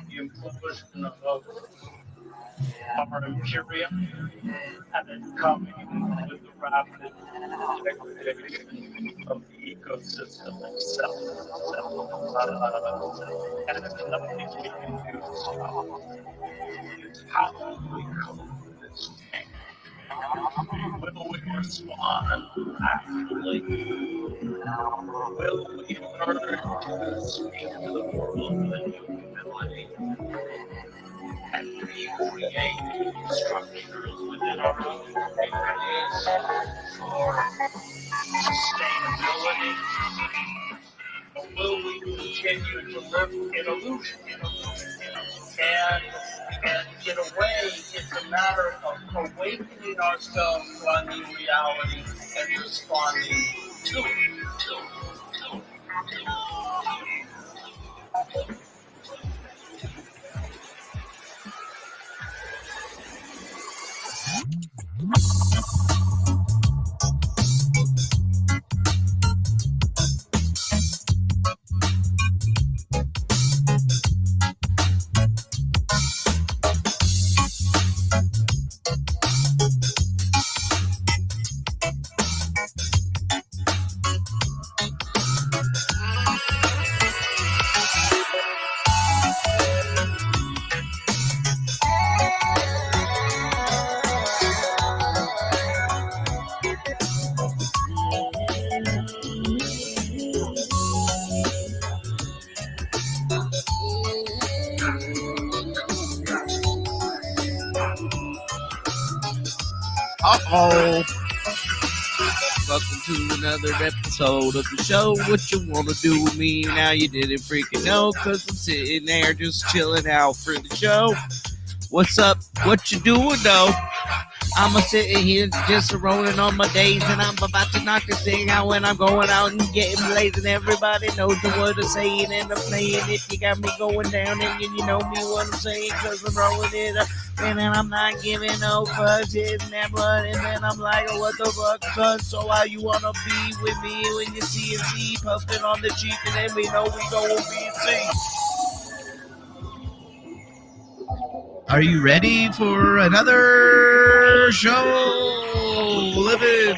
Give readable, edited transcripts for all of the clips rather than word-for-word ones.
the implosion of our Imperium, and then coming with the rapid degradation of the ecosystem itself. And nothing we can do to stop it. It's how we cope with this thing. Will we respond actively? Will we learn to speak to the world with a new humility and recreate structures within our own communities for sustainability? Or will we continue to live in illusion? And in a way, it's a matter of awakening ourselves to our new reality and responding to it. Uh-oh. Welcome to another episode of the show. What you want to do with me now? You didn't freaking know, because I'm sitting there just chilling out for the show. What's up? What you doing, though? I'm sitting here just rolling on my days, and I'm about to knock this thing out when I'm going out and getting blazing. Everybody knows the word I'm saying, and I'm playing it. You got me going down, and you know me what I'm saying, because I'm rolling it up. And then I'm not giving no fucks, hitting that blood, and then I'm like, oh, what the fuck, son? So how you wanna be with me when you see a Z puffing on the cheek, and then we know we gon' be seen. Are you ready for another show? Living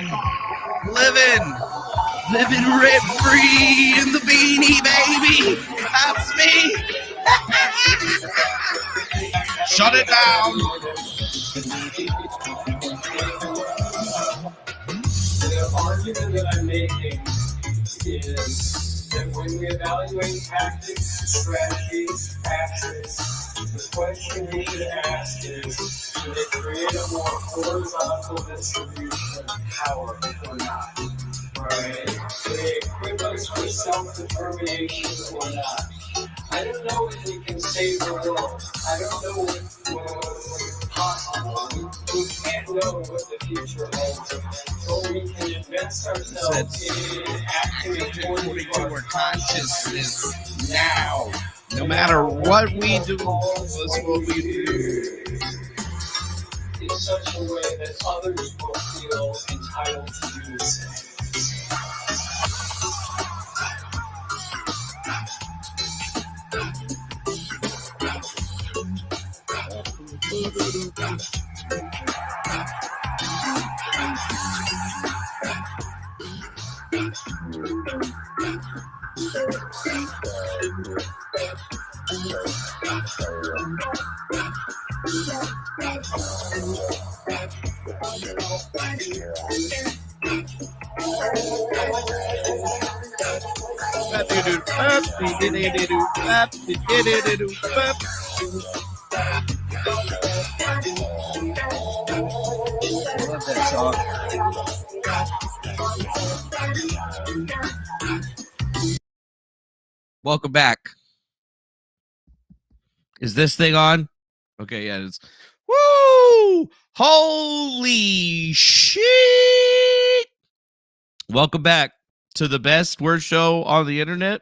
rent free in the Beanie, baby. That's me. Shut it down. The argument that I'm making is that when we evaluate tactics, strategies, actions, the question we should ask is, do they create a more horizontal distribution of power or not? Right? Do they equip us for self-determination or not? I don't know if we can save the world. I don't know what's possible. We can't know what the future holds. So we can invest ourselves in acting according to our consciousness now. No matter what we do, that's what we do. In such a way that others will feel entitled to do the same. I love that song. Welcome back. Is this thing on? Okay, yeah, it's. Woo! Holy shit! Welcome back to the best worst show on the internet.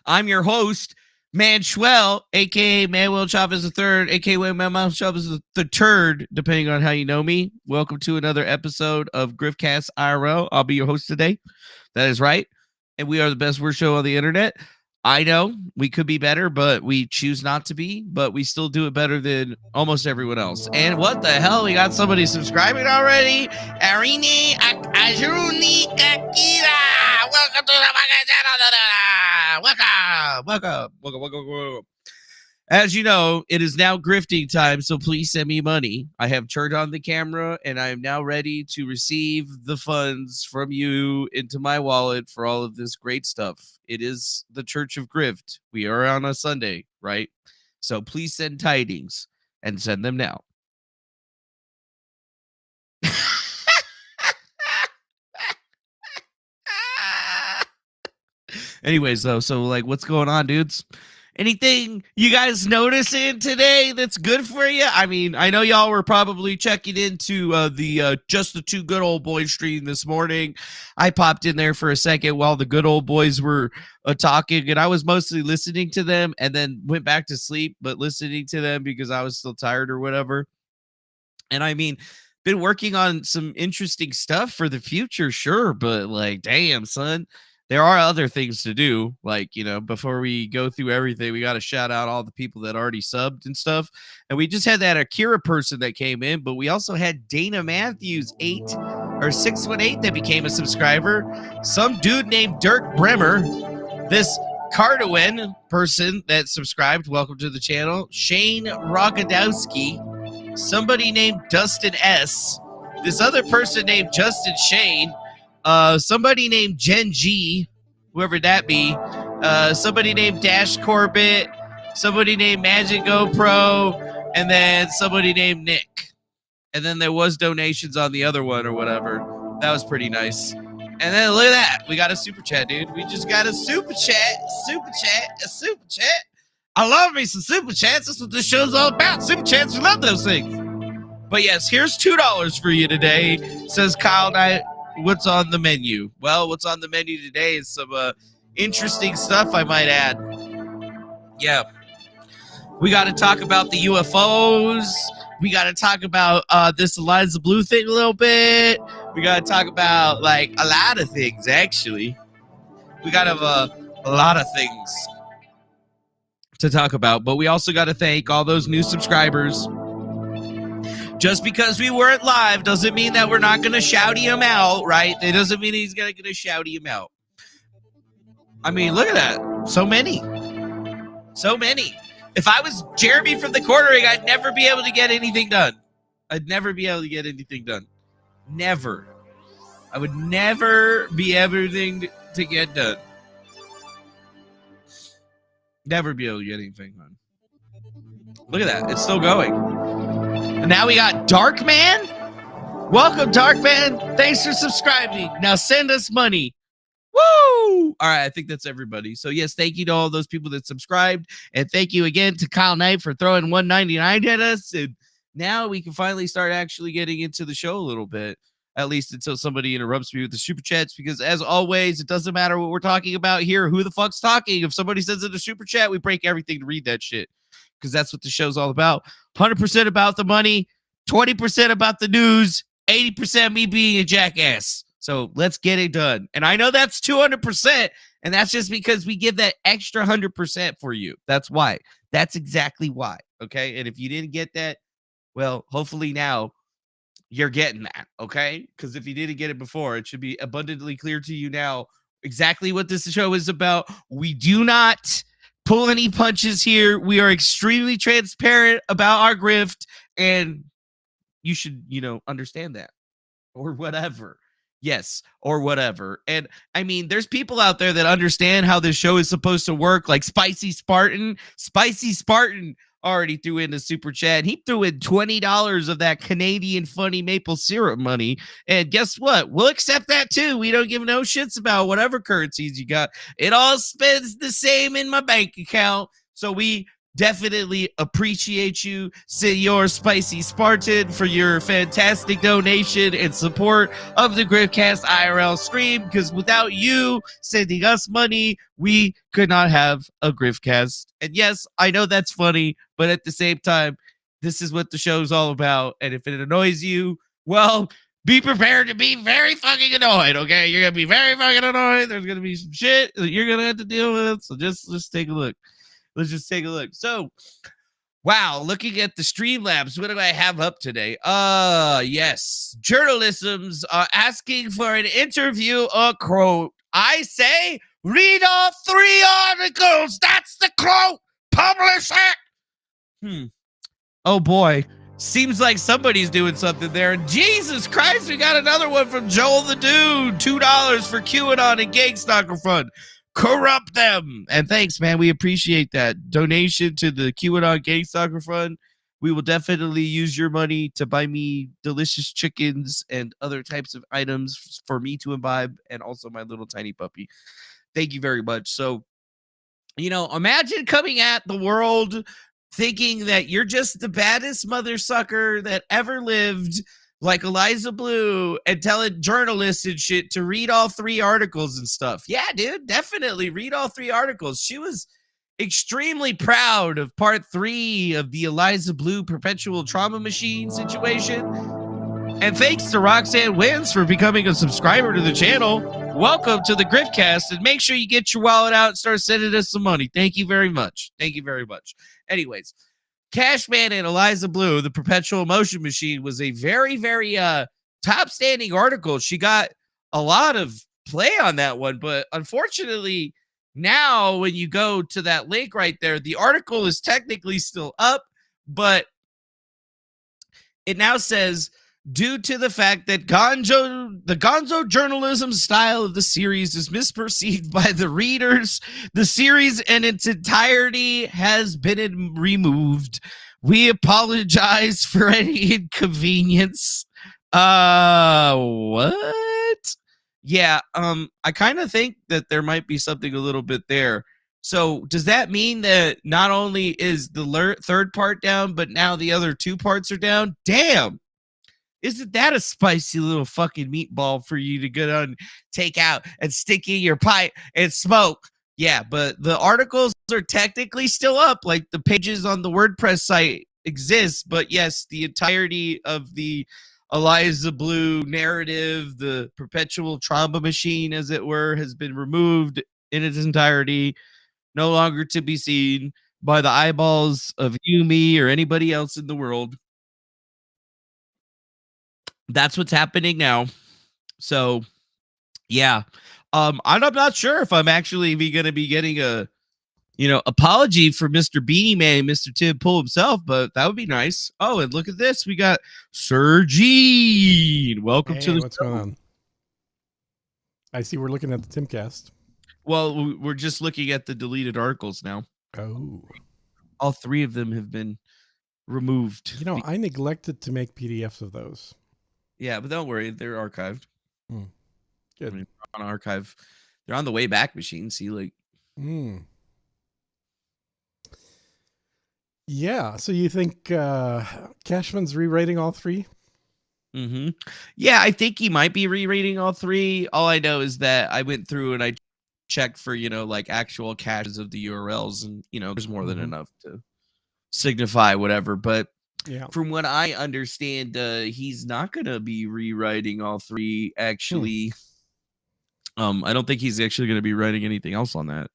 I'm your host, Manuel, aka Manuel Chavez III, aka Manuel Chavez the Turd, depending on how you know me. Welcome to another episode of GriftCast IRL. I'll be your host today. That is right. And we are the best worst show on the internet. I know we could be better, but we choose not to be, but we still do it better than almost everyone else. And what the hell? We got somebody subscribing already? Arini Ajuni Kakira. Welcome to the channel. Welcome. As you know, it is now grifting time, so please send me money. I have turned on the camera, and I am now ready to receive the funds from you into my wallet for all of this great stuff. It is the Church of Grift. We are on a Sunday, right? So please send tidings, and send them now. Anyways, though, so like, what's going on, dudes? Anything you guys noticing today that's good for you? I mean, I know y'all were probably checking into the Just the Two Good Old Boys stream this morning. I popped in there for a second while the good old boys were talking, and I was mostly listening to them and then went back to sleep, but listening to them because I was still tired or whatever. And I mean, been working on some interesting stuff for the future, sure, but like, damn, son. There are other things to do. Like, you know, before we go through everything, we got to shout out all the people that already subbed and stuff. And we just had that Akira person that came in, but we also had Dana Matthews 618 that became a subscriber. Some dude named Dirk Bremer. This Cardawin person that subscribed. Welcome to the channel. Shane Rogadowski. Somebody named Dustin S. This other person named Justin Shane. Somebody named Jen G, whoever that be, somebody named Dash Corbett, somebody named Magic GoPro, and then somebody named Nick. And then there was donations on the other one or whatever. That was pretty nice. And then look at that. We got a super chat, dude. We just got a super chat. I love me some super chats. That's what this show's all about. Super chats, we love those things. But yes, here's $2 for you today, says Kyle Knight. What's on the menu? Well, what's on the menu today is some interesting stuff, I might add. Yeah. We got to talk about the UFOs. We got to talk about this Eliza Blue thing a little bit. We got to talk about, like, a lot of things, actually. We got a lot of things to talk about. But we also got to thank all those new subscribers. Just because we weren't live doesn't mean that we're not going to shouty him out, right? It doesn't mean he's going to shouty him out. I mean, look at that. So many. If I was Jeremy from the cornering, I'd never be able to get anything done. Never. I would never be everything to get done. Never be able to get anything done. Look at that. It's still going. And now we got Darkman. Welcome, Darkman. Thanks for subscribing. Now send us money. Woo! All right, I think that's everybody. So, yes, thank you to all those people that subscribed. And thank you again to Kyle Knight for throwing $1.99 at us. And now we can finally start actually getting into the show a little bit, at least until somebody interrupts me with the super chats. Because, as always, it doesn't matter what we're talking about here. Who the fuck's talking? If somebody sends in a super chat, we break everything to read that shit. Because that's what the show's all about. 100% about the money, 20% about the news, 80% me being a jackass. So let's get it done. And I know that's 200%, and that's just because we give that extra 100% for you. That's why. That's exactly why. Okay? And if you didn't get that, well, hopefully now you're getting that. Okay? Because if you didn't get it before, it should be abundantly clear to you now exactly what this show is about. We do not pull any punches here. We are extremely transparent about our grift, and you should, understand that, or whatever. Yes, or whatever. And I mean, there's people out there that understand how this show is supposed to work, like Spicy Spartan. Spicy Spartan already threw in a super chat. He threw in $20 of that Canadian funny maple syrup money. And guess what? We'll accept that too. We don't give no shits about whatever currencies you got. It all spends the same in my bank account. So we definitely appreciate you, Senor Spicy Spartan, for your fantastic donation and support of the GriftCast IRL stream, because without you sending us money, we could not have a GriftCast. And yes, I know that's funny, but at the same time, this is what the show's all about. And if it annoys you, well, be prepared to be very fucking annoyed, okay? You're going to be very fucking annoyed. There's going to be some shit that you're going to have to deal with. So let's take a look. Let's just take a look. So, wow, looking at the Streamlabs, what do I have up today? Yes, journalism's asking for an interview, quote. I say, read all 3 articles. That's the quote. Publish it. Oh boy. Seems like somebody's doing something there. And Jesus Christ, we got another one from Joel the Dude. $2 for QAnon and Gangstalker Fund. Corrupt them. And thanks, man. We appreciate that. Donation to the QAnon Gangstalker Fund. We will definitely use your money to buy me delicious chickens and other types of items for me to imbibe, and also my little tiny puppy. Thank you very much. So, imagine coming at the world thinking that you're just the baddest mother sucker that ever lived, like Eliza Blue, and telling journalists and shit to read all 3 articles and stuff. Yeah, dude, definitely read all 3 articles. She was extremely proud of part 3 of the Eliza Blue perpetual trauma machine situation. And thanks to Roxanne Wins for becoming a subscriber to the channel. Welcome to the GriftCast, and make sure you get your wallet out and start sending us some money. Thank you very much. Thank you very much. Anyways, Cashman and Eliza Blue, the perpetual motion machine, was a very, very top standing article. She got a lot of play on that one, but unfortunately, now when you go to that link right there, the article is technically still up, but it now says, due to the fact that the gonzo journalism style of the series is misperceived by the readers, the series in its entirety has been removed. We apologize for any inconvenience. What? Yeah, I kind of think that there might be something a little bit there. So does that mean that not only is the third part down, but now the other 2 parts are down? Damn. Isn't that a spicy little fucking meatball for you to go on, take out and stick in your pipe and smoke? Yeah, but the articles are technically still up. Like the pages on the WordPress site exist, but yes, the entirety of the Eliza Blue narrative, the perpetual trauma machine, as it were, has been removed in its entirety, no longer to be seen by the eyeballs of you, me, or anybody else in the world. That's what's happening now. So, yeah. I'm not sure if I'm actually going to be getting a, apology for Mr. Beanie Man, Mr. Tim Pool himself, but that would be nice. Oh, and look at this. We got Sir Gene. Welcome to the what's show. going on? I see we're looking at the Timcast. Well, we're just looking at the deleted articles now. Oh. All 3 of them have been removed. I neglected to make PDFs of those. Yeah, but don't worry, they're archived. Good. I mean, on archive, they're on the way back machine. See, like, yeah. So you think Cashman's rewriting all 3? Yeah, I think he might be rereading all 3. All I know is that I went through and I checked for like actual caches of the URLs, and there's more than enough to signify whatever. But yeah, from what I understand, he's not gonna be rewriting all 3. Actually, I don't think he's actually gonna be writing anything else on that.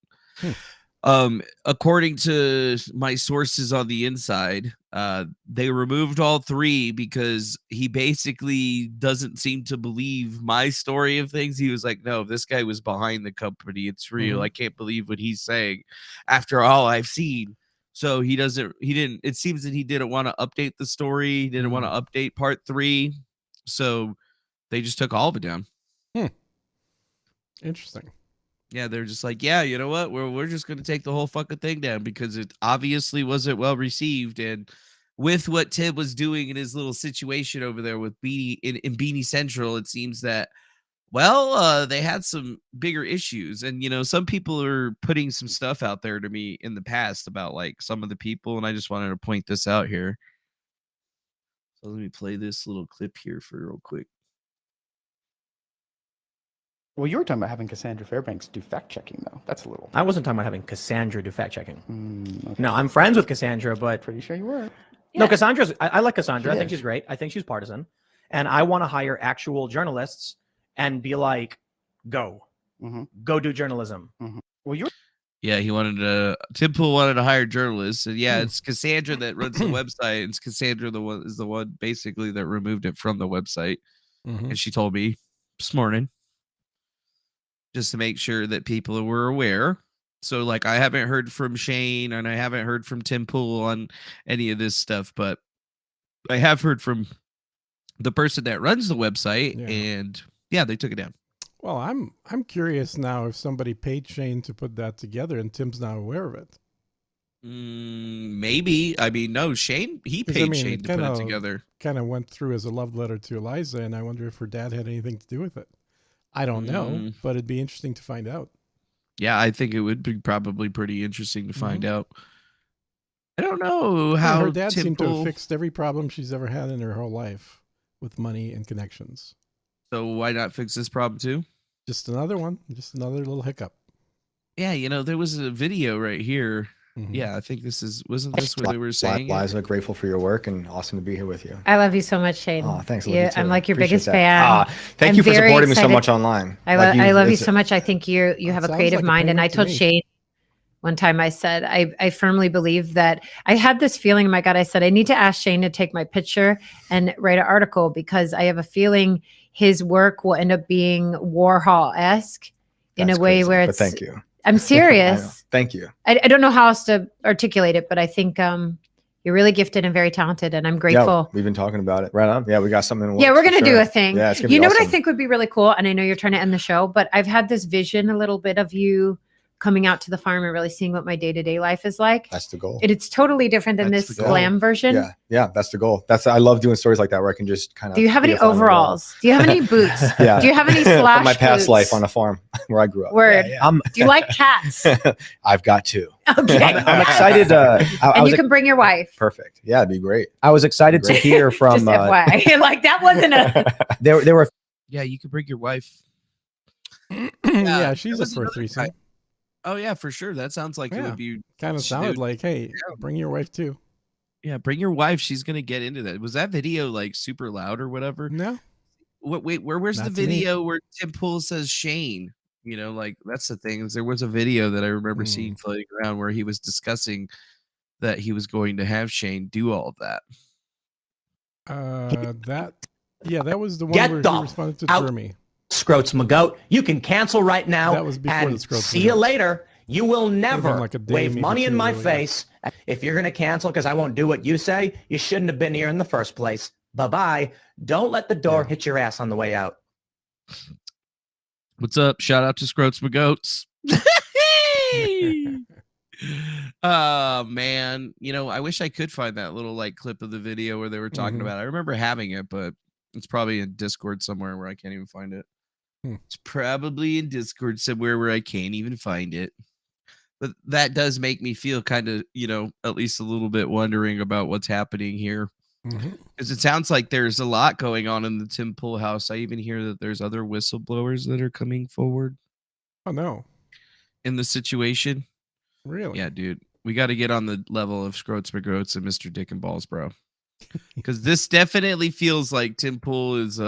According to my sources on the inside, they removed all 3 because he basically doesn't seem to believe my story of things. He was like, no, this guy was behind the company. It's real. I can't believe what he's saying after all I've seen. So it seems that he didn't want to update the story. He didn't want to update part 3. So they just took all of it down. Interesting. Yeah, they're just like, yeah, you know what? We're just going to take the whole fucking thing down because it obviously wasn't well received. And with what Tim was doing in his little situation over there with Beanie in Beanie Central, it seems that, they had some bigger issues. And, some people are putting some stuff out there to me in the past about like some of the people. And I just wanted to point this out here. So let me play this little clip here for real quick. Well, you were talking about having Cassandra Fairbanks do fact-checking, though. That's a little... I wasn't talking about having Cassandra do fact-checking. Okay. No, I'm friends with Cassandra, but... Pretty sure you were. No, Cassandra's... I like Cassandra. I think she's great. I think she's partisan. and I want to hire actual journalists and be like, go do journalism. Well, you're Yeah, he wanted to. Tim Pool wanted to hire journalists, and yeah, it's Cassandra that runs the website. It's Cassandra is the one basically that removed it from the website, and she told me this morning just to make sure that people were aware. So, like, I haven't heard from Shane and I haven't heard from Tim Pool on any of this stuff, but I have heard from the person that runs the website, and yeah, they took it down. Well, I'm curious now if somebody paid Shane to put that together and Tim's not aware of it. Maybe. I mean, no, Shane, he paid Shane to put it together. Kind of went through as a love letter to Eliza, and I wonder if her dad had anything to do with it. I don't know, but it'd be interesting to find out. Yeah, I think it would be probably pretty interesting to find out. I don't know how her dad seemed to have fixed every problem she's ever had in her whole life with money and connections. So why not fix this problem too? Just another one. Just another little hiccup. Yeah, you know, there was a video right here. Yeah, I think wasn't this what they were saying? Liza, grateful for your work and awesome to be here with you. I love you so much, Shane. Oh, thanks. I'm like your biggest fan. Thank you for supporting me so much online. I love you so much. I think you have a creative mind. And I told Shane one time, I said, I firmly believe that I had this feeling in my gut. I said, I need to ask Shane to take my picture and write an article because I have a feeling his work will end up being Warhol-esque in a way where it's... But thank you. I'm serious. Thank you. I don't know how else to articulate it, but I think you're really gifted and very talented, and I'm grateful. Yeah, we've been talking about it. Right on. Yeah, we got something in the works. Yeah, we're going to do a thing. Yeah, it's gonna be awesome. What I think would be really cool, and I know you're trying to end the show, but I've had this vision a little bit of you coming out to the farm and really seeing what my day-to-day life is like. That's the goal. It's totally different than this glam version. Yeah, that's the goal. I love doing stories like that where I can just kind of. Do you have any overalls? Do you have any boots? Yeah. Do you have any slash From my past boots? life on a farm where I grew up. Word. Do you like cats? I've got two. Okay. I'm excited. And you can bring your wife. Perfect. Yeah, it'd be great. I was excited to hear from. Just FYI. Like that wasn't a. There were. Yeah, you could bring your wife. Yeah, she's up for a threesome. Oh yeah, for sure. That sounds like it would be kind of sounded like, hey, bring your wife too. Yeah, bring your wife. She's gonna get into that. Was that video like super loud or whatever? No. Where's the video where Tim Pool says Shane? You know, like that's the thing. There was a video that I remember seeing floating around where he was discussing that he was going to have Shane do all of that. That was the one where he responded to Jeremy. Scroats McGoat, you can cancel right now. That was before the Scroats see you later. You will never like wave money in my face. If you're going to cancel because I won't do what you say, you shouldn't have been here in the first place. Bye-bye. Don't let the door hit your ass on the way out. What's up? Shout out to Scroats McGoats. Oh man, you know, I wish I could find that little like clip of the video where they were talking about it. I remember having it, but it's probably in Discord somewhere where I can't even find it. It's probably in Discord somewhere where I can't even find it. But that does make me feel kind of, you know, at least a little bit wondering about what's happening here. Because it sounds like there's a lot going on in the Tim Pool house. I even hear that there's other whistleblowers that are coming forward. Oh, no. In the situation. Really? Yeah, dude. We got to get on the level of Scroats McGroats and Mr. Dick and Balls, bro. Because this definitely feels like Tim Pool is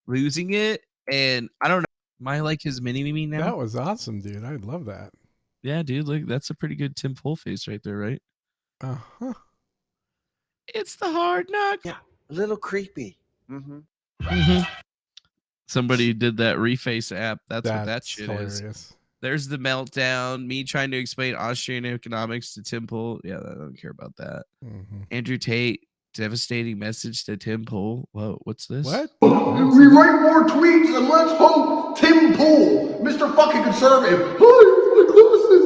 losing it. And I don't know. Am I like his mini-me now? That was awesome, dude. I love that. Yeah, dude. Look, that's a pretty good Tim Pool face right there, right? Uh-huh. It's the hard knock. Yeah, a little creepy. Somebody did that reface app. That's what that shit hilarious. is. There's the meltdown. Me trying to explain Austrian economics to Tim Pool. Yeah, I don't care about that. Andrew Tate, devastating message to Tim Pool. Whoa, what's this? What? We write more tweets and let's hope Tim Pool, Mr. fucking conservative. My glasses.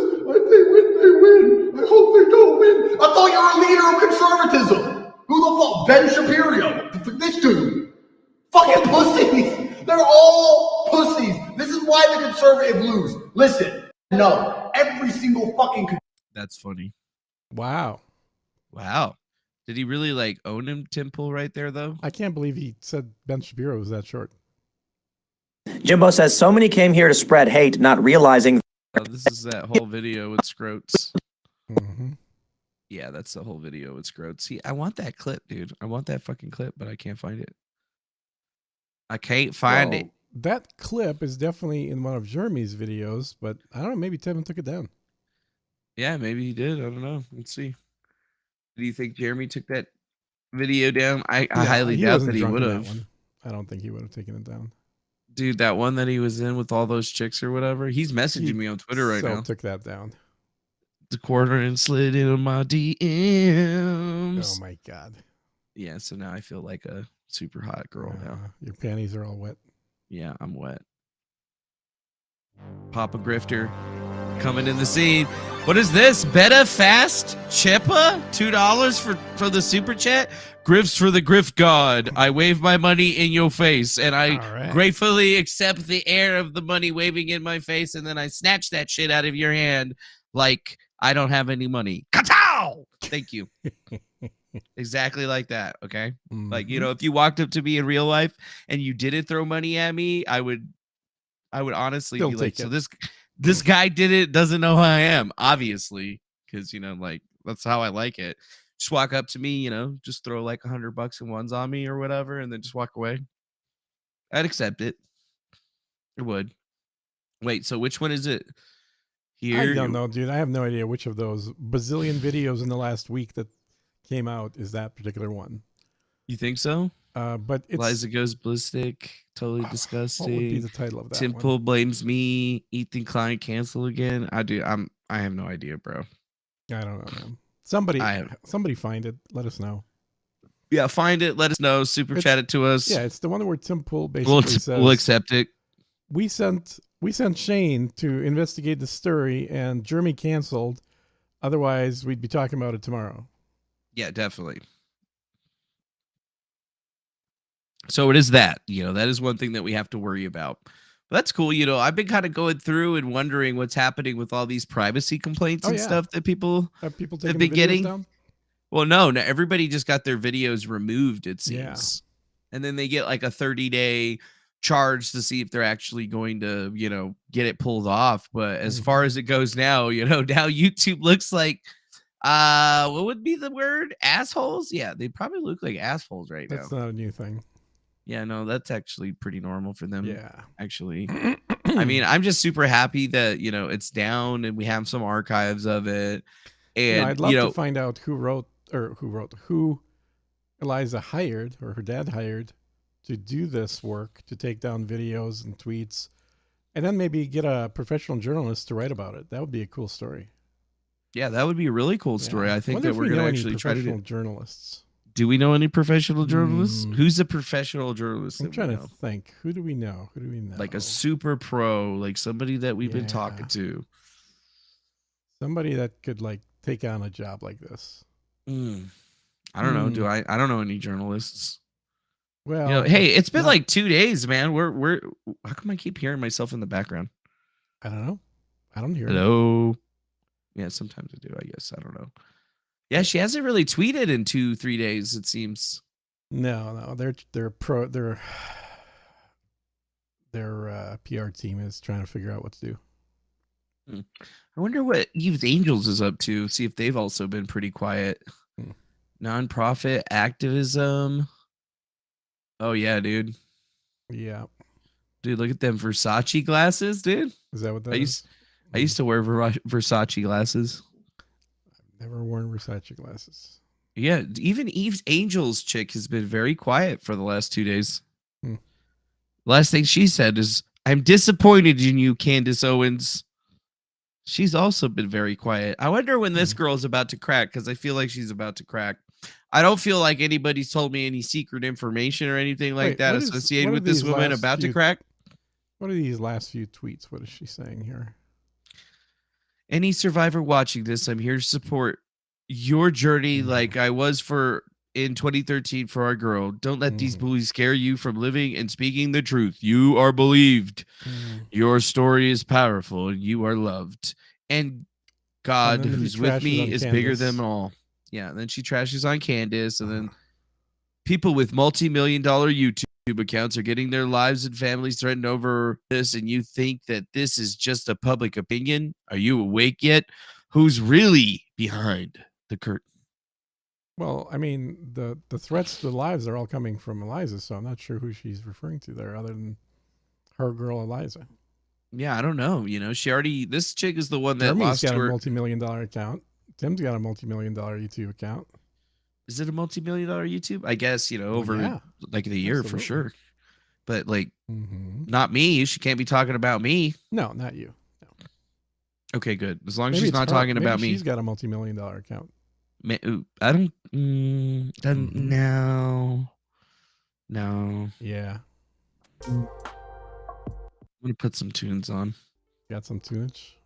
They win. I hope they don't win. I thought you were a leader of conservatism. Who the fuck? Ben Shapiro. This dude. Fucking pussies. They're all pussies. This is why the conservative lose. Listen. No. Every single fucking. That's funny. Wow. Did he really like own him, Tim Pool, right there, though? I can't believe he said Ben Shapiro was that short. Jimbo says, so many came here to spread hate, not realizing. Oh, this is that whole video with Scroats. Yeah, that's the whole video with Scroats. See, I want that clip, dude. I want that fucking clip, but I can't find it. I can't find it. That clip is definitely in one of Jeremy's videos, but I don't know. Maybe Tevin took it down. Yeah, maybe he did. I don't know. Let's see. Do you think Jeremy took that video down? I highly doubt that he would have. I don't think he would have taken it down. Dude, that one that he was in with all those chicks or whatever, he's messaging me on Twitter right now. Took that down. The quarter and slid into my DMs. Oh my God. Yeah, so now I feel like a super hot girl now. Your panties are all wet. Yeah, I'm wet. Papa Grifter coming in the scene. What is this? Beta Fast Chippa? $2 for the super chat? Grifts for the Grift God. I wave my money in your face, and I gratefully accept the air of the money waving in my face, and then I snatch that shit out of your hand like I don't have any money. Ka-tow! Thank you. Exactly like that, okay? Like, you know, if you walked up to me in real life and you didn't throw money at me, I would honestly be like, so this guy doesn't know who I am, obviously, because, you know, like, that's how I like it. Just walk up to me, you know, just throw like $100 and ones on me or whatever, and then just walk away. I'd accept it. I would. Wait, so which one is it? Here, I don't know, dude. I have no idea which of those bazillion videos in the last week that came out is that particular one. You think so? But it's Eliza goes ballistic. Totally disgusting. What would be the title of that? Tim Pool blames me. Ethan Klein cancel again. I have no idea, bro. I don't know, man. Somebody find it. Let us know. Yeah, find it. Let us know. Super chat it to us. Yeah, it's the one where Tim Pool basically says we'll accept it. We sent Shane to investigate the story, and Jeremy canceled. Otherwise, we'd be talking about it tomorrow. Yeah, definitely. So it is that, you know, that is one thing that we have to worry about. But that's cool. You know, I've been kind of going through and wondering what's happening with all these privacy complaints and stuff that people have been getting. Down? Well, no, everybody just got their videos removed, it seems. Yeah. And then they get like a 30-day charge to see if they're actually going to, you know, get it pulled off. But as far as it goes now, you know, now YouTube looks like, what would be the word? Assholes? Yeah, they probably look like assholes right now. That's not a new thing. Yeah, no, that's actually pretty normal for them. Yeah. Actually. I mean, I'm just super happy that, you know, it's down and we have some archives of it. And I'd love to find out who Eliza hired or her dad hired to do this work, to take down videos and tweets, and then maybe get a professional journalist to write about it. That would be a cool story. Yeah, that would be a really cool story. Yeah. I think that we're going to actually try to do journalists. Do we know any professional journalists? Who's a professional journalist? I'm trying to think. Who do we know? Like a super pro, like somebody that we've been talking to. Somebody that could like take on a job like this. I don't know. I don't know any journalists. Well, you know, hey, it's been like 2 days, man. We're how come I keep hearing myself in the background? I don't know. I don't hear it. Hello. Yeah, sometimes I do, I guess. I don't know. Yeah, she hasn't really tweeted in 2-3 days, it seems. No, their PR team is trying to figure out what to do. I wonder what Eve's Angels is up to. See if they've also been pretty quiet. Nonprofit activism. Oh yeah, dude. Yeah, dude, look at them Versace glasses, dude. Is that what that is? I used to wear Versace glasses. Never worn Versace glasses. Yeah, even Eve's Angels chick has been very quiet for the last 2 days. Last thing she said is, "I'm disappointed in you, Candace Owens." She's also been very quiet. I wonder when this girl is about to crack, because I feel like she's about to crack. I don't feel like anybody's told me any secret information or anything like that associated with this woman about to crack. What are these last few tweets? What is she saying here? Any survivor watching this, I'm here to support your journey like I was in 2013 for our girl. Don't let these bullies scare you from living and speaking the truth. You are believed. Your story is powerful and you are loved. And God, who's with me, is bigger than all. Yeah, and then she trashes on Candace, and then people with multi-million-dollar YouTube accounts are getting their lives and families threatened over this, and you think that this is just a public opinion? Are you awake yet? Who's really behind the curtain? Well, I mean, the threats to lives are all coming from Eliza, so I'm not sure who she's referring to there, other than her girl Eliza. Yeah, I don't know. This chick is the one that Jeremy's lost got to a her. multi-million-dollar account. Tim's got a multi-million-dollar YouTube account. Is it a multi-million-dollar YouTube? I guess, over like the year for sure. But like, not me. She can't be talking about me. No, not you. No. Okay, good. As long as she's not talking about me. She's got a multi-million-dollar account. I don't know. No. Yeah. I'm gonna put some tunes on. Got some tunage.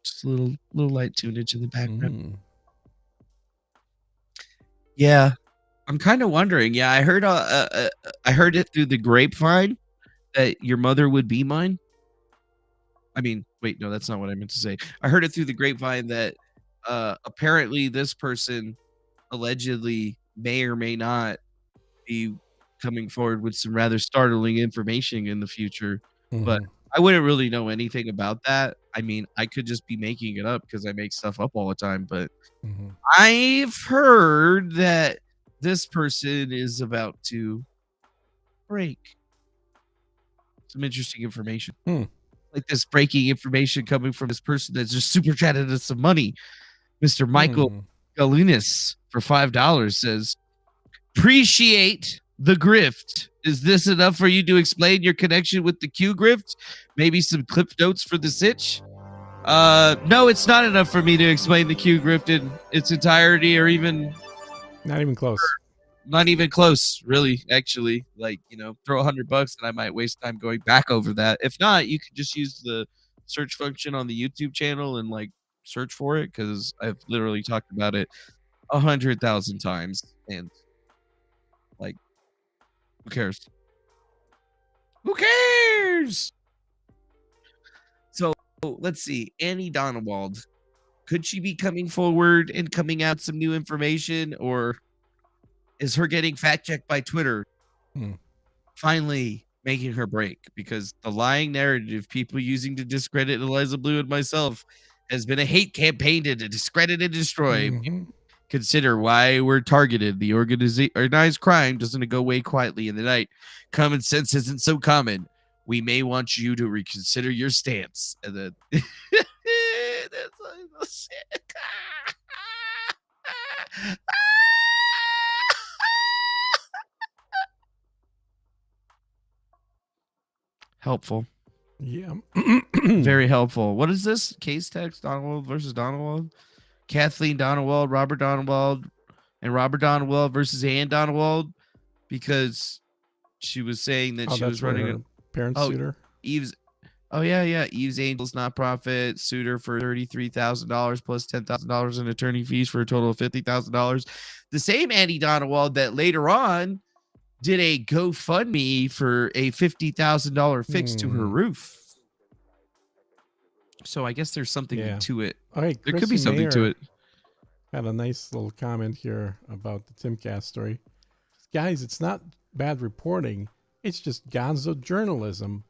Just a little light tunage in the background. Yeah, I'm kind of wondering. Yeah, I heard it through the grapevine that your mother would be mine. I mean, wait, no, that's not what I meant to say. I heard it through the grapevine that apparently this person allegedly may or may not be coming forward with some rather startling information in the future. But I wouldn't really know anything about that. I mean, I could just be making it up because I make stuff up all the time. But I've heard that this person is about to break some interesting information. Like this breaking information coming from this person that's just super chatted us some money. Mr. Michael Galunas for $5 says, appreciate the grift. Is this enough for you to explain your connection with the Q grift? Maybe some clip notes for the sitch? No, it's not enough for me to explain the Q grift in its entirety, or even not even close. Not even close, really, actually. Like, throw $100 and I might waste time going back over that. If not, you could just use the search function on the YouTube channel and like search for it, because I've literally talked about it 100,000 times. And like, who cares? Who cares? So let's see. Annie Donewald. Could she be coming forward and coming out some new information, or is her getting fact checked by Twitter finally making her break? Because the lying narrative people using to discredit Eliza Blue and myself has been a hate campaign to discredit and destroy. Consider why we're targeted. The organized crime doesn't go away quietly in the night. Common sense isn't so common. We may want you to reconsider your stance. And then that's sick. Helpful. Yeah. Very helpful. What is this? Case text, Donald versus Donald. Kathleen Donald, Robert Donald, and Robert Donald versus Ann Donald, because she was saying that she was running a parent suitor. Eve's. Oh yeah. Eve's Angels nonprofit suitor for $33,000 plus $10,000 in attorney fees for a total of $50,000. The same Annie Donald that later on did a GoFundMe for a $50,000 fix to her roof. So I guess there's something to it. All right, there could be something to it. Got a nice little comment here about the Timcast story. Guys, it's not bad reporting. It's just gonzo journalism,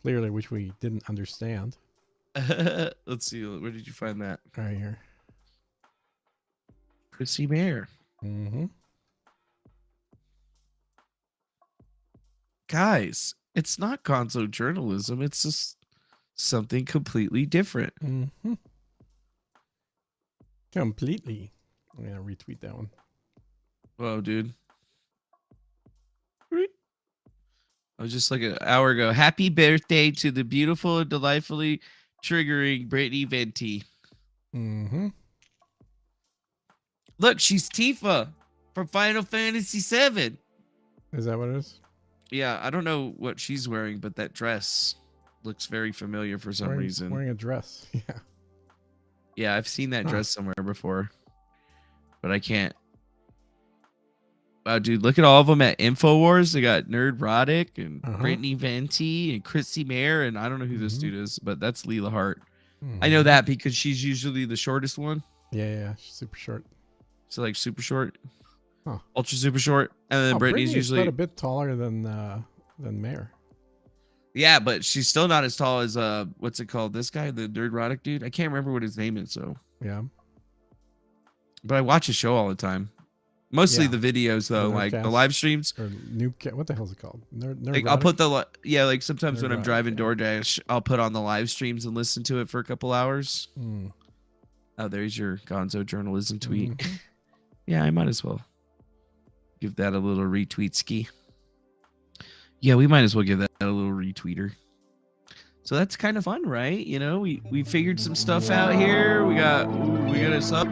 clearly, which we didn't understand. Let's see. Where did you find that? Right here. Chrissy Mayer. Guys, it's not gonzo journalism. It's just something completely different. Completely. I'm gonna retweet that one. Whoa, dude. I was just like an hour ago. Happy birthday to the beautiful and delightfully triggering Brittany Venti. Look, she's Tifa from Final Fantasy VII. Is that what it is? Yeah, I don't know what she's wearing, but that dress looks very familiar for some reason. Wearing a dress. Yeah. Yeah, I've seen that dress somewhere before, but I can't. Wow, dude, look at all of them at InfoWars. They got Nerd Roddick and Brittany Venti and Chrissy Mayer, and I don't know who this dude is, but that's Leela Hart. I know that because she's usually the shortest one. Yeah, she's super short. So like super short, ultra super short, and then Brittany's usually quite a bit taller than Mayer. Yeah, but she's still not as tall as what's it called? This guy, the Nerd Roddick dude. I can't remember what his name is. So yeah, but I watch his show all the time. Mostly Yeah. the videos though, like the Nerdcast. live streams. Or Noobcast. What the hell is it called? Like I'll put like sometimes when I'm Neurotic, driving yeah. DoorDash, I'll put on the live streams and listen to it for a couple hours. Mm. Oh, there's your Gonzo journalism tweet. Mhm. Yeah, I might as well give that a little retweet ski. Yeah, we might as well give that a little retweeter. So that's kind of fun, right? You know, we figured some stuff out here. We got a sub.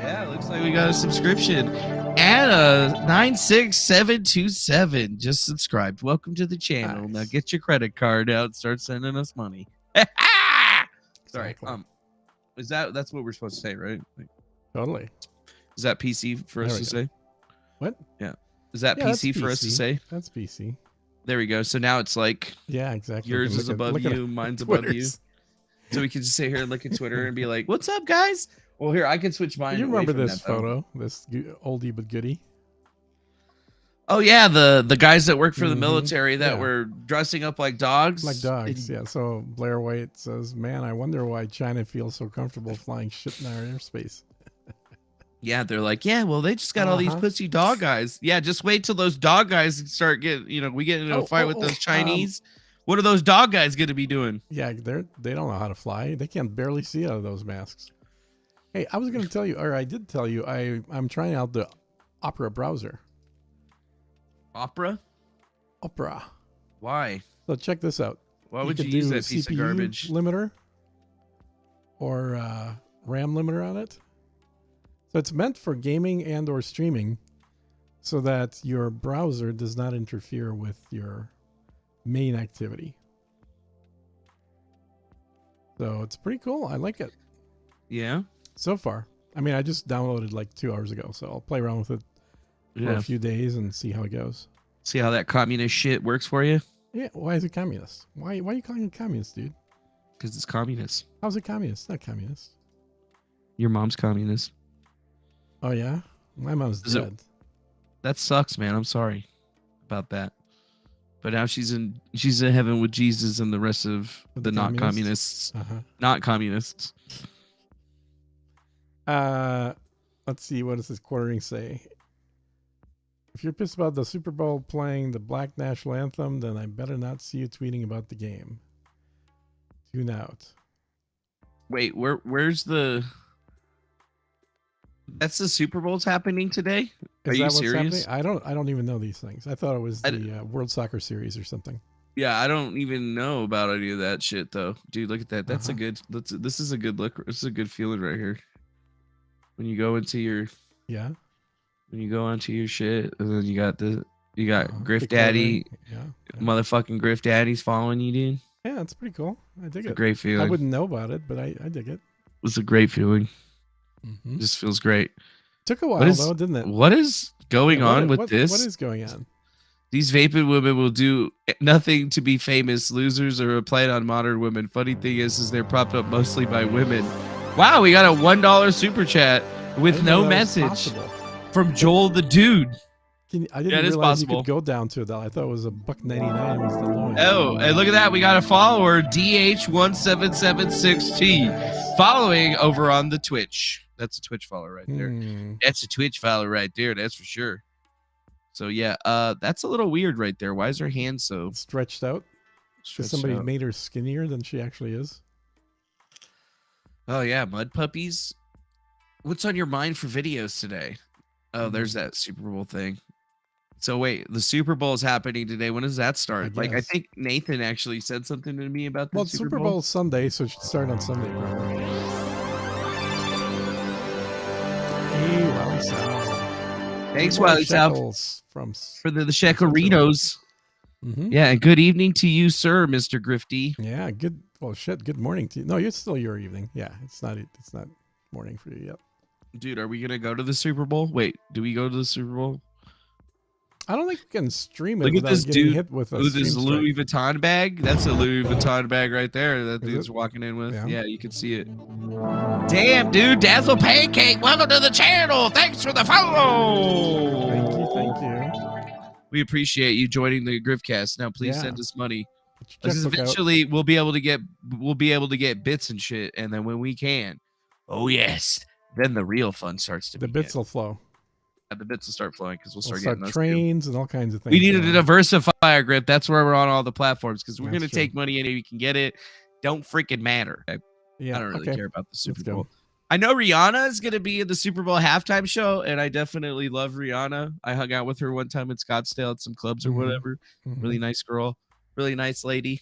Yeah, looks like we got a subscription. Anna 96727 just subscribed. Welcome to the channel. Nice. Now get your credit card out and start sending us money. Sorry. Exactly. That's what we're supposed to say, right? Like, Totally. is that PC for There us we to go. say? What? Yeah. Is that Yeah, that's PC for us to say? That's PC. There we go. So now it's like Yeah, exactly. yours is above you, mine's above you. Twitters. So we can just sit here and look at Twitter and be like, "What's up, guys?" Well, here I can switch mine. You away remember from this that, though. photo? This oldie but goodie. Oh yeah, the guys that work for the Mhm. military that Yeah. were dressing up like dogs. Like dogs, yeah. So Blair White says, "Man, I wonder why China feels so comfortable flying shit in our airspace." Yeah, they're like, yeah, well, they just got all these Uh-huh. pussy dog guys. Yeah, just wait till those dog guys start getting, we get into a fight with those Chinese. What are those dog guys going to be doing? Yeah, they don't know how to fly. They can barely see out of those masks. Hey, I was going to tell you, or I did tell you, I'm trying out the Opera browser. Opera? Opera. Why? So check this out. Why would could you use do that piece of CPU garbage? limiter or RAM limiter on it. So it's meant for gaming and or streaming so that your browser does not interfere with your main activity. So it's pretty cool. I like it Yeah. so far. I mean, I just downloaded like 2 hours ago, so I'll play around with it for a few days and see how it goes. See how that communist shit works for you? Yeah, why is it communist? Why are you calling it communist, dude? Because it's communist. How's it communist? It's not communist. Your mom's communist. Oh yeah? My mom's Is it- dead. That sucks, man. I'm sorry about that. But now she's in heaven with Jesus and the rest of With the the not communists? communists. Not communists. Let's see, what does this quartering say? If you're pissed about the Super Bowl playing the Black National Anthem, then I better not see you tweeting about the game. Tune out. Wait, where's the? That's the Super Bowl's happening today. Are you serious? Happening? I don't even know these things. I thought it was the World Soccer Series or something. Yeah, I don't even know about any of that shit though, dude. Look at that. That's a good. This is a good look. This is a good feeling right here. When you go into your when you go onto your shit, and then you got Griff Big Daddy, quartering. Yeah. motherfucking Griff Daddy's following you, dude. Yeah, it's pretty cool. I dig it. A great feeling. I wouldn't know about it, but I dig it. It's a great feeling. Mm-hmm. It just feels great. Took a while though, didn't it? What is going on with this? What is going on? These vapid women will do nothing to be famous. Losers are applied on modern women. Funny thing is they're propped up mostly by women. Wow, we got a $1 super chat with no message from Joel the dude. I didn't realize you could go down to that. I thought it was $1.99 was the lowest. Oh, and look at that. We got a follower, DH1776T, following over on the Twitch. That's a Twitch follower right there. That's a Twitch follower right there. That's for sure. So yeah, that's a little weird right there. Why is her hand so stretched out? Because somebody made her skinnier than she actually is. Oh yeah, mud puppies. What's on your mind for videos today? Oh, there's that Super Bowl thing. So wait, the Super Bowl is happening today. When does that start? I think Nathan actually said something to me about the Well, Super Bowl is Sunday, so it should start on Sunday probably. Hey, Wally Sal. Thanks, Wally Sal, for the Shekarinos. Yeah, and good evening to you, sir, Mr. Grifty. Yeah, good. Well, shit. Good morning to you. No, it's still your evening. Yeah, it's not morning for you yet. Dude, are we gonna go to the Super Bowl? Wait, do we go to the Super Bowl? I don't think we can stream it. Look at without this getting dude hit with a with his stream Louis Vuitton bag. That's a Louis Vuitton bag right there. That Is dude's it? walking in with. Yeah. Yeah, you can see it. Damn, dude, Dazzle Pancake, welcome to the channel. Thanks for the follow. Thank you. We appreciate you joining the GriftCast. Now, please Yeah. send us money. Because Eventually, we'll be able to get bits and shit, and then when we can, oh yes, then the real fun starts to the begin. bits will flow. the bits will start flowing because we'll start We'll getting those trains and all kinds of things. We needed to diversify our grip. That's where we're on all the platforms because we're That's going to true. take money and you can get it. Don't freaking matter. Yeah, I don't really care about the Super Let's go. Bowl. I know Rihanna is going to be in the Super Bowl halftime show, and I definitely love Rihanna. I hung out with her one time in Scottsdale at some clubs or whatever. Really nice girl. Really nice lady.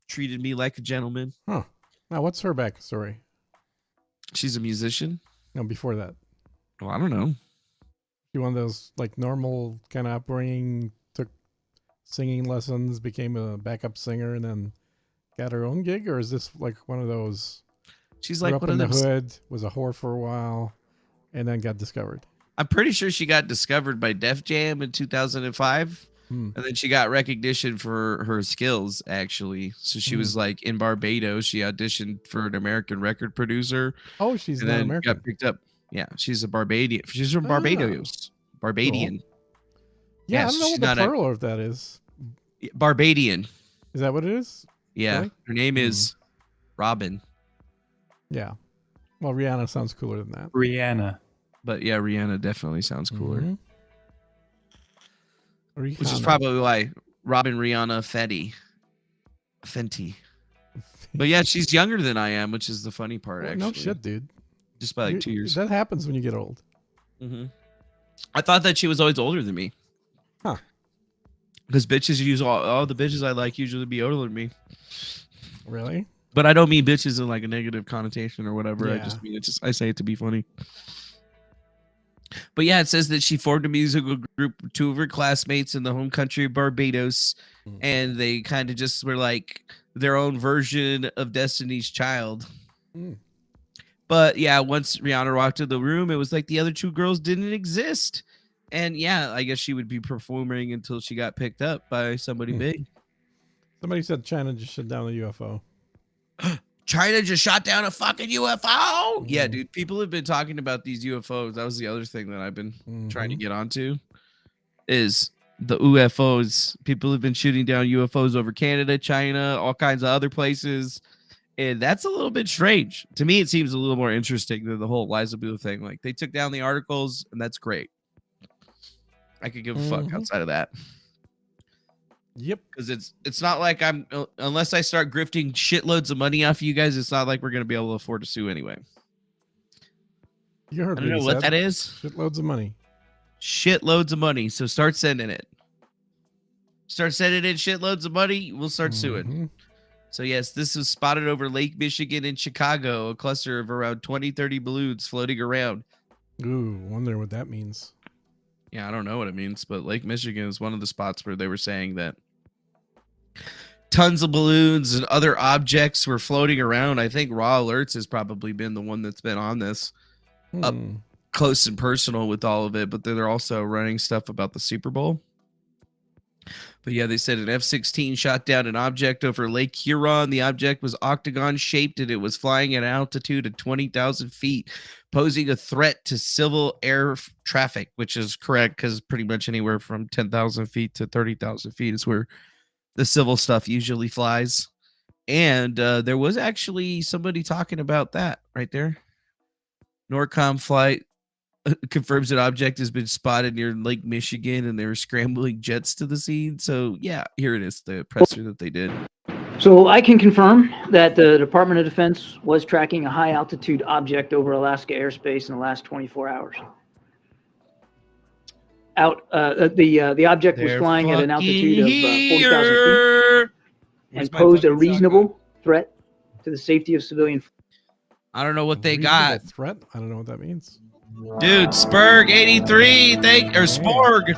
Treated me like a gentleman. Huh. Now, what's her backstory? She's a musician. No, before that. Well, I don't know. She one of those like normal kind of upbringing, took singing lessons, became a backup singer, and then got her own gig? Or is this like one of those... She's grew like up one in of the them. hood, was a whore for a while, and then got discovered? I'm pretty sure she got discovered by Def Jam in 2005. And then she got recognition for her skills, actually. So she was like in Barbados. She auditioned for an American record producer. Oh, she's and not then American. got picked up. Yeah, she's a Barbadian. She's from Barbados. Barbadian. Cool. Yeah, Yes, I don't know she's what the not plural of that is. Barbadian. Is that what it is? Yeah. Really? Her name is Robin. Yeah. Well, Rihanna sounds cooler than that. Rihanna. But yeah, Rihanna definitely sounds cooler. Which is Rihanna. probably why Robin Rihanna Fenty. But yeah, she's younger than I am, which is the funny part, Well, actually. no shit, dude. Just by like 2 years. That happens when you get old. I thought that she was always older than me. Huh. Because bitches use all the bitches I like usually be older than me. Really? But I don't mean bitches in like a negative connotation or whatever. I Yeah. just mean I say it to be funny. But yeah, it says that she formed a musical group with two of her classmates in the home country of Barbados, and they kind of just were like their own version of Destiny's Child. But yeah, once Rihanna walked in the room, it was like the other two girls didn't exist. And yeah, I guess she would be performing until she got picked up by somebody big. Somebody said China just shut down the UFO. China just shot down a fucking UFO. Yeah, dude. People have been talking about these UFOs. That was the other thing that I've been trying to get onto is the UFOs. People have been shooting down UFOs over Canada, China, all kinds of other places. And that's a little bit strange. To me, it seems a little more interesting than the whole Eliza Blue thing. Like, they took down the articles, and that's great. I could give a fuck outside of that. Yep. Because it's not like I'm, unless I start grifting shitloads of money off you guys, it's not like we're going to be able to afford to sue anyway. You heard I don't know what that is. Shitloads of money. Shitloads of money. So start sending it. Start sending in shitloads of money. We'll start suing. So yes, this was spotted over Lake Michigan in Chicago, a cluster of around 20-30 balloons floating around. Ooh, wonder what that means. Yeah, I don't know what it means, but Lake Michigan is one of the spots where they were saying that tons of balloons and other objects were floating around. I think Raw Alerts has probably been the one that's been on this up close and personal with all of it, but they're also running stuff about the Super Bowl. But yeah, they said an F-16 shot down an object over Lake Huron. The object was octagon shaped and it was flying at an altitude of 20,000 feet, posing a threat to civil air traffic, which is correct because pretty much anywhere from 10,000 feet to 30,000 feet is where the civil stuff usually flies. And there was actually somebody talking about that right there. NORCOM flight confirms an object has been spotted near Lake Michigan and they were scrambling jets to the scene. So yeah, here it is, the presser that they did. So I can confirm that the Department of Defense was tracking a high altitude object over Alaska airspace in the last 24 hours. The object was flying at an altitude of 40,000 feet and posed a reasonable threat to the safety of civilian. I don't know what they got. Threat? I don't know what that means. Dude, Spurg 83, Spurg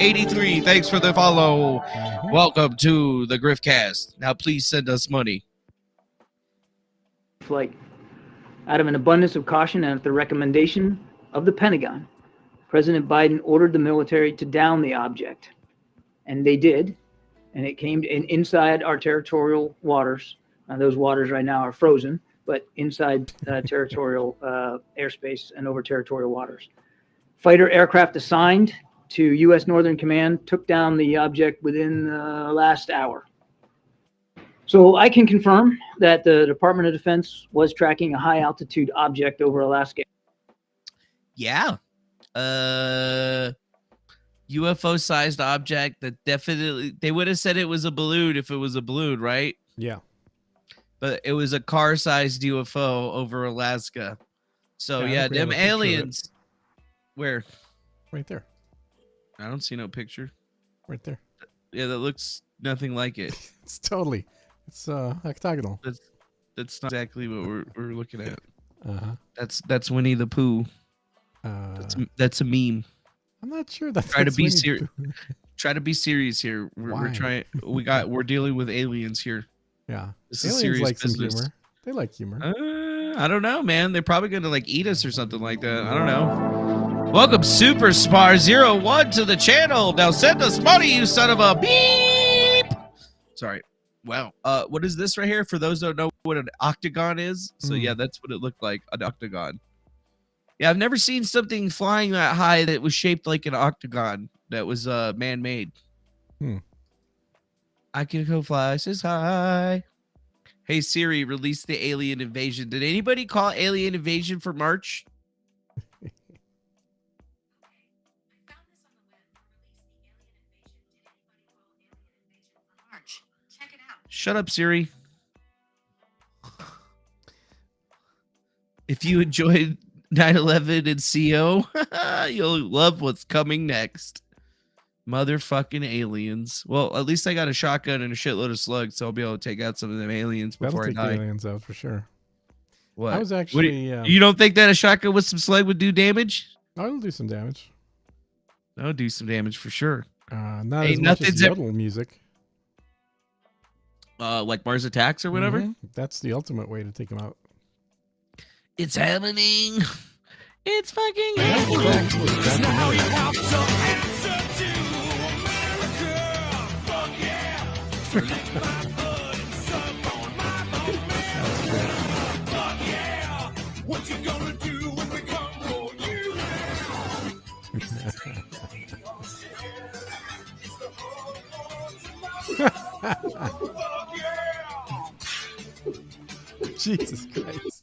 83, thanks for the follow. Welcome to the GriftCast. Now please send us money. Flight. Out of an abundance of caution and at the recommendation of the Pentagon, President Biden ordered the military to down the object. And they did. And it came inside our territorial waters. Those waters right now are frozen, but inside territorial airspace and over territorial waters. Fighter aircraft assigned to U.S. Northern Command took down the object within the last hour. So I can confirm that the Department of Defense was tracking a high altitude object over Alaska. Yeah. UFO sized object that definitely they would have said it was a balloon if it was a balloon, right? Yeah. But it was a car sized UFO over Alaska. So yeah, them aliens. Where? Right there. I don't see no picture. Right there. Yeah, that looks nothing like it. It's totally. It's octagonal. That's not exactly what we're looking at. Uh-huh. That's Winnie the Pooh. That's a meme. I'm not sure that's try to be serious. Try to be serious here. We're trying. We're dealing with aliens here. Yeah, this aliens is serious like business. some humor. They like humor. I don't know, man. They're probably gonna like eat us or something like that. I don't know. Welcome, Super Spar 01 to the channel. Now send us money, you son of a beep. Sorry. Wow. What is this right here? For those who don't know what an octagon is, so yeah, that's what it looked like, an octagon. Yeah, I've never seen something flying that high that was shaped like an octagon that was man-made. I can go fly this high. Hey Siri, release the Alien Invasion. Did anybody call Alien Invasion for March? Shut up, Siri. If you enjoyed 9/11 and CO, you'll love what's coming next. Motherfucking aliens. Well, at least I got a shotgun and a shitload of slugs, so I'll be able to take out some of them aliens before I die. That'll take the aliens out for sure. What? I was actually. You don't think that a shotgun with some slug would do damage? I'll do some damage. That'll do some damage for sure. Not as much as yodel music. Like Mars Attacks or whatever. That's the ultimate way to take them out. It's happening. It's fucking happening. Now you have to answer to America. Fuck yeah. Lick my blood and suck on my bone. Fuck yeah. What you gonna do when we come for you Jesus Christ.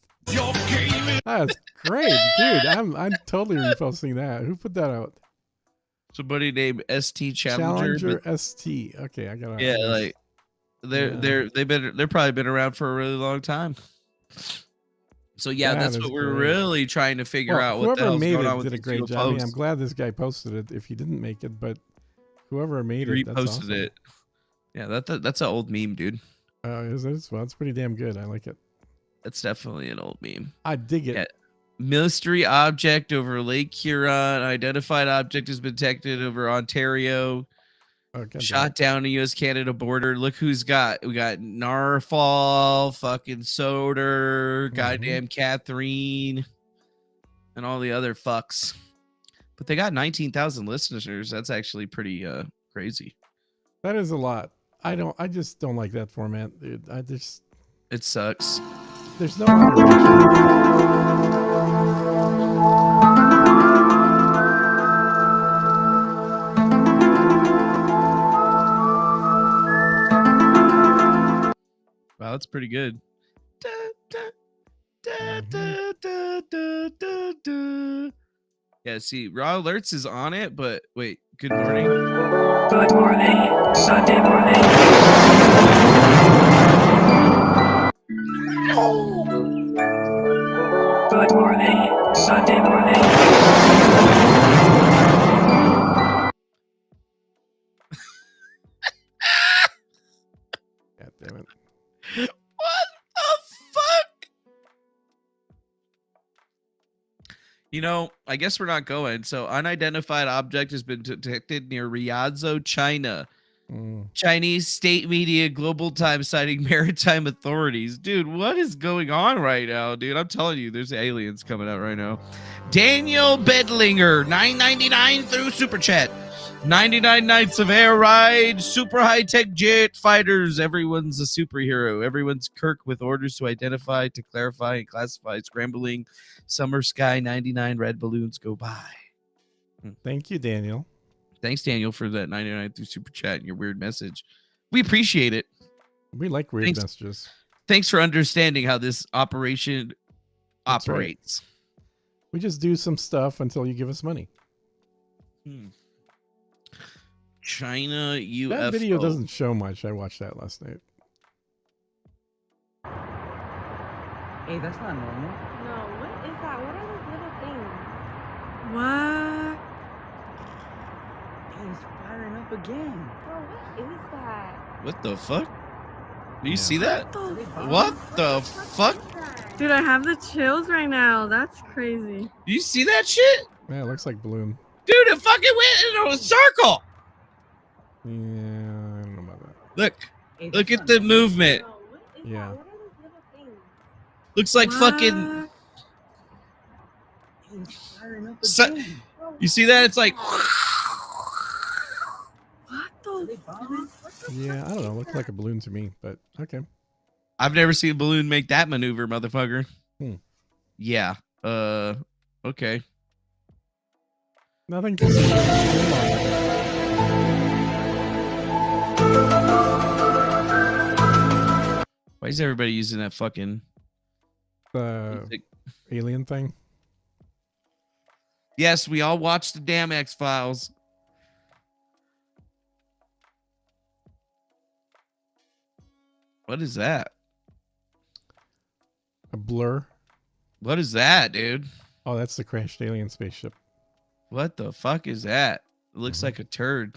That's great, dude. I'm totally reposting that. Who put that out? Somebody named ST Challenger. ST. Okay, I got it. Yeah, like they're probably been around for a really long time. So yeah, that's what we're really trying to figure out. What the hell's going on with did a great job. I mean, I'm glad this guy posted it. If he didn't make it, but whoever made it, reposted that's awesome. it. Yeah, that's an old meme, dude. Is it? Well, it's pretty damn good. I like it. That's definitely an old meme. I dig it. Yeah. Mystery object over Lake Huron. Identified object has been detected over Ontario. Shot down the U.S.-Canada border. Look who's got. We got Narfall, fucking Soder, goddamn Catherine, and all the other fucks. But they got 19,000 listeners. That's actually pretty crazy. That is a lot. I just don't like that format, dude. It sucks. There's no moderation. Wow, that's pretty good. Yeah, see, Raw Alerts is on it, but wait, good morning. Good morning. Sunday morning. Good morning. Sunday morning. God damn it. What the fuck? You know, I guess we're not going. So, unidentified object has been detected near Riazzo, China. Chinese state media global time citing maritime authorities. Dude, what is going on right now, dude? I'm telling you, there's aliens coming out right now. Daniel Bedlinger, $9.99 through Super Chat. 99 nights of air ride, super high-tech jet fighters. Everyone's a superhero. Everyone's Kirk with orders to identify, to clarify, and classify. Scrambling summer sky, 99 red balloons go by. Thank you, Daniel. Thanks, Daniel, for that 99 through Super Chat and your weird message. We appreciate it. We like weird messages. Thanks for understanding how this operation operates. Right. We just do some stuff until you give us money. China UFO. That video doesn't show much. I watched that last night. Hey, that's not normal. No, what is that? What are those little things? What? Hey, it's firing up again. Bro, what is that? What the fuck? Do you see that? What the fuck? Dude, I have the chills right now. That's crazy. Do you see that shit? Yeah, it looks like balloon. Dude, it fucking went in a circle. Yeah, I don't know about that. Look, look at the movement. Yeah. Looks like fucking. You see that? It's like. Yeah, I don't know. Looks like a balloon to me, but okay. I've never seen a balloon make that maneuver, motherfucker. Yeah. Okay. Nothing to see. Why is everybody using that fucking alien thing? Yes, we all watched the damn X-Files. What is that? A blur. What is that, dude? Oh, that's the crashed alien spaceship. What the fuck is that? It looks like a turd.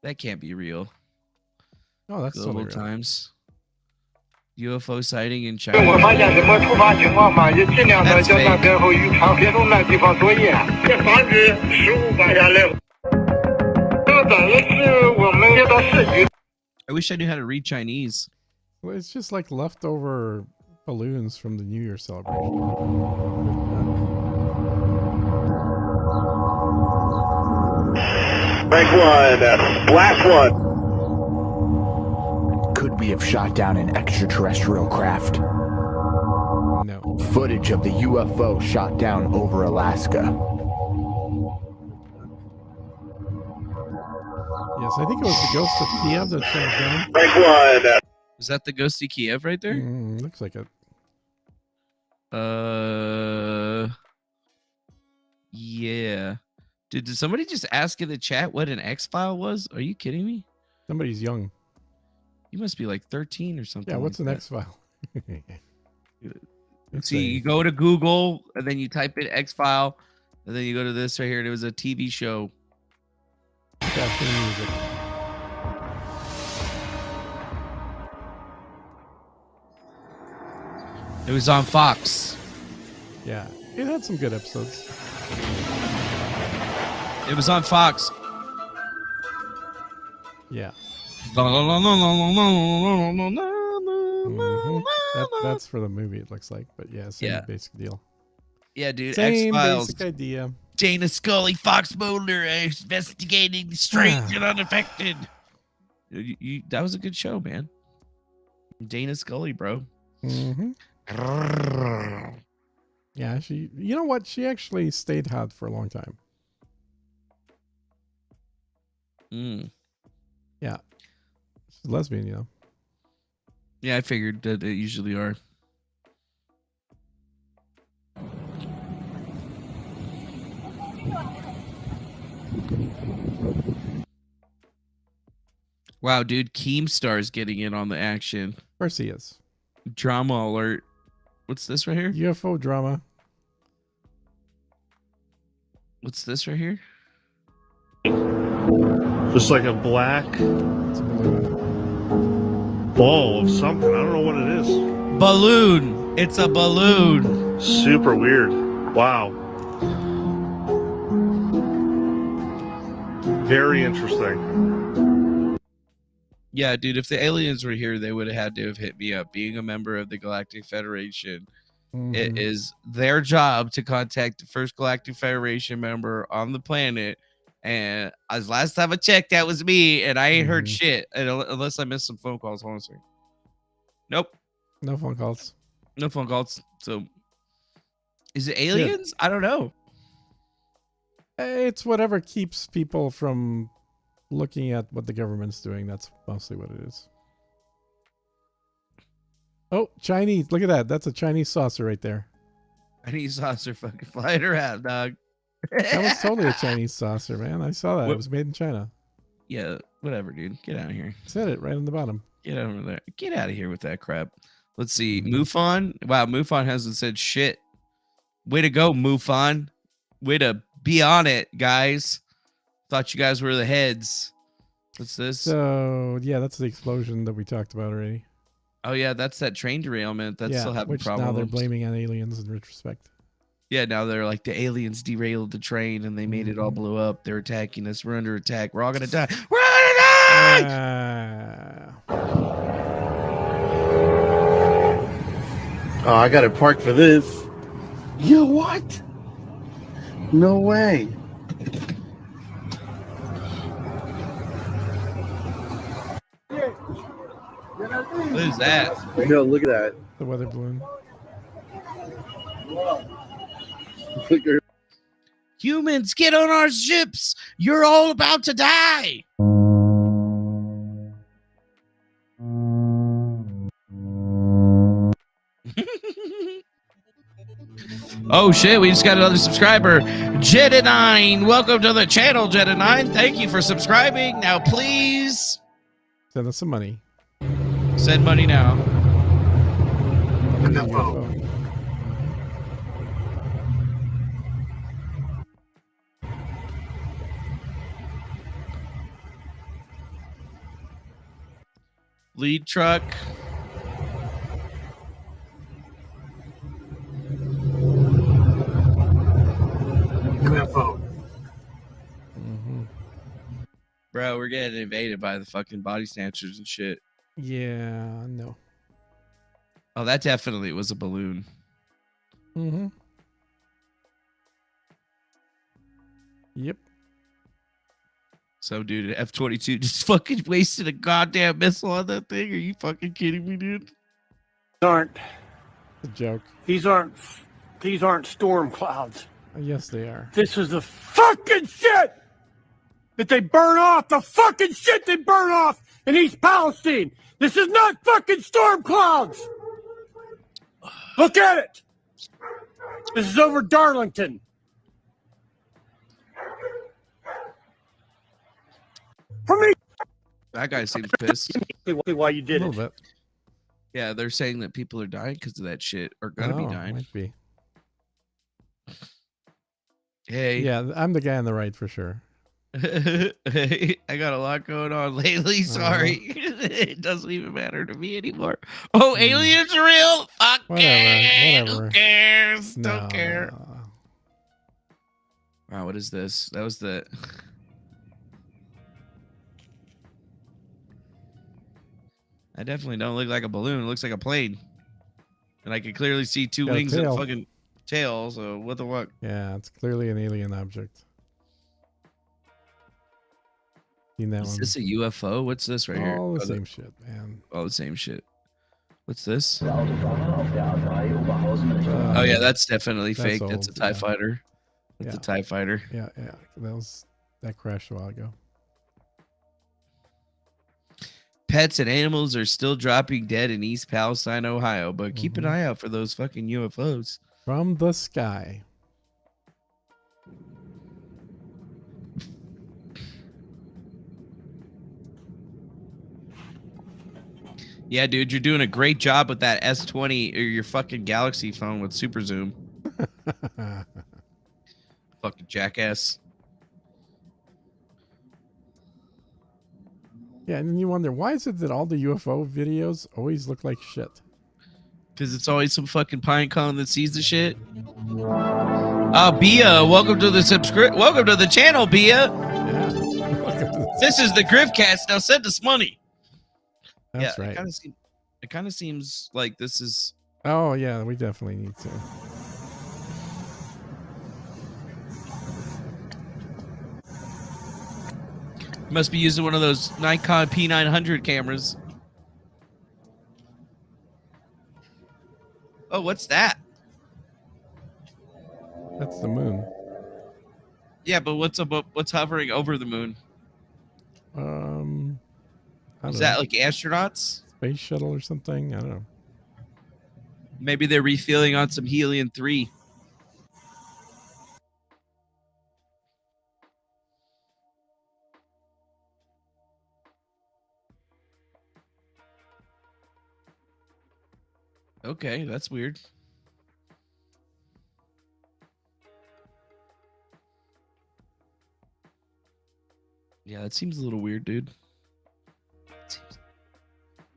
That can't be real. Oh, that's Global totally real. Times. UFO sighting in China. That's fake. I wish I knew how to read Chinese. Well, it's just like leftover balloons from the New Year celebration. Rank 1, blast 1. Could we have shot down an extraterrestrial craft? No. Footage of the UFO shot down over Alaska. Yes, I think it was the ghost of Kiev that shot down. Rank 1. Is that the ghosty Kiev right there? Looks like it. Yeah. Dude, did somebody just ask in the chat what an X-File was? Are you kidding me? Somebody's young. You must be like 13 or something. Yeah, what's like an that. X-File? See, you go to Google and then you type in X-File and then you go to this right here and it was a TV show. Music. It was on Fox. Yeah, it had some good episodes. It was on Fox. Yeah. Mm-hmm. That's for the movie, it looks like. But yeah, same Yeah. basic deal. Yeah, dude. Same X-Files. basic idea. Dana Scully, Fox Mulder, investigating the strange and unaffected. That was a good show, man. Dana Scully, bro. Yeah, you know what? She actually stayed hot for a long time. Yeah. She's a lesbian, you know. Yeah, I figured that they usually are. Wow, dude, Keemstar's getting in on the action. Of course he is. Drama alert. What's this right here? UFO drama. What's this right here? Just like a black ball of something. I don't know what it is. Balloon. It's a balloon. Super weird. Wow. Very interesting. Yeah, dude, if the aliens were here, they would have had to have hit me up. Being a member of the Galactic Federation, it is their job to contact the first Galactic Federation member on the planet. And as last time I checked, that was me, and I ain't heard shit. And unless I missed some phone calls, hold on a second. Nope. No phone calls. No phone calls. So, is it aliens? I don't know. It's whatever keeps people from looking at what the government's doing. That's mostly what it is. Oh, Chinese. Look at that. That's a Chinese saucer right there. Chinese saucer fucking flying around, dog. That was totally a Chinese saucer, man. I saw that. It was made in China. Yeah, whatever, dude. Get out of here. Said it right on the bottom. Get over there. Get out of here with that crap. Let's see. MUFON. Wow, MUFON hasn't said shit. Way to go, MUFON. Way to be on it, guys. Thought you guys were the heads. What's this? So, yeah, that's the explosion that we talked about already. Oh, yeah, that's that train derailment. That's still having which problems. Now they're blaming on aliens in retrospect. Yeah, now they're like, the aliens derailed the train and they made it all blow up. They're attacking us. We're under attack. We're all going to die. We're going to die! Oh, I got to park for this. Yo, what? No way. What is that? Yo, look at that. The weather balloon. Humans, get on our ships. You're all about to die. Oh shit, we just got another subscriber. Jedi9, welcome to the channel, Jedi9. Thank you for subscribing. Now please send us some money. Send money now. Lead truck. UFO. Bro, we're getting invaded by the fucking body snatchers and shit. Yeah, no. Oh, that definitely was a balloon. Mm-hmm. Yep. So, dude, F-22 just fucking wasted a goddamn missile on that thing. Are you fucking kidding me, dude? Aren't a joke. These aren't storm clouds. Yes, they are. This is the fucking shit that they burn off. The fucking shit they burn off in East Palestine. This is not fucking storm clouds. Look at it. This is over Darlington. For me. That guy seems pissed. Why you did A it. little bit. Yeah, they're saying that people are dying because of that shit, or gonna be dying. Might be. Hey. Yeah, I'm the guy on the right for sure. Hey, I got a lot going on lately. Sorry. It doesn't even matter to me anymore. Oh, aliens are real? Fuck it. Whatever. Who cares? No, Don't care. Wow, what is this? That was the... I definitely don't look like a balloon. It looks like a plane. And I can clearly see two wings and a fucking tail. So what the fuck? Yeah, it's clearly an alien object. Seen that Is one? this a UFO? What's this right here? All the same shit, man. All the same shit. What's this? Oh yeah, that's definitely fake. That's a TIE fighter. That's a TIE fighter. Yeah, yeah. That crashed a while ago. Pets and animals are still dropping dead in East Palestine, Ohio, but keep an eye out for those fucking UFOs. From the sky. Yeah, dude, you're doing a great job with that S20 or your fucking Galaxy phone with super zoom. Fucking jackass. Yeah, and then you wonder, why is it that all the UFO videos always look like shit? Because it's always some fucking pine cone that sees the shit. Bia, welcome to the welcome to the channel, Bia. Yeah. This is the GRIFTCAST. Now send us money. That's yeah, right. It kind of seems like this is... Oh, yeah, we definitely need to. Must be using one of those Nikon P900 cameras. Oh, what's that? That's the moon. Yeah, but what's hovering over the moon? Is that like astronauts? Space shuttle or something? I don't know. Maybe they're refueling on some helium-3. Okay, that's weird. Yeah, that seems a little weird, dude.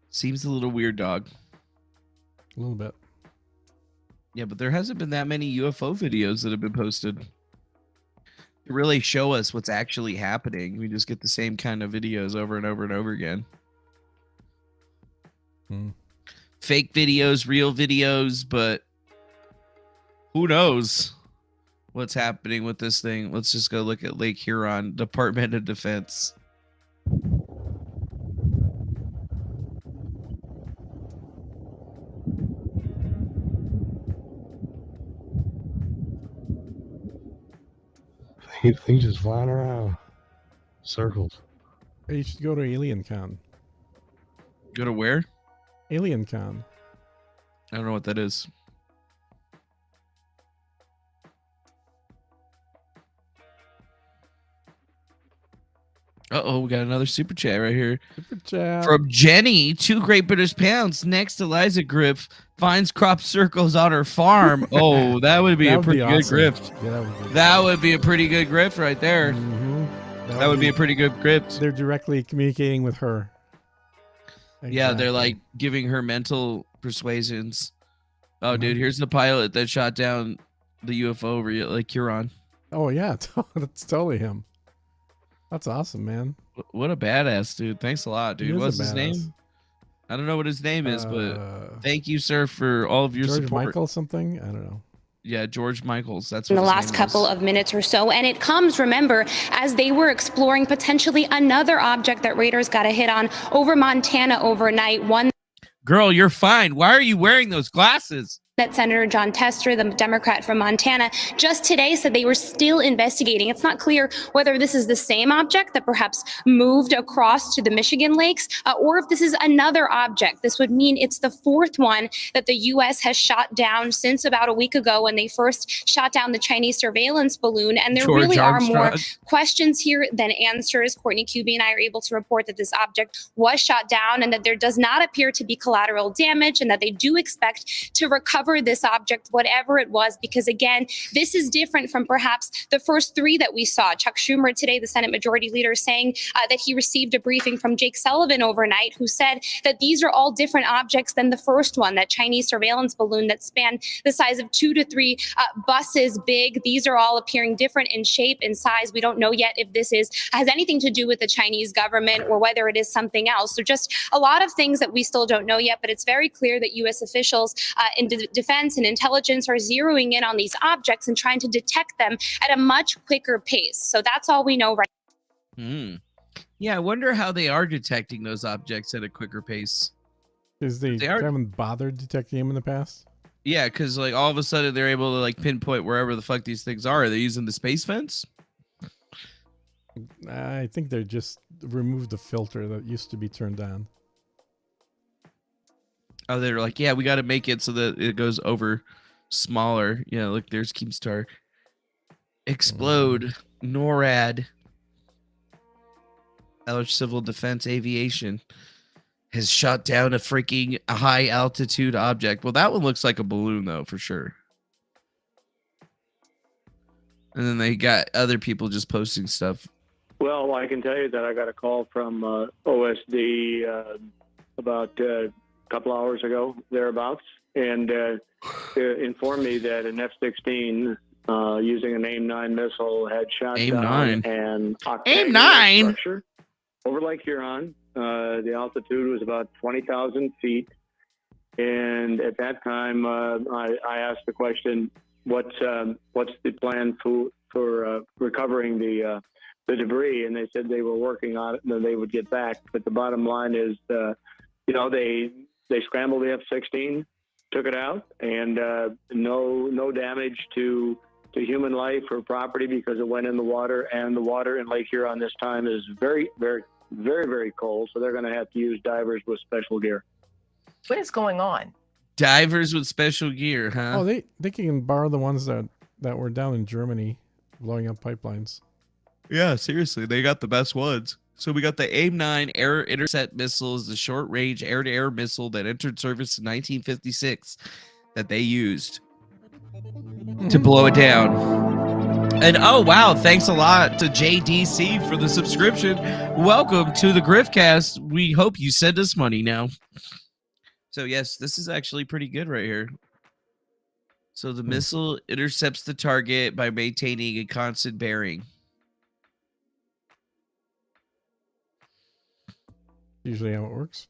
Seems a little weird, dog. A little bit. Yeah, but there hasn't been that many UFO videos that have been posted to really show us what's actually happening. We just get the same kind of videos over and over and over again. Fake videos, real videos, but who knows what's happening with this thing. Let's just go look at Lake Huron, Department of Defense. Things just flying around. Circles. Hey, you should go to Alien Con. Go to where? Alien Con. I don't know what that is. Uh-oh, we got another super chat right here. Super chat. From Jenny, 2 Great British Pounds. Next, Eliza Griff finds crop circles on her farm. Oh, that would be a pretty good grift. Yeah, that would be good. That would be a pretty good grift right there. That would be a pretty good grift. They're directly communicating with her. Yeah, they're like giving her mental persuasions. Oh, dude, here's the pilot that shot down the UFO over Lake Huron. Oh, yeah. That's totally him. That's awesome, man. What a badass, dude. Thanks a lot, dude. What's his name? I don't know what his name is, but thank you, sir, for all of your George support. Michael something? I don't know. Yeah, George Michaels. That's In what the his last name couple was. of minutes or so. And it comes, remember, as they were exploring potentially another object that radars got a hit on over Montana overnight. One Girl, you're fine. Why are you wearing those glasses? that Senator John Tester, the Democrat from Montana, just today said they were still investigating. It's not clear whether this is the same object that perhaps moved across to the Michigan lakes, or if this is another object. This would mean it's the 4th one that the U.S. has shot down since about a week ago when they first shot down the Chinese surveillance balloon. And there George really Armstrong. are more questions here than answers. Courtney Cubie and I are able to report that this object was shot down and that there does not appear to be collateral damage and that they do expect to recover this object, whatever it was, because again, this is different from perhaps the first 3 that we saw. Chuck Schumer today, the Senate Majority Leader, saying that he received a briefing from Jake Sullivan overnight, who said that these are all different objects than the first one, that Chinese surveillance balloon that spanned the size of 2 to 3 buses big. These are all appearing different in shape and size. We don't know yet if this has anything to do with the Chinese government or whether it is something else. So just a lot of things that we still don't know yet, but it's very clear that U.S. officials in defense and intelligence are zeroing in on these objects and trying to detect them at a much quicker pace. So that's all we know right Yeah, I wonder how they are detecting those objects at a quicker pace. Because they haven't bothered detecting him in the past? Yeah, because like all of a sudden they're able to like pinpoint wherever the fuck these things are. Are they using the space fence? I think they just removed the filter that used to be turned on. Oh, they're like, yeah, we got to make it so that it goes over smaller. Yeah, look, there's Keemstar. Explode. NORAD. Irish Civil Defense Aviation has shot down a freaking high altitude object. Well, that one looks like a balloon, though, for sure. And then they got other people just posting stuff. Well, I can tell you that I got a call from OSD about couple hours ago, thereabouts, and informed me that an F-16 using an AIM-9 missile had shot down an octagonal structure over Lake Huron. The altitude was about 20,000 feet, and at that time, I asked the question, "What's the plan for recovering the debris?" And they said they were working on it and then they would get back. But the bottom line is, they scrambled the F-16, took it out, and no damage to human life or property because it went in the water. And the water in Lake Huron this time is very, very, very, very cold. So they're going to have to use divers with special gear. What is going on? Divers with special gear, huh? Oh, they can borrow the ones that were down in Germany blowing up pipelines. Yeah, seriously, they got the best ones. So we got the AIM-9 air intercept missile, is the short-range air-to-air missile that entered service in 1956 that they used to blow it down. And oh wow, thanks a lot to JDC for the subscription. Welcome to the GriftCast. We hope you send us money now. So yes, this is actually pretty good right here. So the missile intercepts the target by maintaining a constant bearing. Usually how it works.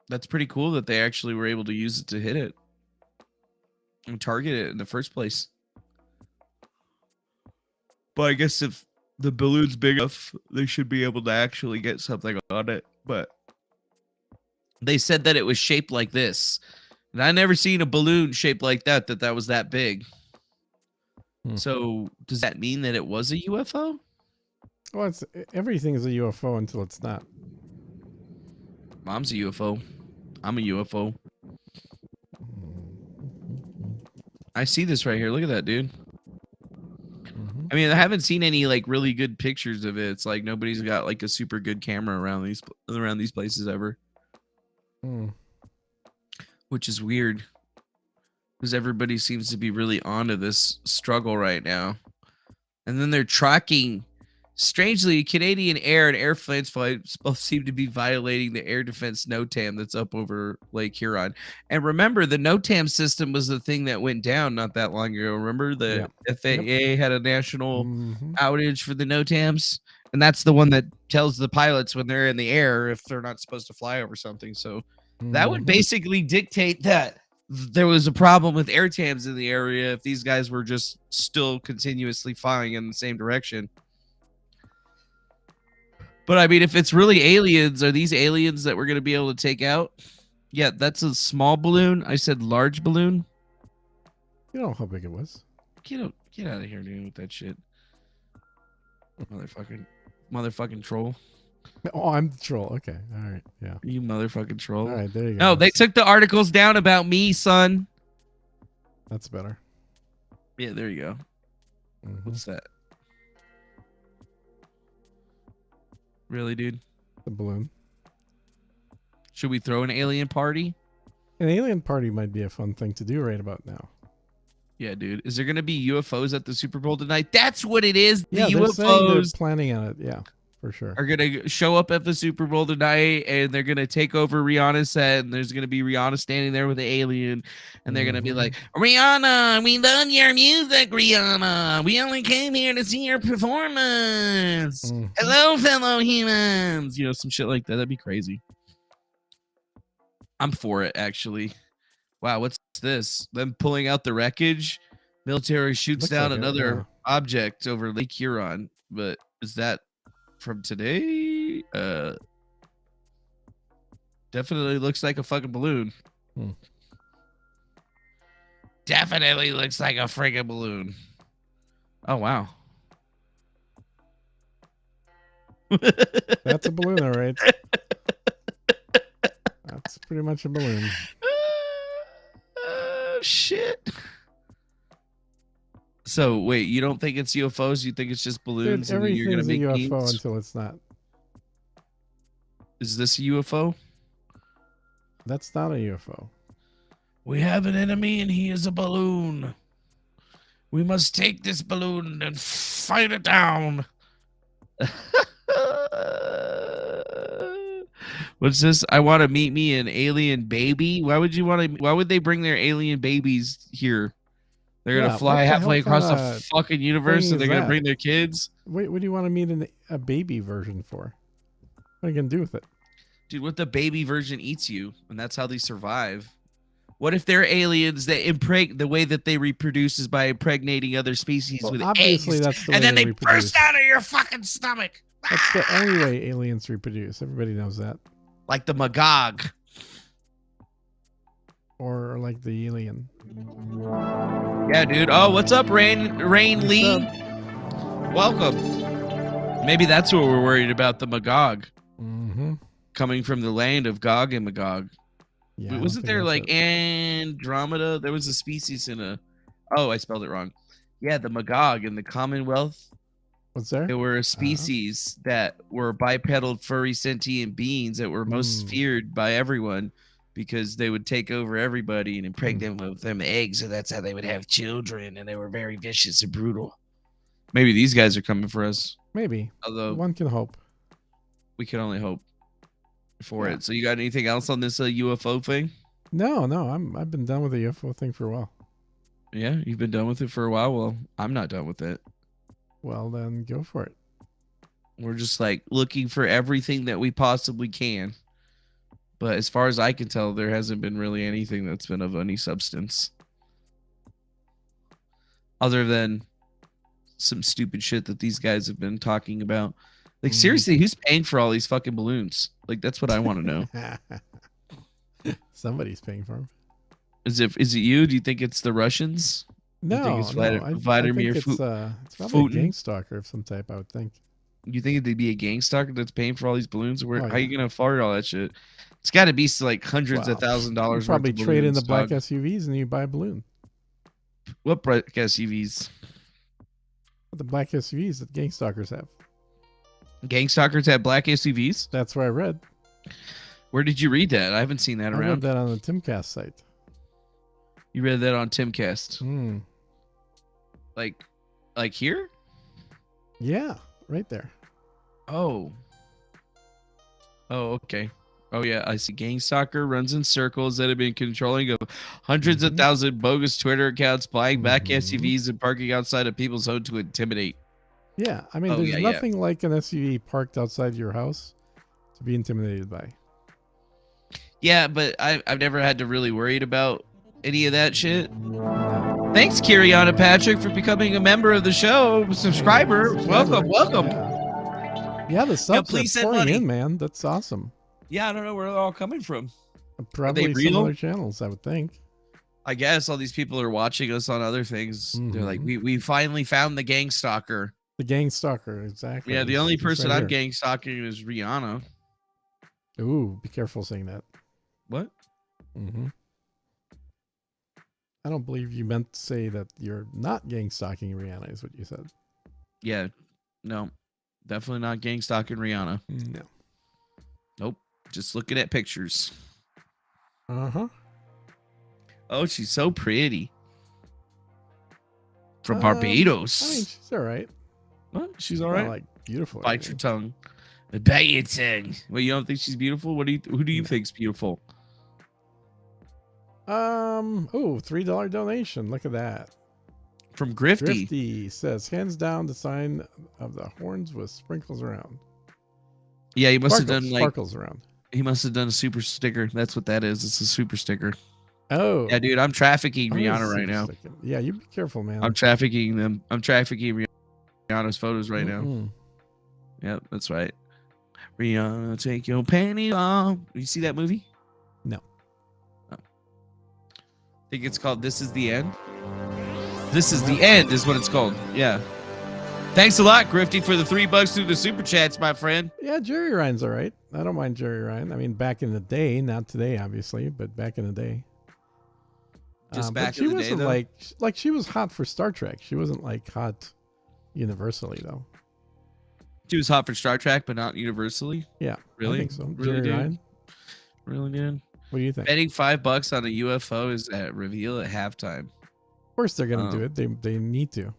That's pretty cool that they actually were able to use it to hit it and target it in the first place. But I guess if the balloon's big enough, they should be able to actually get something on it. But they said that it was shaped like this. And I never seen a balloon shaped like that was that big. So does that mean that it was a UFO? Well, everything is a UFO until it's not. Mom's a UFO. I'm a UFO. I see this right here. Look at that, dude. I mean, I haven't seen any like really good pictures of it. It's like nobody's got like a super good camera around these places ever. Which is weird. Because everybody seems to be really onto this struggle right now. And then they're tracking. Strangely, Canadian air and air flights both seem to be violating the air defense NOTAM that's up over Lake Huron. And remember, the NOTAM system was the thing that went down not that long ago. Remember, the FAA had a national outage for the NOTAMs? And that's the one that tells the pilots when they're in the air if they're not supposed to fly over something. So that would basically dictate that there was a problem with AirTAMs in the area if these guys were just still continuously flying in the same direction. But I mean, if it's really aliens, are these aliens that we're going to be able to take out? Yeah, that's a small balloon. I said large balloon. You know how big it was. Get out of here, dude, with that shit. Motherfucking troll. Oh, I'm the troll. Okay. All right. Yeah. You motherfucking troll. All right. There you go. No, they took the articles down about me, son. That's better. Yeah, there you go. What's that? Really, dude? The balloon. Should we throw an alien party? An alien party might be a fun thing to do right about now. Yeah, dude. Is there going to be UFOs at the Super Bowl tonight? That's what it is. The they're planning on it. Yeah, for sure. Are going to show up at the Super Bowl tonight, and they're going to take over Rihanna's set, and there's going to be Rihanna standing there with the alien, and they're going to be like, Rihanna, we love your music, Rihanna. We only came here to see your performance. Hello, fellow humans. You know, some shit like that. That'd be crazy. I'm for it, actually. Wow, what's this? Them pulling out the wreckage. Military shoots down another object over Lake Huron. But is that from today? Definitely looks like a fucking balloon. Definitely looks like a friggin' balloon. Oh, wow. That's a balloon, all right. That's pretty much a balloon. Shit. So wait, you don't think it's UFOs? You think it's just balloons? Dude, and you're gonna make a UFO memes? until it's not. Is this a UFO? That's not a UFO. We have an enemy and he is a balloon. We must take this balloon and fight it down. What's this? I want to meet me an alien baby. Why would you want to? Why would they bring their alien babies here? They're gonna fly halfway across the fucking universe, and they're gonna bring their kids. What do you want to meet a baby version for? What are you gonna do with it, dude? What the baby version eats you, and that's how they survive. What if they're aliens that the way that they reproduce is by impregnating other species with eggs, that's the and way then they reproduce. burst out of your fucking stomach. That's the only way aliens reproduce. Everybody knows that. Like the Magog. Or like the alien. Yeah, dude. Oh, what's up, Rain Lee? Welcome. Maybe that's what we're worried about, the Magog. Coming from the land of Gog and Magog. Yeah, wasn't there like Andromeda? There was a species in a... Oh, I spelled it wrong. Yeah, the Magog in the Commonwealth What's there? There were a species that were bipedal, furry, sentient beings that were most feared by everyone because they would take over everybody and impregnate them with them eggs, and that's how they would have children. And they were very vicious and brutal. Maybe these guys are coming for us. Maybe. Although one can hope. We can only hope for it. So you got anything else on this UFO thing? No. I've been done with the UFO thing for a while. Yeah, you've been done with it for a while. Well, I'm not done with it. Well, then go for it. We're just like looking for everything that we possibly can. But as far as I can tell, there hasn't been really anything that's been of any substance. Other than some stupid shit that these guys have been talking about. Like, seriously, who's paying for all these fucking balloons? Like, that's what I want to know. Somebody's paying for them. Is it you? Do you think it's the Russians? No, you think it's I think it's probably a gang stalker of some type, I would think. You think it'd be a gang stalker that's paying for all these balloons? How are yeah. you going to afford all that shit? It's got to be like hundreds of $1,000s. You probably trade in the black SUVs and you buy a balloon. What black SUVs? The black SUVs that gang stalkers have. Gang stalkers have black SUVs? That's what I read. Where did you read that? I haven't seen that around. I read that on the Timcast site. You read that on Timcast? Like here? Yeah, right there. Oh, okay. Oh, yeah. I see gang stalker runs in circles that have been controlling of hundreds of thousands bogus Twitter accounts, buying back SUVs and parking outside of people's home to intimidate. Yeah. I mean, there's nothing like an SUV parked outside your house to be intimidated by. Yeah, but I've never had to really worried about any of that shit. Thanks, Kiriana Patrick, for becoming a member of the show, subscriber. Welcome. Yeah, the subs please are send pouring money. in, man. That's awesome. Yeah, I don't know where they're all coming from. Probably real? some other channels, I would think. I guess all these people are watching us on other things. They're like, we finally found the gang stalker. The gang stalker, exactly. Yeah, the only It's person right I'm here. gang stalking is Rihanna. Ooh, be careful saying that. What? I don't believe you meant to say that you're not gang stalking Rihanna, is what you said. Yeah, no, definitely not gang stalking Rihanna. No. Nope, just looking at pictures. Uh-huh. Oh, she's so pretty. From Barbados. I mean, she's all right. What? She's all right? Not, like, beautiful. Bite your tongue. Bite your tongue. Well, you don't think she's beautiful? Who do you think's beautiful? $3 donation. Look at that. From Grifty. Grifty says, hands down, the sign of the horns with sprinkles around. Yeah, he must have done like sparkles around. He must have done a super sticker. That's what that is. It's a super sticker. Oh. Yeah, dude, I'm trafficking Rihanna right now. Yeah, you be careful, man. I'm trafficking them. I'm trafficking Rihanna's photos right now. Yep, that's right. Rihanna, take your panties off. You see that movie? No. I think it's called This Is the End. This is the end is what it's called. Yeah. Thanks a lot, Grifty, for the $3 through the super chats, my friend. Yeah, Jerry Ryan's all right. I don't mind Jerry Ryan. I mean, back in the day, not today, obviously, but back in the day. Just but back she in the day, wasn't though? like she was hot for Star Trek. She wasn't like hot universally, though. She was hot for Star Trek, but not universally. Yeah, Really? I think so. Really, Jerry dude? Ryan. Really, dude? What do you think? Betting $5 on a UFO is at reveal at halftime. Of course, they're gonna do it. They need to.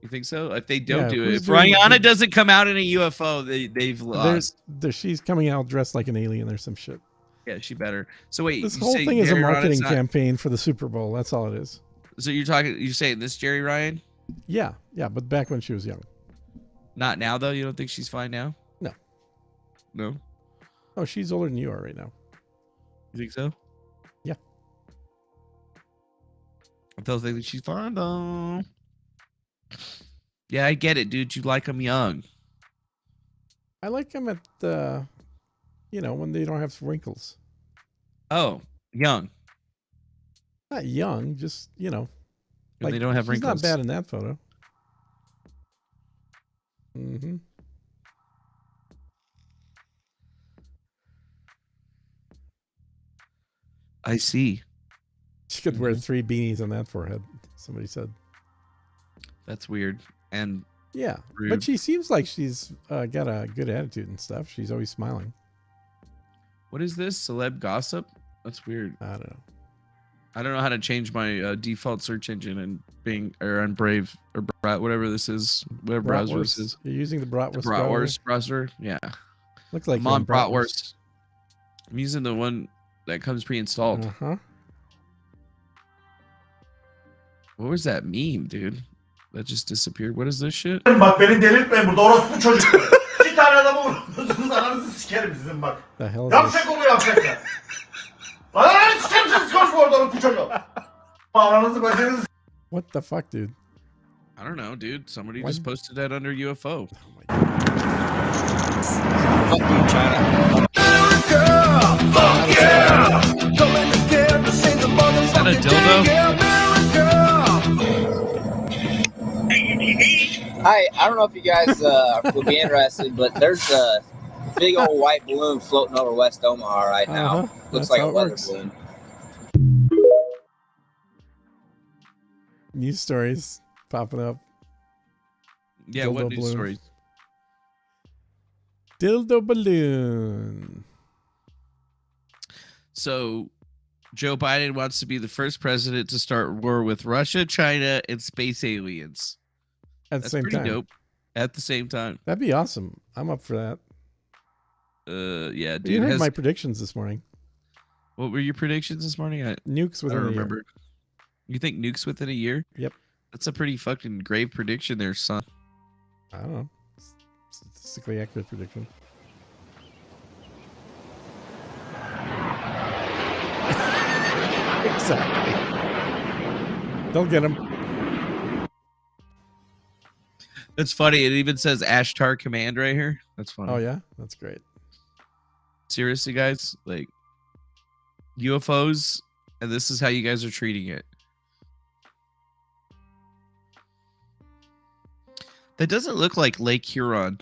You think so? If they don't do it, who's if doing Rihanna doesn't come out in a UFO, they've lost. She's coming out dressed like an alien or some shit. Yeah, she better. So wait, This you whole say thing is a Jerry Ryan's marketing not- campaign for the Super Bowl. That's all it is. So you're saying this Jerry Ryan? Yeah, but back when she was young. Not now though. You don't think she's fine now? No. No. Oh, she's older than you are right now. You think so? Yeah. I don't think that she's fine though. Yeah, I get it, dude. You like them young. I like them at when they don't have wrinkles. Oh, young. Not young, just When they don't have she's wrinkles. not bad in that photo. I see. She could wear 3 beanies on that forehead. Somebody said. That's weird. And Yeah, Rude. but she seems like she's got a good attitude and stuff. She's always smiling. What is this? Celeb gossip? That's weird. I don't know. I don't know how to change my default search engine and Bing or on Brave or whatever this is, whatever browser this is. You're using the Bratwurst, Bratwurst browser? Yeah. Looks like I'm you're on in Bratwurst. I'm using the one that comes pre-installed. Uh-huh. What was that meme, dude? That just disappeared. What is this shit? Bak beni delirtmeyin burada orospu çocukları. 2 tane adamı vurursunuz ananızı sikerim sizin bak. The hell is Yavşak oluyor yavşaklar. Ananızı sikerim siz konuşma orada orospu çocuğu. Ananızı bacınızı. What the fuck, dude? I don't know, dude. Somebody What? just posted that under UFO. Fuck you, China. Is that a dildo? Hi, I don't know if you guys would be interested, but there's a big old white balloon floating over West Omaha right now. Looks That's like how a it weather works. balloon. News stories popping up. Yeah, Dildo what news balloon. stories? Dildo balloon. So, Joe Biden wants to be the first president to start war with Russia, China, and space aliens. At the That's same pretty time. dope. At the same time. That'd be awesome. I'm up for that. Yeah, dude. You heard my predictions this morning. What were your predictions this morning? Nukes I within don't a year. remember. You think nukes within a year? Yep. That's a pretty fucking grave prediction there, son. I don't know. Statistically accurate prediction. Exactly. They'll get him. That's funny. It even says Ashtar Command right here. That's funny. Oh, yeah? That's great. Seriously, guys? Like, UFOs, and this is how you guys are treating it. That doesn't look like Lake Huron.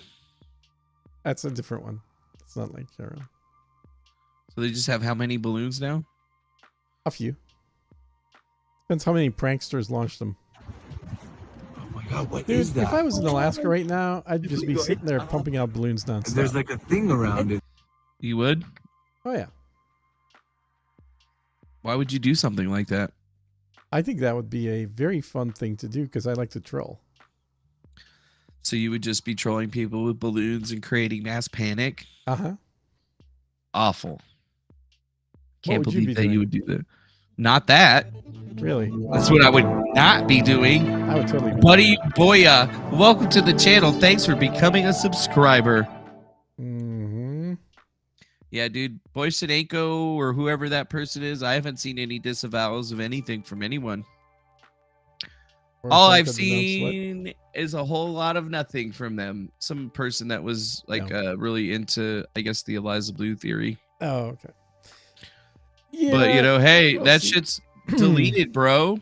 That's a different one. It's not like Huron. So they just have how many balloons now? A few. Depends how many pranksters launched them. God, what Dude, is that? if I was in Alaska right now, I'd just be sitting there pumping out balloons nonstop. There's like a thing around it. You would? Oh, yeah. Why would you do something like that? I think that would be a very fun thing to do because I like to troll. So you would just be trolling people with balloons and creating mass panic? Uh-huh. Awful. Can't would you believe be that you doing? would do that. Not that. Really? That's what I would not be doing. I would totally be. Buddy Boya, welcome to the channel. Thanks for becoming a subscriber. Mm-hmm. Yeah, dude. Boysenko or whoever that person is, I haven't seen any disavowals of anything from anyone. All I've seen is a whole lot of nothing from them. Some person that was like really into, I guess, the Eliza Blue theory. Oh, okay. Yeah, But, you know, hey, we'll that see. shit's deleted, bro.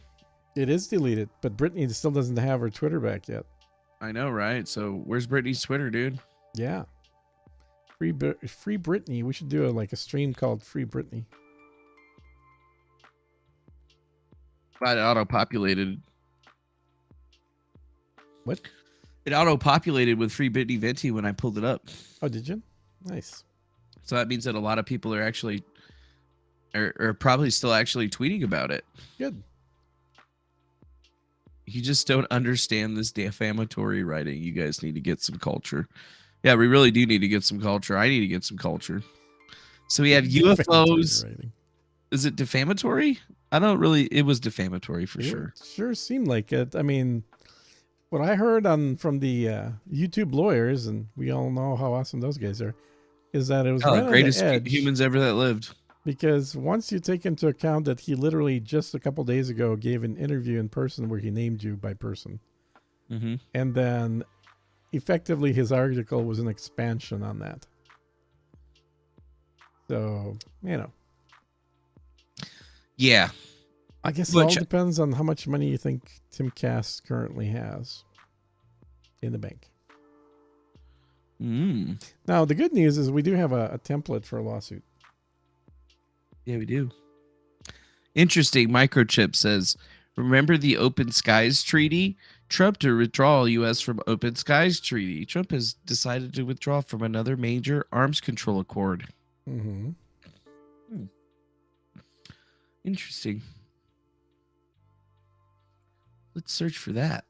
It is deleted, but Brittany still doesn't have her Twitter back yet. I know, right? So where's Brittany's Twitter, dude? Yeah. Free Brittany. We should do a stream called Free Brittany. It auto-populated. What? It auto-populated with Free Brittany Venti when I pulled it up. Oh, did you? Nice. So that means that a lot of people are actually, are probably still actually tweeting about it. Good. You just don't understand this defamatory writing. You guys need to get some culture. Yeah, we really do need to get some culture. I need to get some culture. So we have UFOs. Is it defamatory? I don't really. It was defamatory for sure. Sure seemed like it. I mean, what I heard from the YouTube lawyers, and we all know how awesome those guys are, is that it was right on the greatest edge. humans ever that lived. Because once you take into account that he literally just a couple days ago gave an interview in person where he named you by person. Mm-hmm. And then effectively his article was an expansion on that. So, you know. Yeah. I guess it all depends on how much money you think Tim Cass currently has in the bank. Now, the good news is we do have a template for a lawsuit. Yeah, we do. Interesting. Microchip says, remember the Open Skies Treaty? Trump to withdraw U.S. from Open Skies Treaty. Trump has decided to withdraw from another major arms control accord. Mm-hmm. Interesting. Let's search for that.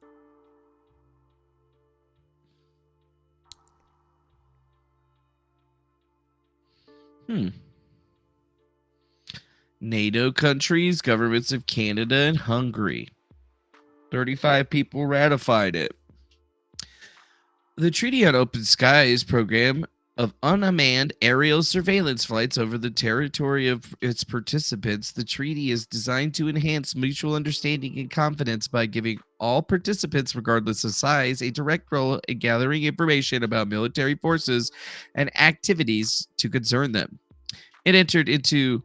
NATO countries, governments of Canada and Hungary. 35 people ratified it. The Treaty on Open Skies program of unmanned aerial surveillance flights over the territory of its participants. The treaty is designed to enhance mutual understanding and confidence by giving all participants, regardless of size, a direct role in gathering information about military forces and activities to concern them. It entered into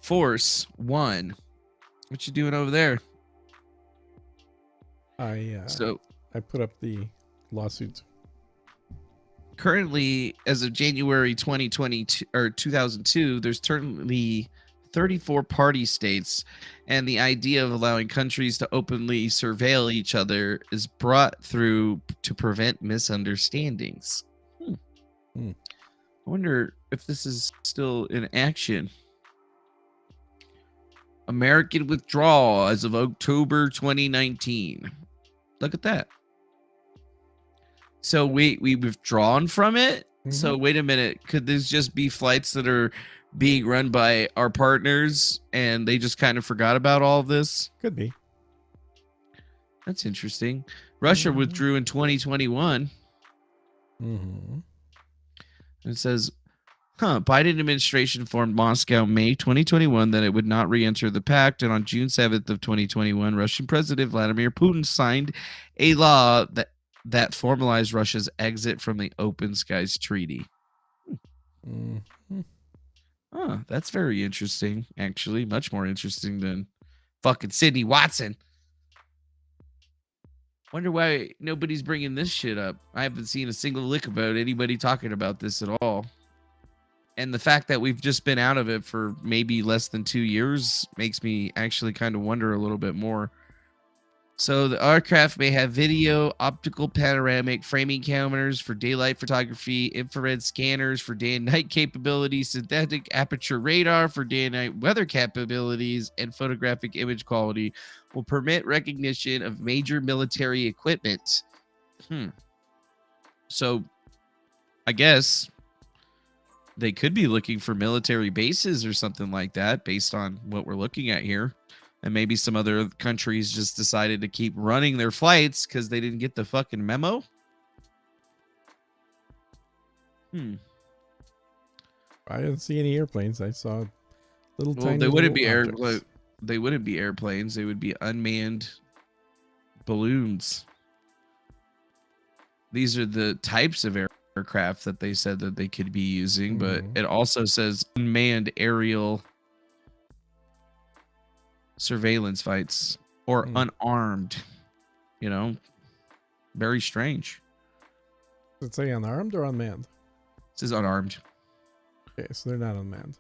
force 1. What you doing over there? I put up the lawsuit. Currently, as of January 2022 or 2002, there's currently 34 party states, and the idea of allowing countries to openly surveil each other is brought through to prevent misunderstandings. I wonder if this is still in action. American withdrawal as of October 2019. Look at that. So we withdrawn from it. Mm-hmm. So wait a minute. Could this just be flights that are being run by our partners and they just kind of forgot about all of this? Could be. That's interesting. Russia withdrew in 2021. It says, Biden administration informed Moscow May 2021 that it would not re-enter the pact. And on June 7th of 2021, Russian President Vladimir Putin signed a law that formalized Russia's exit from the Open Skies Treaty. That's very interesting, actually. Much more interesting than fucking Sidney Watson. Wonder why nobody's bringing this shit up. I haven't seen a single lick about anybody talking about this at all. And the fact that we've just been out of it for maybe less than 2 years makes me actually kind of wonder a little bit more. So the aircraft may have video, optical panoramic framing cameras for daylight photography, infrared scanners for day and night capabilities, synthetic aperture radar for day and night weather capabilities, and photographic image quality will permit recognition of major military equipment. So I guess they could be looking for military bases or something like that based on what we're looking at here. And maybe some other countries just decided to keep running their flights because they didn't get the fucking memo. I didn't see any airplanes. I saw little tiny. They wouldn't be objects. They wouldn't be airplanes. They would be unmanned balloons. These are the types of aircraft that they said that they could be using, but it also says unmanned aerial surveillance fights or unarmed. Very strange. Does it say unarmed or unmanned? It says unarmed. Okay, so they're not unmanned.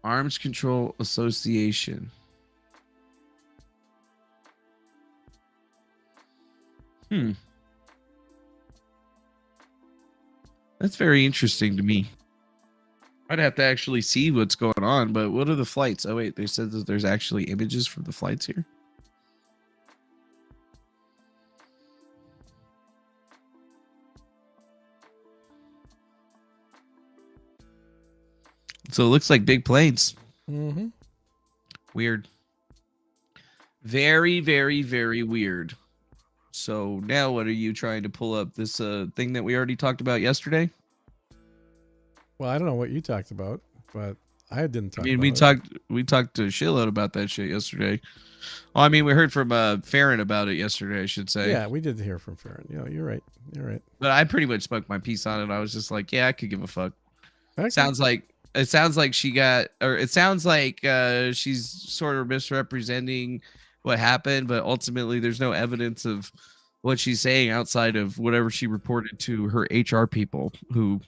Arms Control Association. That's very interesting to me. I'd have to actually see what's going on, but what are the flights? Oh, wait, they said that there's actually images from the flights here. So it looks like big planes. Weird. Very, very, very weird. So now what are you trying to pull up? This thing that we already talked about yesterday? Well, I don't know what you talked about, but I didn't talk about we talked to Shitload about that shit yesterday. Well, I mean, we heard from Farron about it yesterday, I should say. Yeah, we did hear from Farron. You're right. But I pretty much spoke my piece on it. I was just like, yeah, I could give a fuck. Okay. It sounds like she's sort of misrepresenting what happened, but ultimately there's no evidence of what she's saying outside of whatever she reported to her HR people who.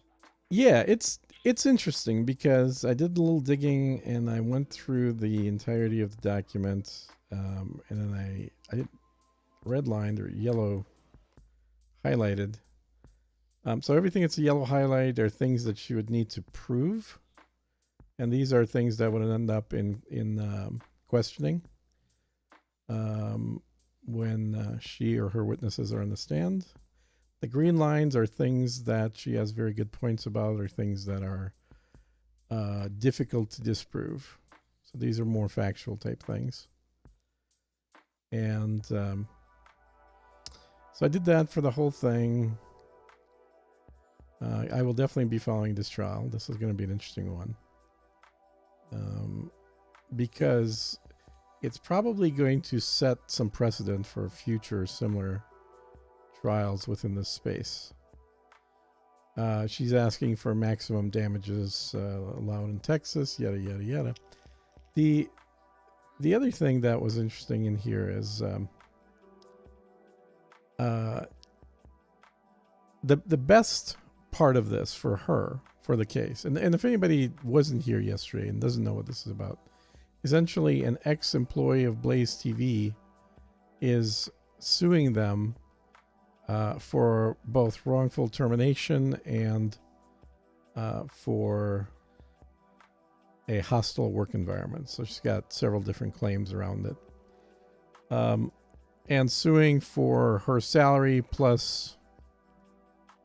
Yeah, it's interesting because I did a little digging and I went through the entirety of the document, and then I redlined or yellow highlighted. So everything that's a yellow highlight are things that she would need to prove, and these are things that would end up in questioning when she or her witnesses are on the stand. The green lines are things that she has very good points about, or things that are difficult to disprove. So these are more factual type things. And so I did that for the whole thing. I will definitely be following this trial. This is going to be an interesting one. Because it's probably going to set some precedent for future similar trials within this space. She's asking for maximum damages allowed in Texas, yada, yada, yada. The other thing that was interesting in here is the best part of this for her, for the case, and if anybody wasn't here yesterday and doesn't know what this is about, essentially an ex-employee of Blaze TV is suing them for both wrongful termination and for a hostile work environment. So she's got several different claims around it. And suing for her salary plus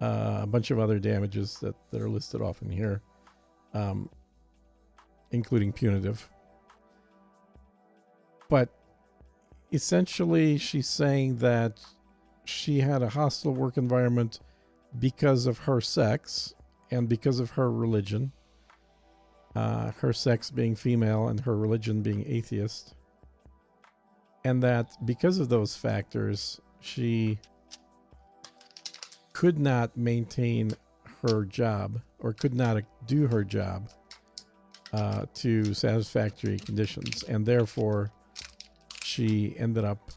a bunch of other damages that are listed off in here, including punitive. But essentially she's saying that she had a hostile work environment because of her sex and because of her religion. Her sex being female and her religion being atheist. And that because of those factors, she could not maintain her job, or could not do her job to satisfactory conditions. And therefore, she ended up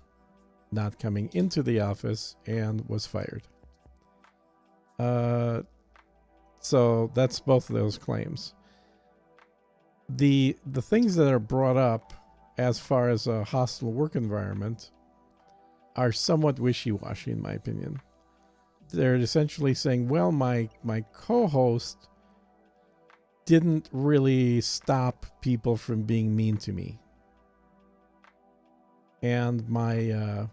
not coming into the office and was fired. So that's both of those claims. The things that are brought up as far as a hostile work environment are somewhat wishy-washy, in my opinion. They're essentially saying, well, my co-host didn't really stop people from being mean to me. And my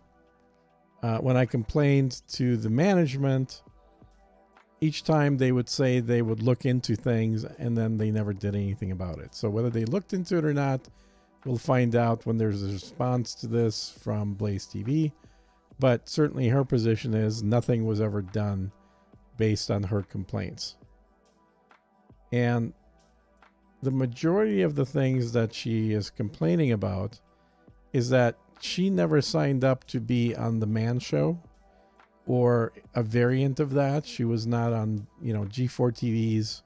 when I complained to the management, each time they would say they would look into things, and then they never did anything about it. So whether they looked into it or not, we'll find out when there's a response to this from Blaze TV. But certainly her position is nothing was ever done based on her complaints. And the majority of the things that she is complaining about is that she never signed up to be on the Man Show or a variant of that. She was not on, G4 TV's,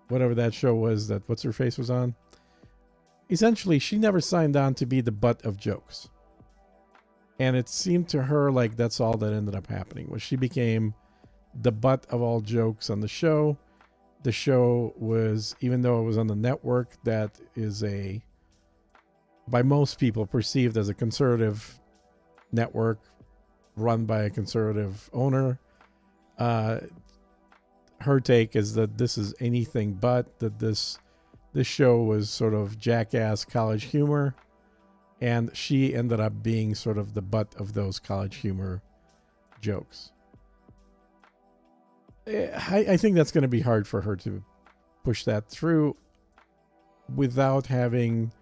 whatever that show was that What's Her Face was on. Essentially, she never signed on to be the butt of jokes. And it seemed to her like that's all that ended up happening, was she became the butt of all jokes on the show. The show was, even though it was on the network that is by most people perceived as a conservative network run by a conservative owner, her take is that this is anything but, that this show was sort of jackass college humor, and she ended up being sort of the butt of those college humor jokes. I think that's going to be hard for her to push that through without having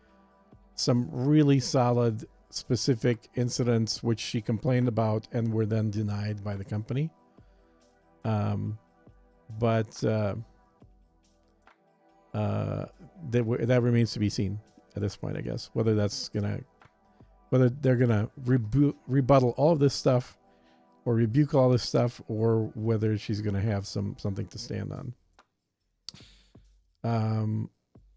some really solid, specific incidents which she complained about and were then denied by the company. But that remains to be seen at this point, I guess, whether they're gonna rebuttal all of this stuff or rebuke all this stuff, or whether she's gonna have something to stand on.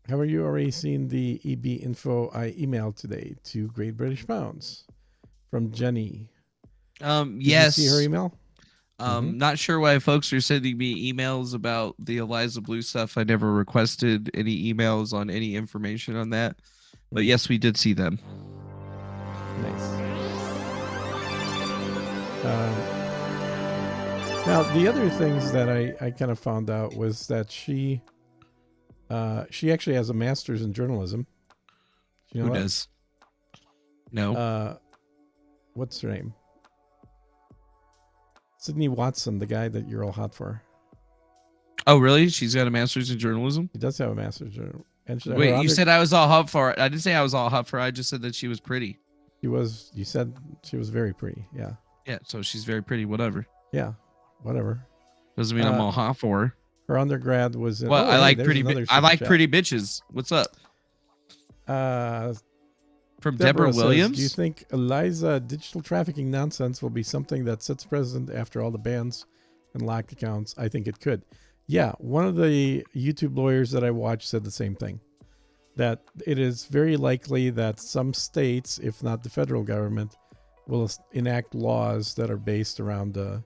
Have you already seen the EB info I emailed today to Great British Pounds from Jenny? Yes. Did you see her email? Not sure why folks are sending me emails about the Eliza Blue stuff. I never requested any emails on any information on that, but yes, we did see them. Nice. Now, the other things that I kind of found out was that she actually has a master's in journalism. Do you know Who that? does? No. What's her name? Sydney Watson, the guy that you're all hot for. Oh, really? She's got a master's in journalism? He does have a master's in journalism. And Wait, you said I was all hot for it. I didn't say I was all hot for her. I just said that she was pretty. You said she was very pretty. Yeah. Yeah, so she's very pretty. Whatever. Yeah. Whatever. Doesn't mean I'm all hot for her. Her undergrad was in. Well, oh, I hey, like there's pretty. another I super like chat. pretty bitches. What's up? From Deborah says, Williams. do you think Eliza digital trafficking nonsense will be something that sits president after all the bans and locked accounts? I think it could. Yeah, one of the YouTube lawyers that I watched said the same thing. That it is very likely that some states, if not the federal government, will enact laws that are based around the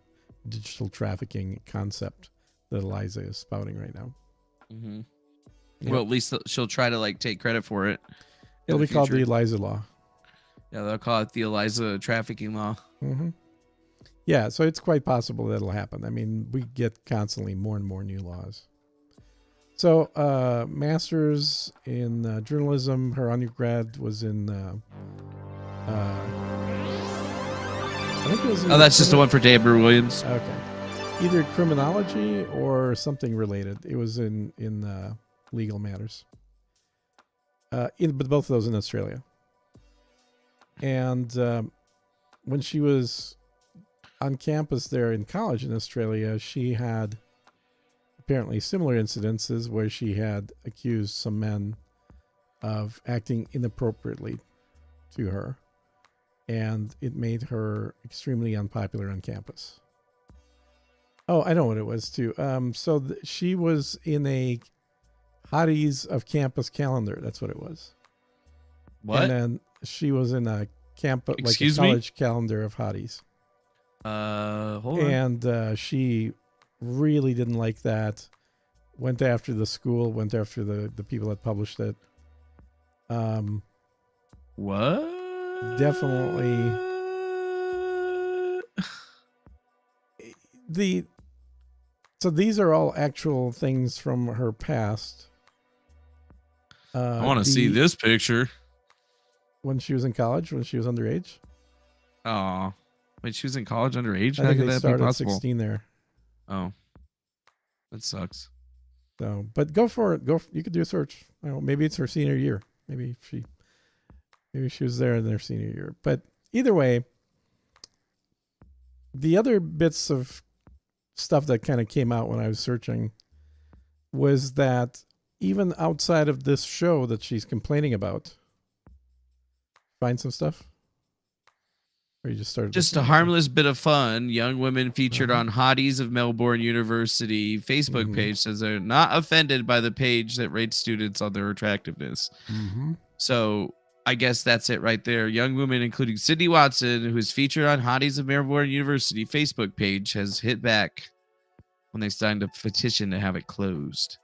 digital trafficking concept that Eliza is spouting right now. Mm-hmm. Yep. Well, at least she'll try to like take credit for it. It'll be called the Eliza law. Yeah, they'll call it the Eliza trafficking law. Mm-hmm. Yeah, so it's quite possible that'll happen. I mean, we get constantly more and more new laws. So, master's in journalism. Her undergrad was in. I think it was. Oh, that's just the one for Deborah Williams. Okay, either criminology or something related. It was in legal matters. But both of those in Australia. And when she was on campus there in college in Australia, she had apparently similar incidences where she had accused some men of acting inappropriately to her, and it made her extremely unpopular on campus. Oh, I know what it was too. So she was in a Hotties of Campus calendar. That's what it was. What? And then she was in a campus, like a Excuse me? college calendar of hotties. Hold on. And she really didn't like that. Went after the school, went after the people that published it. What? Definitely. So these are all actual things from her past. I want to see this picture. When she was in college, when she was underage. Oh, wait, she was in college underage? I How think could they that be started at possible? 16 there. Oh, that sucks. So, but go for it. You could do a search. I don't know, maybe it's her senior year. Maybe she was there in their senior year. But either way, the other bits of stuff that kind of came out when I was searching was that even outside of this show that she's complaining about, find some stuff? Or you just started? Just a harmless bit of fun. Young women featured on Hotties of Melbourne University Facebook page says they're not offended by the page that rates students on their attractiveness. So I guess that's it right there. Young women, including Sydney Watson, who is featured on Hotties of Melbourne University Facebook page, has hit back when they signed a petition to have it closed.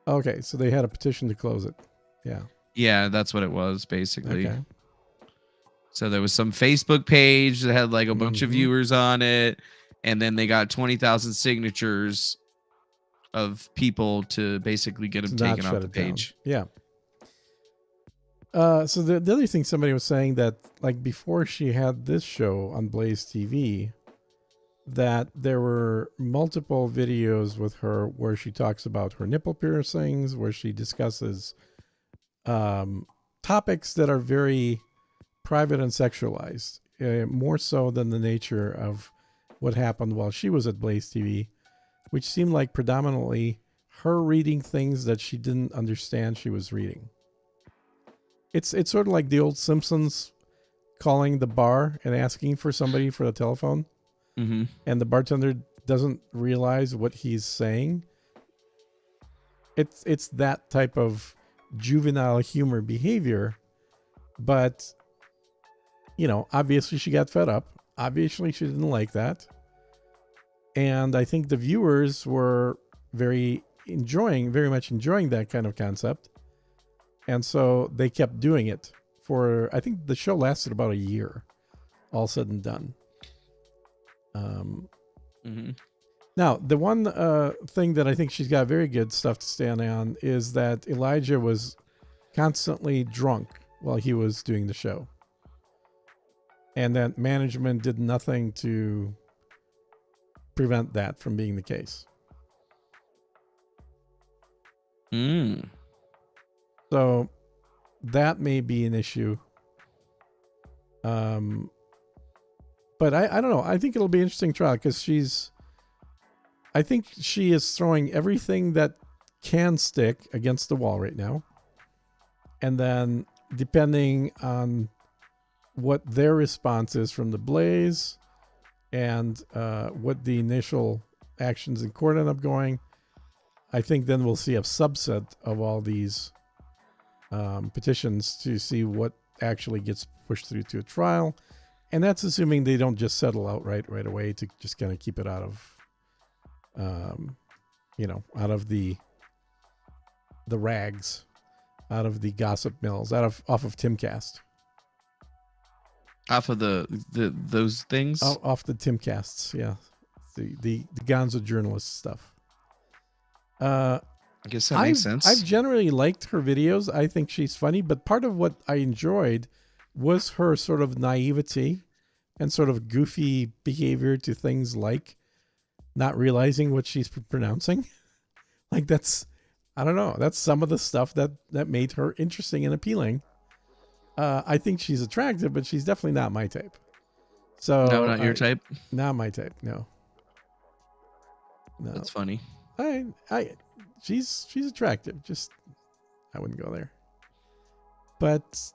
Okay, so they had a petition to close it. Yeah. Yeah, that's what it was, basically. Okay. So there was some Facebook page that had like a bunch of viewers on it, and then they got 20,000 signatures of people to basically get them taken off the page. Yeah. So the other thing somebody was saying that like before she had this show on Blaze TV, that there were multiple videos with her where she talks about her nipple piercings, where she discusses topics that are very private and sexualized, more so than the nature of what happened while she was at Blaze TV, which seemed like predominantly her reading things that she didn't understand she was reading. It's sort of like the old Simpsons calling the bar and asking for somebody for the telephone, and the bartender doesn't realize what he's saying. It's that type of juvenile humor behavior, but you know, obviously she got fed up. Obviously she didn't like that. And I think the viewers were very much enjoying that kind of concept. And so they kept doing it for, I think the show lasted about a year, all said and done. Now, the one thing that I think she's got very good stuff to stand on is that Elijah was constantly drunk while he was doing the show. And that management did nothing to prevent that from being the case. So that may be an issue. But I don't know. I think it'll be an interesting trial because I think she is throwing everything that can stick against the wall right now. And then depending on what their response is from the Blaze and what the initial actions in court end up going, I think then we'll see a subset of all these petitions to see what actually gets pushed through to a trial. And that's assuming they don't just settle outright right away to just kind of keep it out of, out of the rags, out of the gossip mills, off of Timcast. Off of those things? Off the Timcasts, yeah. The Gonzo journalist stuff. I guess that makes sense. I've generally liked her videos. I think she's funny, but part of what I enjoyed was her sort of naivety and sort of goofy behavior to things like not realizing what she's pronouncing. Like I don't know. That's some of the stuff that made her interesting and appealing. I think she's attractive, but she's definitely not my type. So no, not your type? Not my type, no. That's funny. She's attractive. Just I wouldn't go there. But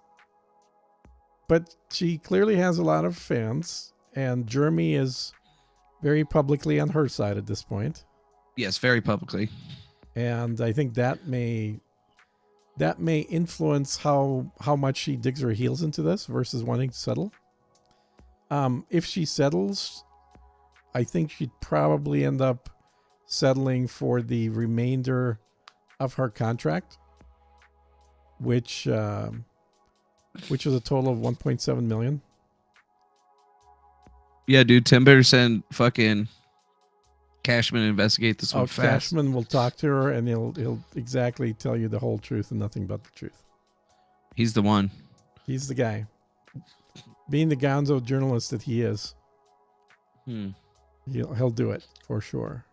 she clearly has a lot of fans, and Jeremy is very publicly on her side at this point. Yes, very publicly. And I think that may influence how much she digs her heels into this versus wanting to settle. If she settles, I think she'd probably end up settling for the remainder of her contract, which was a total of $1.7 million. Yeah, dude, Tim better send fucking Cashman to investigate this one fast. Cashman will talk to her and he'll exactly tell you the whole truth and nothing but the truth. He's the one. He's the guy. Being the gonzo journalist that he is, he'll do it for sure.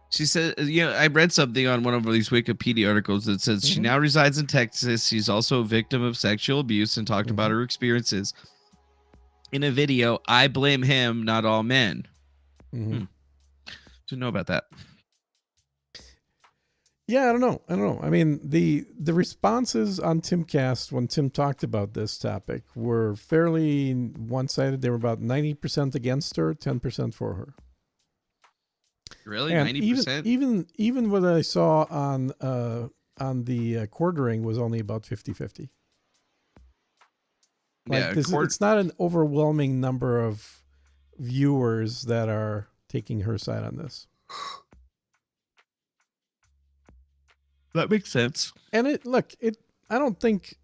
She said, I read something on one of these Wikipedia articles that says she now resides in Texas. She's also a victim of sexual abuse and talked about her experiences. In a video, I blame him, not all men. Didn't know about that. Yeah, I don't know. I mean, the responses on Timcast when Tim talked about this topic were fairly one-sided. They were about 90% against her, 10% for her. Really, and 90%? Even what I saw on the quartering was only about 50-50. Like it's not an overwhelming number of viewers that are taking her side on this. That makes sense. And I don't think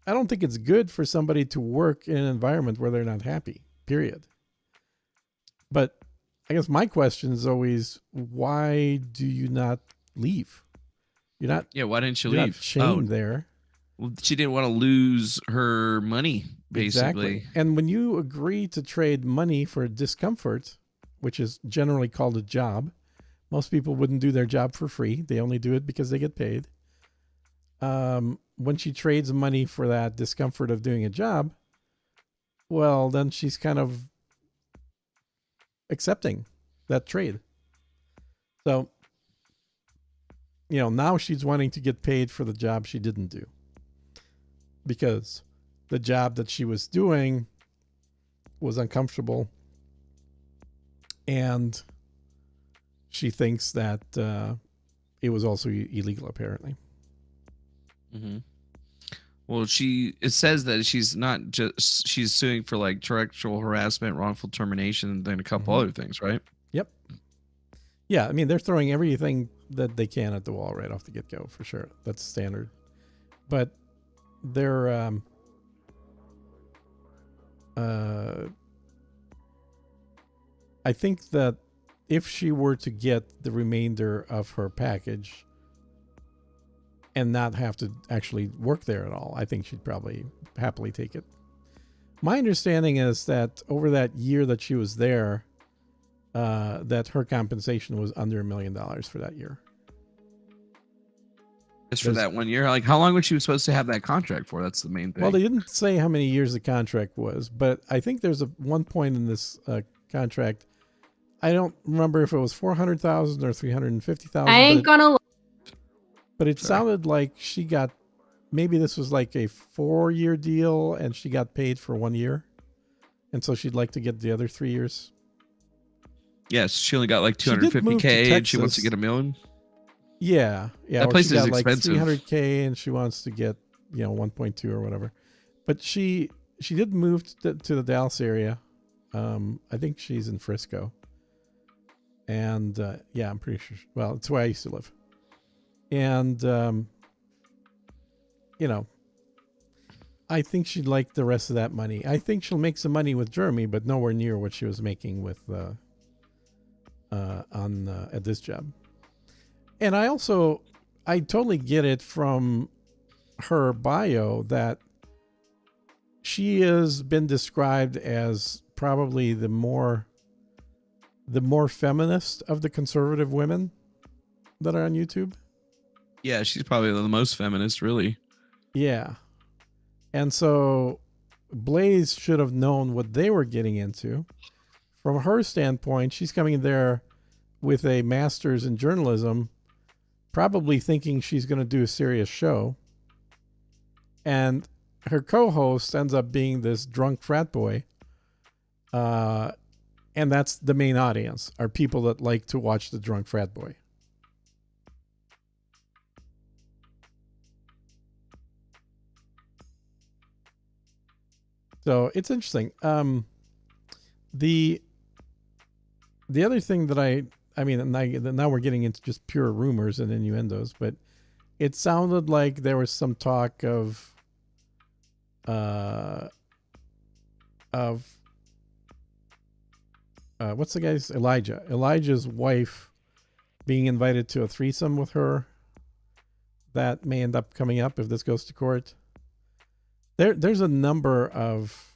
it's good for somebody to work in an environment where they're not happy. Period. But I guess my question is always, why do you not leave? You're not. Yeah, why didn't you leave? Not chained there. Well, she didn't want to lose her money, basically. Exactly. And when you agree to trade money for discomfort, which is generally called a job, most people wouldn't do their job for free. They only do it because they get paid. When she trades money for that discomfort of doing a job, well, then she's kind of accepting that trade. So, now she's wanting to get paid for the job she didn't do. Because the job that she was doing was uncomfortable. And she thinks that it was also illegal, apparently. Well, it says that she's suing for like sexual harassment, wrongful termination, and then a couple other things, right? Yep. Yeah, I mean, they're throwing everything that they can at the wall right off the get-go, for sure. That's standard. But they're I think that if she were to get the remainder of her package and not have to actually work there at all, I think she'd probably happily take it. My understanding is that over that year that she was there, that her compensation was under $1 million for that year. Just for that 1 year? Like, how long was she supposed to have that contract for? That's the main thing. Well, they didn't say how many years the contract was, but I think there's one point in this contract. I don't remember if it was $400,000 or $350,000. I ain't gonna. But it sounded like she got, maybe this was like a 4-year deal, and she got paid for 1 year, and so she'd like to get the other 3 years. Yes, she only got like $250K, and she wants to get $1 million. Yeah. That place is expensive. Like $300K, and she wants to get 1.2 or whatever. But she did move to the Dallas area. I think she's in Frisco. And yeah, I'm pretty sure. Well, it's where I used to live. And I think she'd like the rest of that money. I think she'll make some money with Jeremy, but nowhere near what she was making with at this job. And I totally get it from her bio that she has been described as probably the more feminist of the conservative women that are on YouTube. Yeah, she's probably the most feminist, really. Yeah. And so Blaze should have known what they were getting into. From her standpoint, she's coming there with a master's in journalism, probably thinking she's going to do a serious show. And her co-host ends up being this drunk frat boy. And that's the main audience, are people that like to watch the drunk frat boy. So it's interesting. The other thing that now we're getting into just pure rumors and innuendos, but it sounded like there was some talk of what's the guy's Elijah's wife being invited to a threesome with her. That may end up coming up if this goes to court. There's a number of,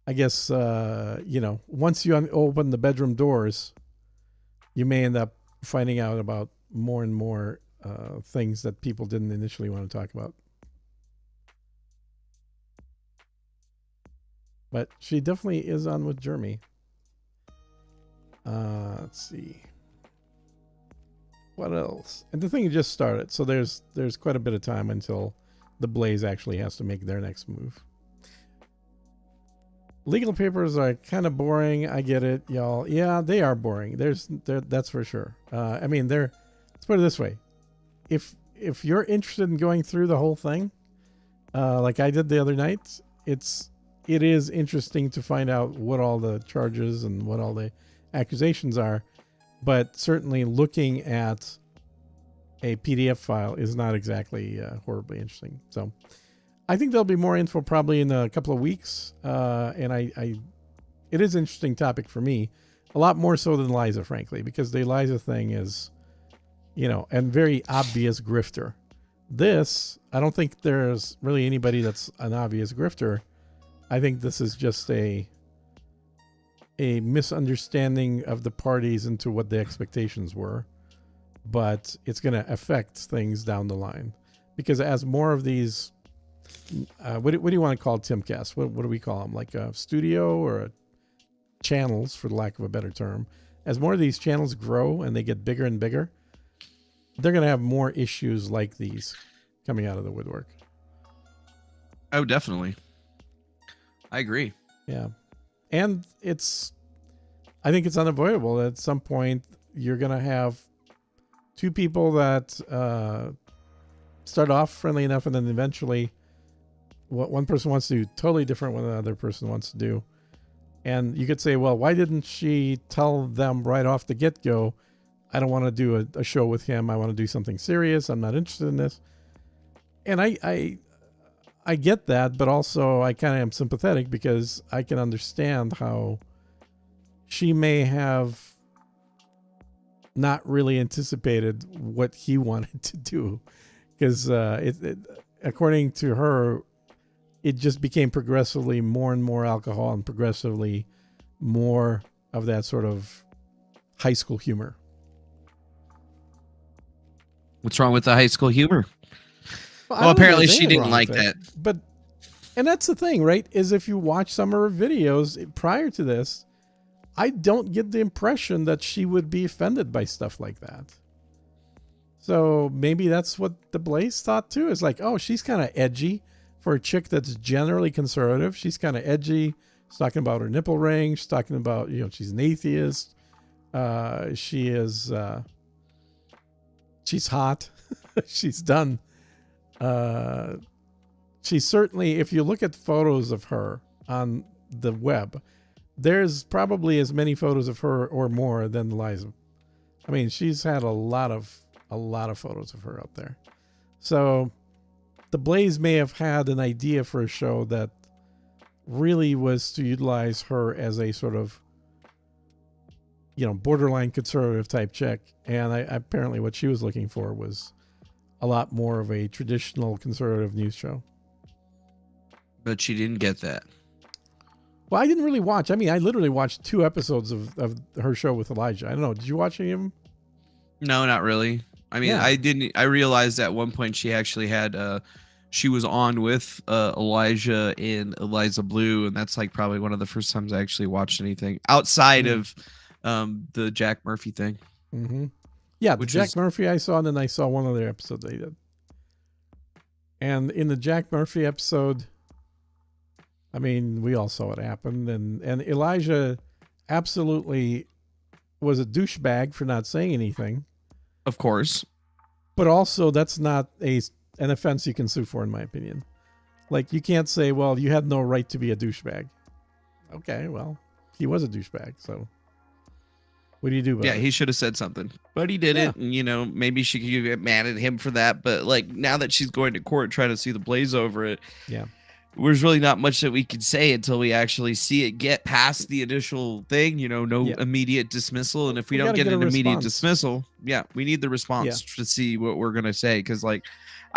I guess, once you open the bedroom doors, you may end up finding out about more and more things that people didn't initially want to talk about. But she definitely is on with Jeremy. Let's see. What else? And the thing just started, so there's quite a bit of time until the Blaze actually has to make their next move. Legal papers are kind of boring. I get it, y'all. Yeah, they are boring. That's for sure. Let's put it this way. If you're interested in going through the whole thing, like I did the other night, it is interesting to find out what all the charges and what all the accusations are. But certainly looking at a PDF file is not exactly horribly interesting. So I think there'll be more info probably in a couple of weeks. And it is an interesting topic for me, a lot more so than Eliza, frankly, because the Eliza thing is, and very obvious grifter. This, I don't think there's really anybody that's an obvious grifter. I think this is just a misunderstanding of the parties into what the expectations were. But it's going to affect things down the line, because as more of these, what do you want to call Timcast? What do we call them? Like a studio or a channels, for the lack of a better term. As more of these channels grow and they get bigger and bigger, they're going to have more issues like these coming out of the woodwork. Oh, definitely. I agree. Yeah. And I think it's unavoidable that at some point you're going to have two people that start off friendly enough, and then eventually what one person wants to do totally different what the other person wants to do. And you could say, well, why didn't she tell them right off the get-go, I don't want to do a show with him. I want to do something serious. I'm not interested in this. And I get that, but also I kind of am sympathetic, because I can understand how she may have not really anticipated what he wanted to do, because according to her, it just became progressively more and more alcohol and progressively more of that sort of high school humor. What's wrong with the high school humor? Well, apparently she didn't like that. But, and that's the thing, right? Is if you watch some of her videos prior to this, I don't get the impression that she would be offended by stuff like that. So maybe that's what the Blaze thought too. Is like, oh, she's kind of edgy for a chick that's generally conservative. She's kind of edgy. She's talking about her nipple ring. She's talking about, she's an atheist. She is, she's hot. She's done. She's certainly, if you look at photos of her on the web, there's probably as many photos of her or more than Eliza. I mean, she's had a lot of photos of her out there. So the Blaze may have had an idea for a show that really was to utilize her as a sort of, borderline conservative type chick. And apparently what she was looking for was a lot more of a traditional conservative news show. But she didn't get that. Well, I didn't really watch. I mean, I literally watched 2 episodes of her show with Elijah. I don't know. Did you watch any of them? No, not really. I mean, I didn't. I realized at one point she actually had. She was on with Elijah and Eliza Blue, and that's like probably one of the first times I actually watched anything outside of the Jack Murphy thing. Mm-hmm. Yeah, the Jack Murphy I saw, and then I saw one other episode they did. And in the Jack Murphy episode, I mean, we all saw what happened, and Elijah absolutely was a douchebag for not saying anything. Of course. But also, that's not an offense you can sue for, in my opinion. Like, you can't say, well, you had no right to be a douchebag. Okay, well, he was a douchebag, so what do you do about it? He should have said something, but he didn't. Yeah. And, maybe she could get mad at him for that, but like now that she's going to court trying to see the Blaze over it, there's really not much that we can say until we actually see it get past the initial thing, no immediate dismissal. And if we don't get an immediate dismissal, we need the response to see what we're going to say. Cause like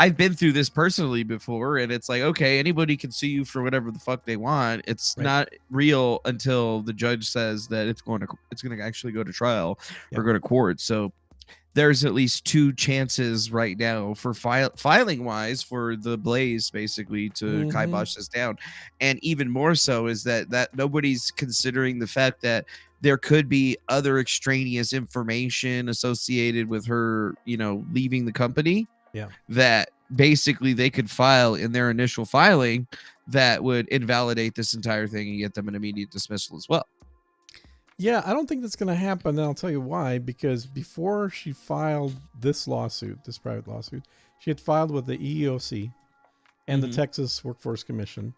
I've been through this personally before, and it's like, okay, anybody can sue you for whatever the fuck they want. It's not real until the judge says that it's going to actually go to trial or go to court. So there's at least 2 chances right now for filing wise for the Blaze basically to kibosh this down. And even more so is that nobody's considering the fact that there could be other extraneous information associated with her, leaving the company. Yeah. That basically they could file in their initial filing that would invalidate this entire thing and get them an immediate dismissal as well. Yeah, I don't think that's going to happen, and I'll tell you why. Because before she filed this private lawsuit, she had filed with the EEOC and the Texas Workforce Commission.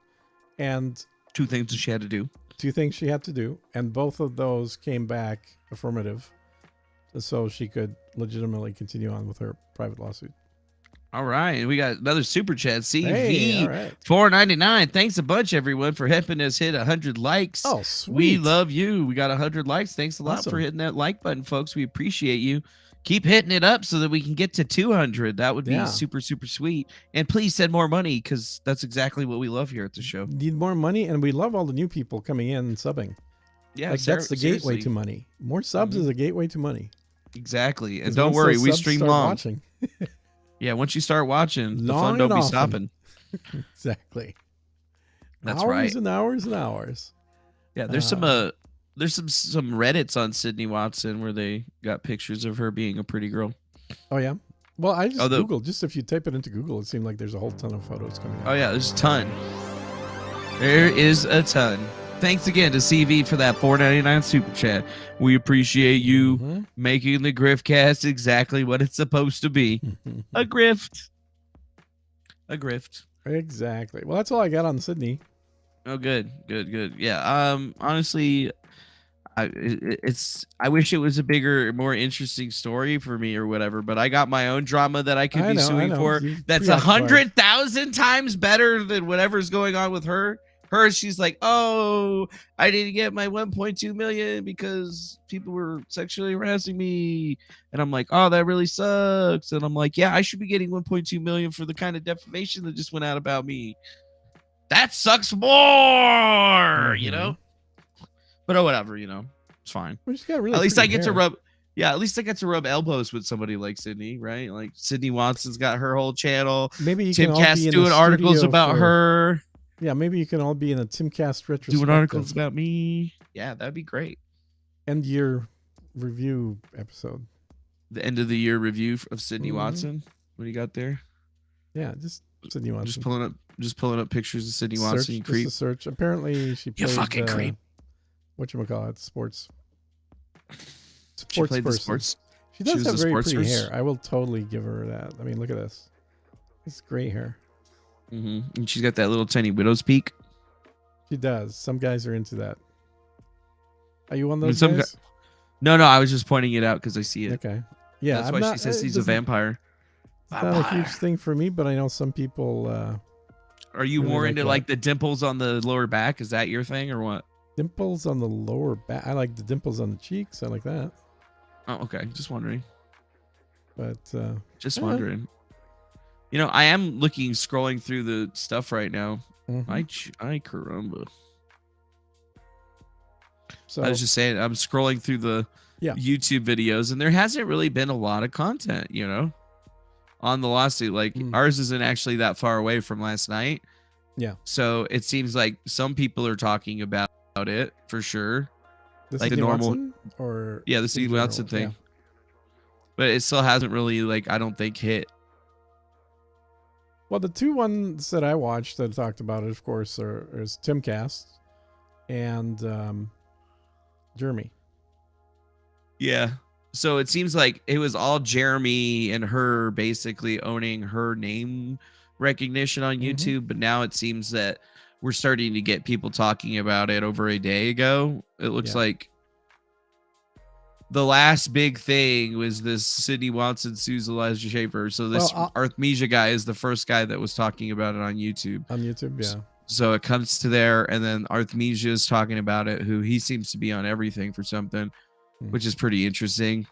And 2 things that she had to do. 2 things she had to do, and both of those came back affirmative, so she could legitimately continue on with her private lawsuit. All right, we got another super chat. CV Hey, all right. $4.99. Thanks a bunch, everyone, for helping us hit 100 likes. Oh, sweet. We love you. We got 100 likes. Thanks a lot for hitting that like button, folks. We appreciate you. Keep hitting it up so that we can get to 200. That would be super, super sweet. And please send more money, because that's exactly what we love here at the show. Need more money, and we love all the new people coming in and subbing. Yeah, like that's the gateway to money. More subs is a gateway to money. Exactly. And don't worry, we stream long. Watching. Yeah, once you start watching, the fun don't be stopping. Exactly. That's hours right. And hours and hours. Yeah, there's some Reddits on Sydney Watson where they got pictures of her being a pretty girl. Oh yeah. Well, I just Googled. Just if you type it into Google, it seemed like there's a whole ton of photos coming out. Oh yeah, there's a ton. There is a ton. Thanks again to CV for that $4.99 super chat. We appreciate you making the Griftcast exactly what it's supposed to be. A grift. A grift. Exactly. Well, that's all I got on Sydney. Oh, good. Yeah. Honestly, I wish it was a bigger, more interesting story for me or whatever, but I got my own drama that I could be suing for. That's 100,000 times better than whatever's going on with her. she's like, oh, I didn't get my 1.2 million because people were sexually harassing me. And I'm like, oh, that really sucks. And I'm like, yeah, I should be getting 1.2 million for the kind of defamation that just went out about me. That sucks more, you know? But oh, whatever, you know, it's fine. Really at least I get hair. to rub. Yeah, at least I get to rub elbows with somebody like Sydney, right? Like Sydney Watson's got her whole channel. Maybe you Tim can all Cass be in doing a articles studio about her. Yeah, maybe you can all be in a Timcast retrospective. Doing articles about me. Yeah, that'd be great. End year review episode. The end of the year review of Sydney Watson. What do you got there? Yeah, just Sydney Watson. Just pulling up pictures of Sydney Watson. You creep. Just a search. Apparently, she played. You fucking creep. Whatchamacallit, sports. She played the person. sports. She does have very pretty nurse. hair. I will totally give her that. I mean, look at this. It's great hair. And she's got that little tiny widow's peak. She does. Some guys are into that. Are you one of those guys? No, I was just pointing it out because I see it. Okay. Yeah, that's why she says he's a vampire. It's not a huge thing for me, but I know some people. Are you really more into that. like the dimples on the lower back? Is that your thing or what? Dimples on the lower back. I like the dimples on the cheeks. I like that. Oh, okay. Just wondering. But just wondering. You know, I am scrolling through the stuff right now. I caramba. So I was just saying, I'm scrolling through the YouTube videos, and there hasn't really been a lot of content, you know, on the lawsuit. Like ours isn't actually that far away from last night. Yeah. So it seems like some people are talking about it for sure. Like the normal or the Steve Watson thing. Yeah. But it still hasn't really, like, I don't think hit. Well, the two ones that I watched that talked about it, of course, is Timcast and Jeremy. Yeah. So it seems like it was all Jeremy and her basically owning her name recognition on YouTube, but now it seems that we're starting to get people talking about it over a day ago. It looks like the last big thing was this Sydney Watson sues Eliza Schaefer. So this Arthmesia guy is the first guy that was talking about it on YouTube. On YouTube, yeah. So it comes to there, and then Arthmesia is talking about it, who he seems to be on everything for something, which is pretty interesting.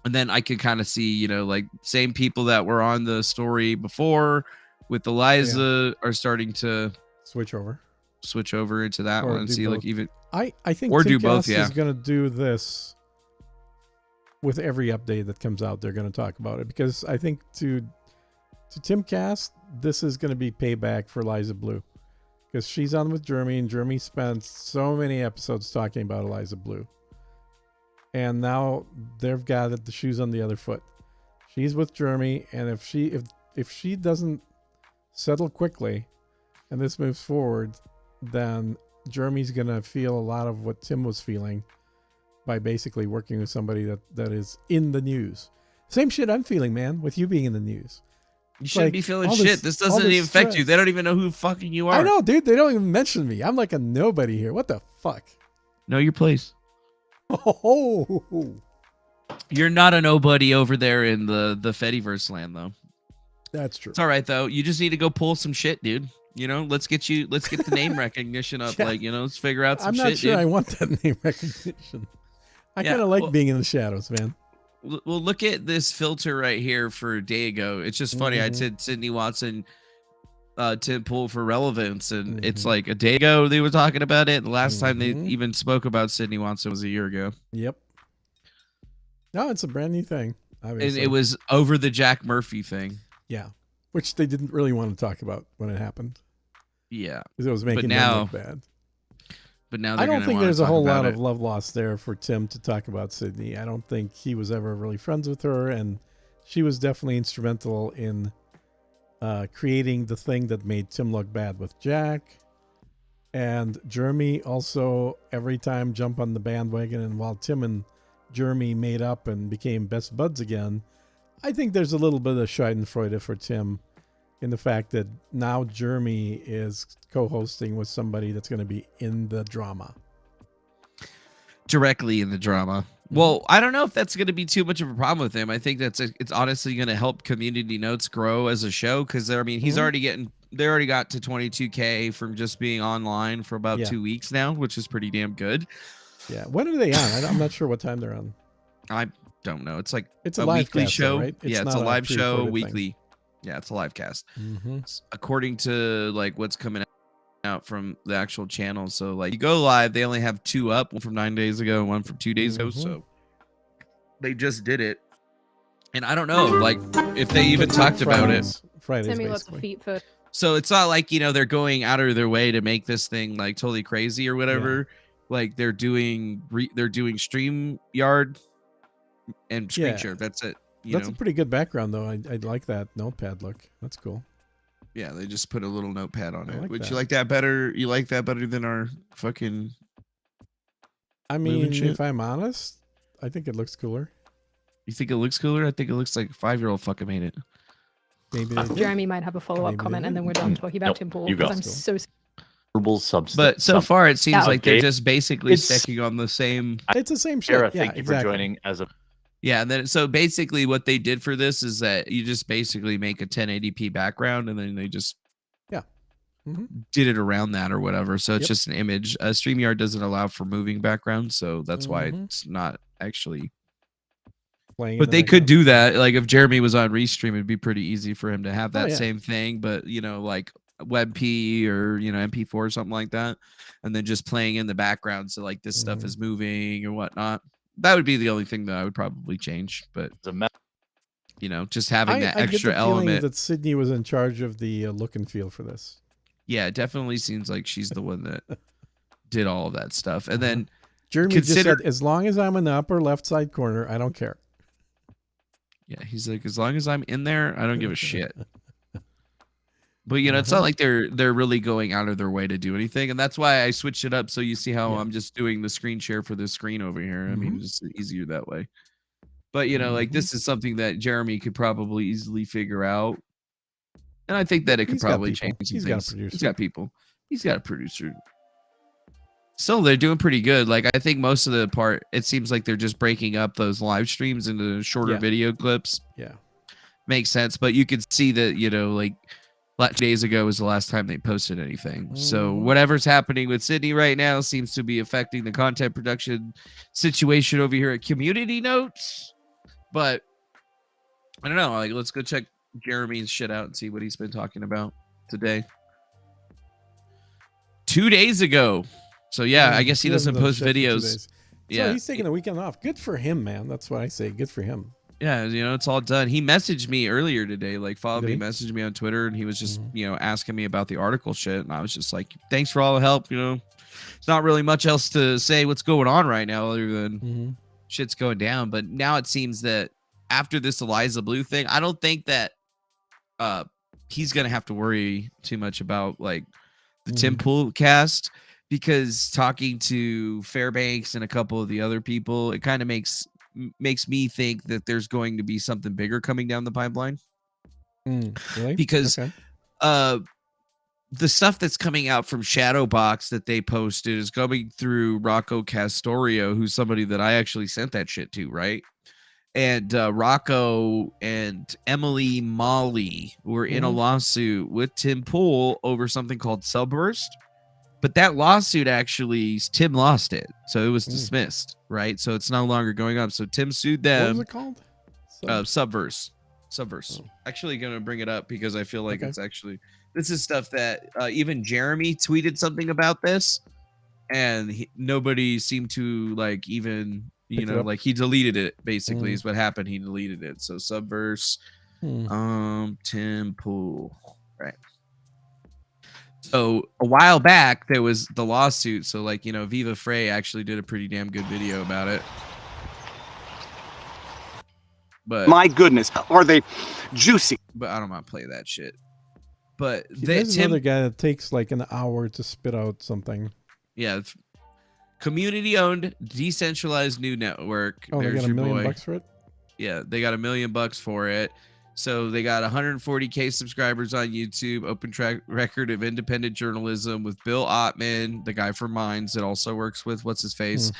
And then I could kind of see, you know, like same people that were on the story before with Eliza are starting to switch over into that one and see both. Like even I think or do both. Is going to do this with every update that comes out. They're going to talk about it because I think to Timcast, this is going to be payback for Eliza Blue because she's on with Jeremy, and Jeremy spent so many episodes talking about Eliza Blue. And now they've got the shoes on the other foot. She's with Jeremy, and if she doesn't settle quickly and this moves forward, then Jeremy's gonna feel a lot of what Tim was feeling by basically working with somebody that is in the news. Same shit I'm feeling, man, with you being in the news. You shouldn't be feeling shit. This doesn't even affect you. They don't even know who fucking you are. I know, dude. They don't even mention me. I'm like a nobody here. What the fuck? Know your place. Oh, you're not a nobody over there in the Fediverse land, though. That's true. It's all right though. You just need to go pull some shit, dude. You know, let's get the name recognition up. Like, you know, let's figure out some shit. I'm not sure dude. I want that name recognition. I kind of like being in the shadows, man. Well, look at this filter right here for Dago. It's just funny. I said Sydney Watson, Tim Pool for relevance, and it's like a day ago they were talking about it. The last time they even spoke about Sydney Watson was a year ago. Yep. No, it's a brand new thing. Obviously. It was over the Jack Murphy thing. Yeah, which they didn't really want to talk about when it happened. Yeah, because it was making them look bad. But now I don't think there's a whole lot of love lost there for Tim to talk about Sydney. I don't think he was ever really friends with her, and she was definitely instrumental in creating the thing that made Tim look bad with Jack. And Jeremy also every time jump on the bandwagon, and while Tim and Jeremy made up and became best buds again, I think there's a little bit of schadenfreude for Tim in the fact that now Jeremy is co-hosting with somebody that's going to be in the drama. Directly in the drama. Well, I don't know if that's going to be too much of a problem with him. I think it's honestly going to help Community Notes grow as a show because I mean he's already getting they already got to 22K from just being online for about 2 weeks now, which is pretty damn good. Yeah. When are they on? I'm not sure what time they're on. I don't know. It's like it's a live weekly cast, show, though, right? It's a live show weekly. Yeah, it's a live cast. Mm-hmm. According to like what's coming out from the actual channel. So like you go live, they only have 2 up, one from 9 days ago and one from 2 days ago. So they just did it. And I don't know, like if they even talked about it. Fridays, Send me lots of feet first. So it's not like, they're going out of their way to make this thing like totally crazy or whatever. Like they're doing StreamYard and screen share. That's it. That's a pretty good background, though. I like that notepad look. That's cool. Yeah, they just put a little notepad on it. like Would that. you like that better? You like that better than our fucking... I mean, if I'm honest, I think it looks cooler. You think it looks cooler? I think it looks like a 5-year-old fucking made it. Maybe Jeremy might have a follow-up comment, and then we're done talking about Tim Pool. you go. I'm so But so far, it seems like they're just basically sticking on the same... It's the same shit. Sarah, Yeah, thank you exactly. for joining as a... Yeah, and then so basically what they did for this is that you just basically make a 1080p background, and then they just did it around that or whatever. So it's just an image. StreamYard doesn't allow for moving backgrounds, so that's why it's not actually playing. But they could do that. Like if Jeremy was on Restream, it'd be pretty easy for him to have that same thing. But like WebP or MP4 or something like that, and then just playing in the background, so like this stuff is moving or whatnot. That would be the only thing that I would probably change. But just having that I extra get the feeling element. that Sydney was in charge of the look and feel for this. Yeah, it definitely seems like she's the one that did all of that stuff. And then Jeremy just said, as long as I'm in the upper left side corner, I don't care. Yeah, he's like, as long as I'm in there, I don't give a shit. But it's not like they're really going out of their way to do anything, and that's why I switched it up. So you see how I'm just doing the screen share for this screen over here. I mean, it's just easier that way. But like this is something that Jeremy could probably easily figure out, and I think that it could probably change some He's things. got a producer. He's got people. He's got a producer. Still, they're doing pretty good. Like I think most of the part, it seems like they're just breaking up those live streams into shorter video clips. Yeah, makes sense. But you could see that like 2 days ago was the last time they posted anything. So whatever's happening with Sydney right now seems to be affecting the content production situation over here at Community Notes. But I don't know. Like, let's go check Jeremy's shit out and see what he's been talking about today. 2 days ago. So yeah, I guess he doesn't post videos. So he's taking the weekend off. Good for him, man. That's what I say. Good for him. Yeah, it's all done. He messaged me earlier today, like followed me, messaged me on Twitter, and he was just, asking me about the article shit. And I was just like, thanks for all the help. It's not really much else to say what's going on right now other than shit's going down. But now it seems that after this Eliza Blue thing, I don't think that he's going to have to worry too much about like the Tim Pool cast, because talking to Fairbanks and a couple of the other people, it kind of makes me think that there's going to be something bigger coming down the pipeline. Really? Because the stuff that's coming out from Shadowbox that they posted is coming through Rocco Castorio, who's somebody that I actually sent that shit to, right? And Rocco and Emily Molly were in a lawsuit with Tim Pool over something called subverse. But that lawsuit actually, Tim lost it. So it was dismissed, right? So it's no longer going up. So Tim sued them. What was it called? Subverse. Actually going to bring it up because I feel like it's actually, this is stuff that even Jeremy tweeted something about this, and nobody seemed to like even, like he deleted it basically is what happened. He deleted it. So subverse, Tim Pool, right? So a while back there was the lawsuit. So like, Viva Frey actually did a pretty damn good video about it. But my goodness, are they juicy? But I don't want to play that shit. But there's another guy that takes like an hour to spit out something. Yeah, community owned, decentralized new network. Oh, There's they got your $1 million boy. bucks for it? Yeah, they got $1 million for it. So they got 140K subscribers on YouTube, open track record of independent journalism with Bill Ottman, the guy from Minds that also works with what's his face,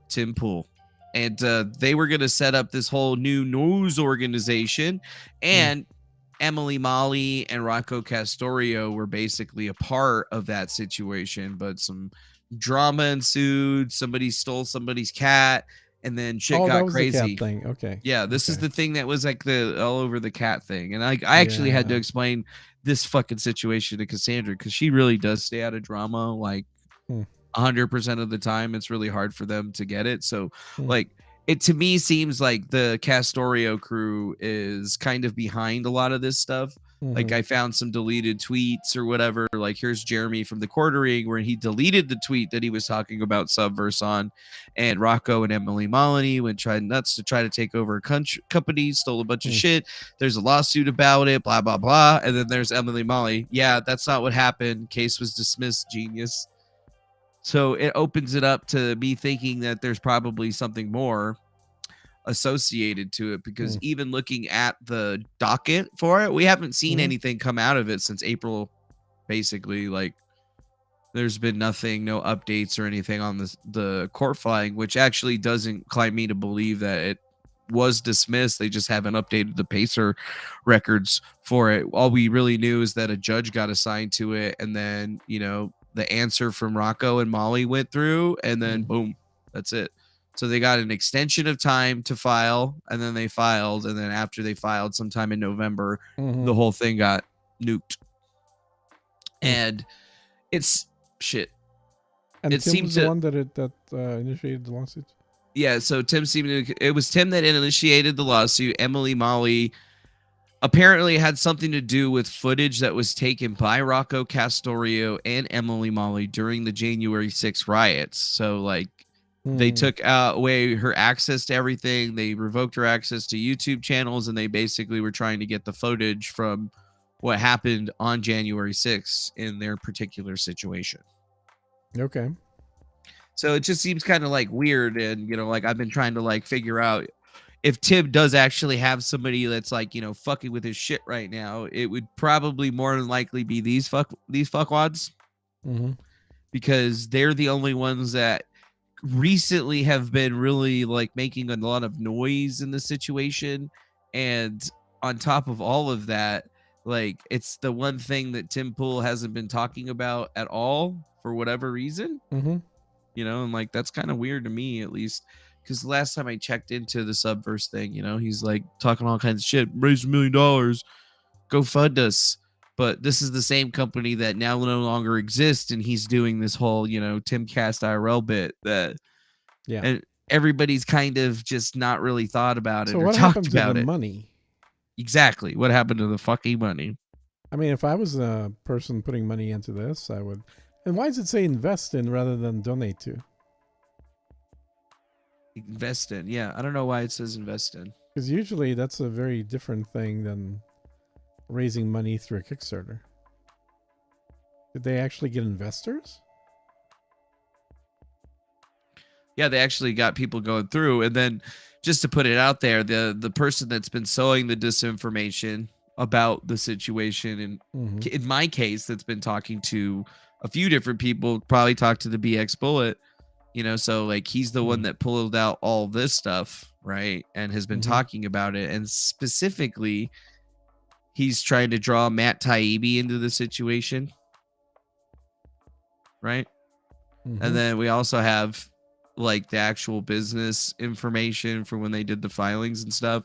Tim Pool. And they were going to set up this whole new news organization. And Emily Molly and Rocco Castorio were basically a part of that situation, but some drama ensued. Somebody stole somebody's cat, and then shit got that was crazy. The cat thing. Okay. Yeah, this is the thing that was like the all over the cat thing. And I actually had to explain this fucking situation to Cassandra because she really does stay out of drama like 100% of the time. It's really hard for them to get it. So like it to me seems like the Castorio crew is kind of behind a lot of this stuff. Like I found some deleted tweets or whatever. Like here's Jeremy from the Quartering where he deleted the tweet that he was talking about Subverse on, and Rocco and Emily Molyneux went tried nuts to try to take over a company, stole a bunch of shit. There's a lawsuit about it, blah blah blah. And then there's Emily Molly. Yeah, that's not what happened. Case was dismissed. Genius. So it opens it up to me thinking that there's probably something more associated to it, because even looking at the docket for it, we haven't seen anything come out of it since April. Basically, like there's been nothing, no updates or anything on the court filing, which actually doesn't incline me to believe that it was dismissed. They just haven't updated the PACER records for it. All we really knew is that a judge got assigned to it, and then the answer from Rocco and Molly went through, and then boom, that's it. So they got an extension of time to file, and then they filed, and then after they filed sometime in November, the whole thing got nuked. And it's shit. And it Tim seemed was to the one that initiated the lawsuit? Yeah, so it was Tim that initiated the lawsuit. Emily Molly apparently had something to do with footage that was taken by Rocco Castorio and Emily Molly during the January 6th riots. So like they took away her access to everything. They revoked her access to YouTube channels, and they basically were trying to get the footage from what happened on January 6th in their particular situation. Okay. So it just seems kind of like weird. And, like I've been trying to like figure out if Tim does actually have somebody that's like, fucking with his shit right now, it would probably more than likely be these fuckwads. Because they're the only ones that recently have been really like making a lot of noise in the situation. And on top of all of that, like it's the one thing that Tim Pool hasn't been talking about at all for whatever reason. And like that's kind of weird to me, at least, because the last time I checked into the Subverse thing, he's like talking all kinds of shit, raise $1 million, go fund us. But this is the same company that now no longer exists, and he's doing this whole, Timcast IRL bit that, and everybody's kind of just not really thought about it. So or what talked happened to about the it. money? Exactly, what happened to the fucking money? I mean, if I was a person putting money into this, I would. And why does it say invest in rather than donate to? Invest in, yeah. I don't know why it says invest in. Because usually that's a very different thing than raising money through a Kickstarter. Did they actually get investors? Yeah, they actually got people going through. And then just to put it out there, the person that's been sowing the disinformation about the situation, and in my case, that's been talking to a few different people, probably talked to the BX Bullet, so like he's the one that pulled out all this stuff, right? And has been talking about it. And specifically, he's trying to draw Matt Taibbi into the situation, right? And then we also have like the actual business information for when they did the filings and stuff.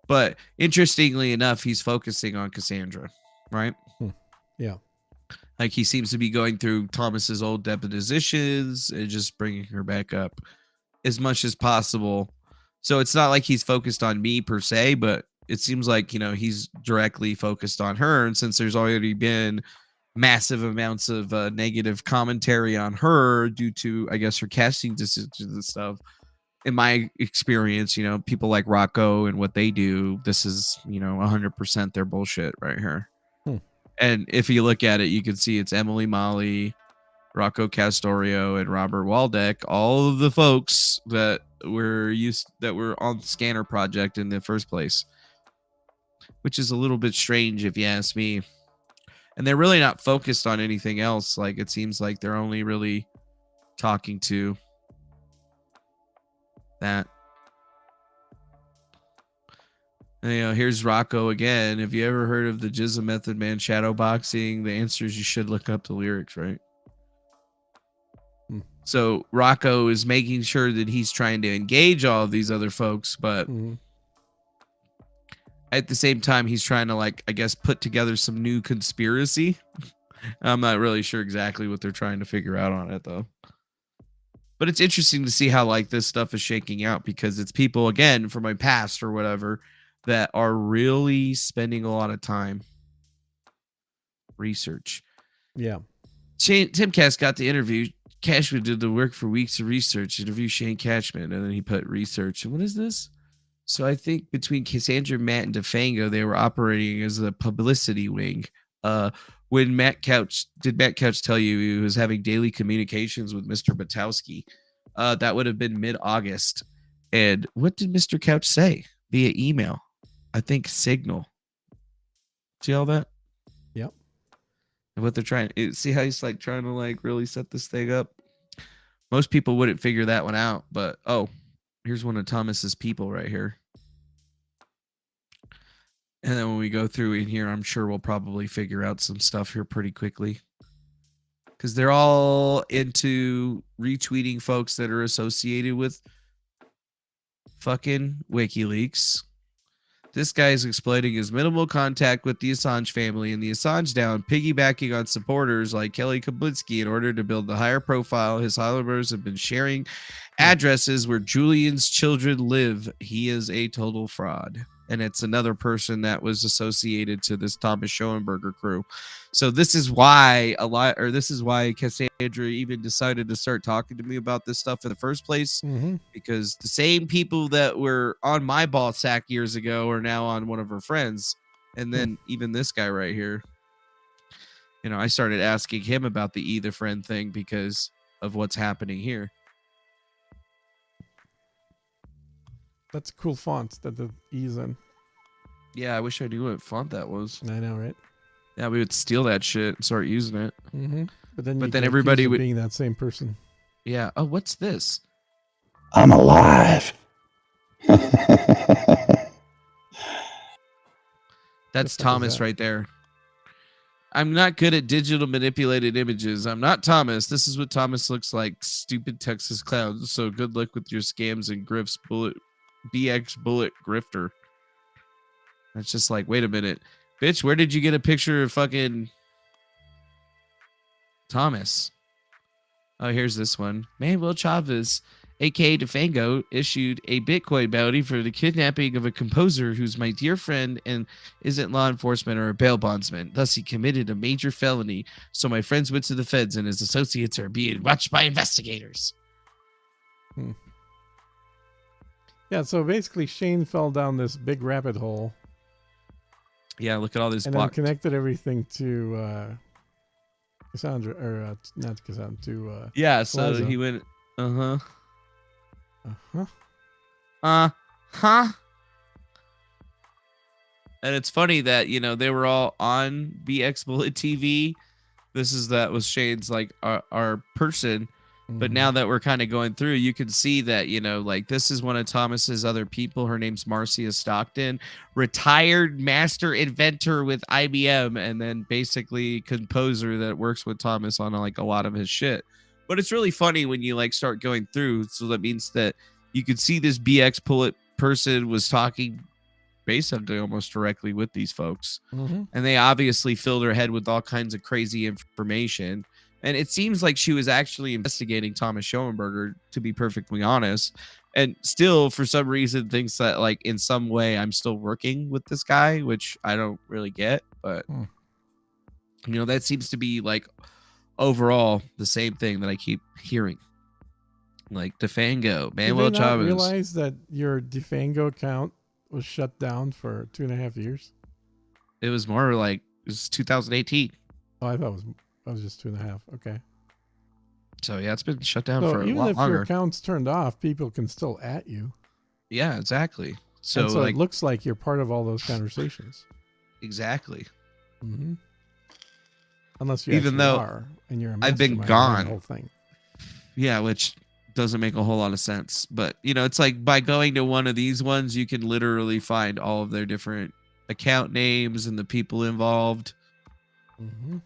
But interestingly enough, he's focusing on Cassandra, right? Yeah. Like he seems to be going through Thomas's old depositions and just bringing her back up as much as possible. So it's not like he's focused on me per se, but it seems like, he's directly focused on her. And since there's already been massive amounts of negative commentary on her due to, I guess, her casting decisions and stuff, in my experience, people like Rocco and what they do, this is, 100% their bullshit right here. And if you look at it, you can see it's Emily Molly, Rocco Castorio, and Robert Waldeck, all of the folks that were on the Scanner Project in the first place, which is a little bit strange if you ask me. And they're really not focused on anything else. Like it seems like they're only really talking to that. Here's Rocco again. Have you ever heard of the Jizza Method Man shadow boxing? The answer is you should look up the lyrics, right? So Rocco is making sure that he's trying to engage all of these other folks, but at the same time, he's trying to, like, I guess, put together some new conspiracy. I'm not really sure exactly what they're trying to figure out on it, though. But it's interesting to see how, like, this stuff is shaking out, because it's people, again, from my past or whatever, that are really spending a lot of time research. Yeah. Tim Cass got the interview. Cashman did the work for weeks of research. Interview Shane Cashman, and then he put research. And what is this? So I think between Cassandra, Matt, and DeFango, they were operating as a publicity wing. When Matt Couch tell you he was having daily communications with Mr. Batowski? That would have been mid-August. And what did Mr. Couch say via email? I think Signal. See all that? Yep. And what they're trying, see how he's like trying to like really set this thing up. Most people wouldn't figure that one out, but here's one of Thomas's people right here. And then when we go through in here, I'm sure we'll probably figure out some stuff here pretty quickly, because they're all into retweeting folks that are associated with fucking WikiLeaks. This guy is exploiting his minimal contact with the Assange family and the Assange down, piggybacking on supporters like Kelly Kaplinsky in order to build the higher profile. His followers have been sharing addresses where Julian's children live. He is a total fraud. And it's another person that was associated to this Thomas Schoenberger crew. So this is why Cassandra even decided to start talking to me about this stuff in the first place, because the same people that were on my ball sack years ago are now on one of her friends. And then even this guy right here, I started asking him about the either friend thing because of what's happening here. That's a cool font that the E's in. Yeah, I wish I knew what font that was. I know, right? Yeah, we would steal that shit and start using it. But then everybody would being that same person. Yeah. Oh, what's this? I'm alive. That's Thomas right there. I'm not good at digital manipulated images. I'm not Thomas. This is what Thomas looks like. Stupid Texas clowns. So good luck with your scams and grifts. BX bullet grifter. It's just like, wait a minute. Bitch, where did you get a picture of fucking Thomas? Oh, here's this one. Manuel Chavez, a.k.a. DeFango, issued a Bitcoin bounty for the kidnapping of a composer who's my dear friend and isn't law enforcement or a bail bondsman. Thus, he committed a major felony. So my friends went to the feds and his associates are being watched by investigators. Yeah, so basically Shane fell down this big rabbit hole. Yeah, look at all this. And then connected everything to Cassandra, or not Cassandra, to yeah, so Eliza. he went, And it's funny that, they were all on BX Bullet TV. That was Shane's, like, our person. But now that we're kind of going through, you can see that, like, this is one of Thomas's other people. Her name's Marcia Stockton, retired master inventor with IBM, and then basically composer that works with Thomas on, like, a lot of his shit. But it's really funny when you, like, start going through. So that means that you could see this BX Bullet person was talking basically almost directly with these folks. And they obviously filled her head with all kinds of crazy information. And it seems like she was actually investigating Thomas Schoenberger, to be perfectly honest. And still, for some reason, thinks that, like, in some way I'm still working with this guy, which I don't really get. But, that seems to be, like, overall the same thing that I keep hearing. Like, DeFango, Manuel Did they not Chavez. realize that your DeFango account was shut down for 2.5 years? It was more like, it was 2018. Oh, I thought it was just 2.5. Okay. So yeah, it's been shut down So for a even lot if longer. your account's turned off, people can still at you. Yeah, exactly. So, So like, it looks like you're part of all those conversations. exactly. Unless you Even actually though are, and you're a I've been mastermind behind gone. the whole thing. Yeah, which doesn't make a whole lot of sense. But, you know, it's like by going to one of these ones, you can literally find all of their different account names and the people involved.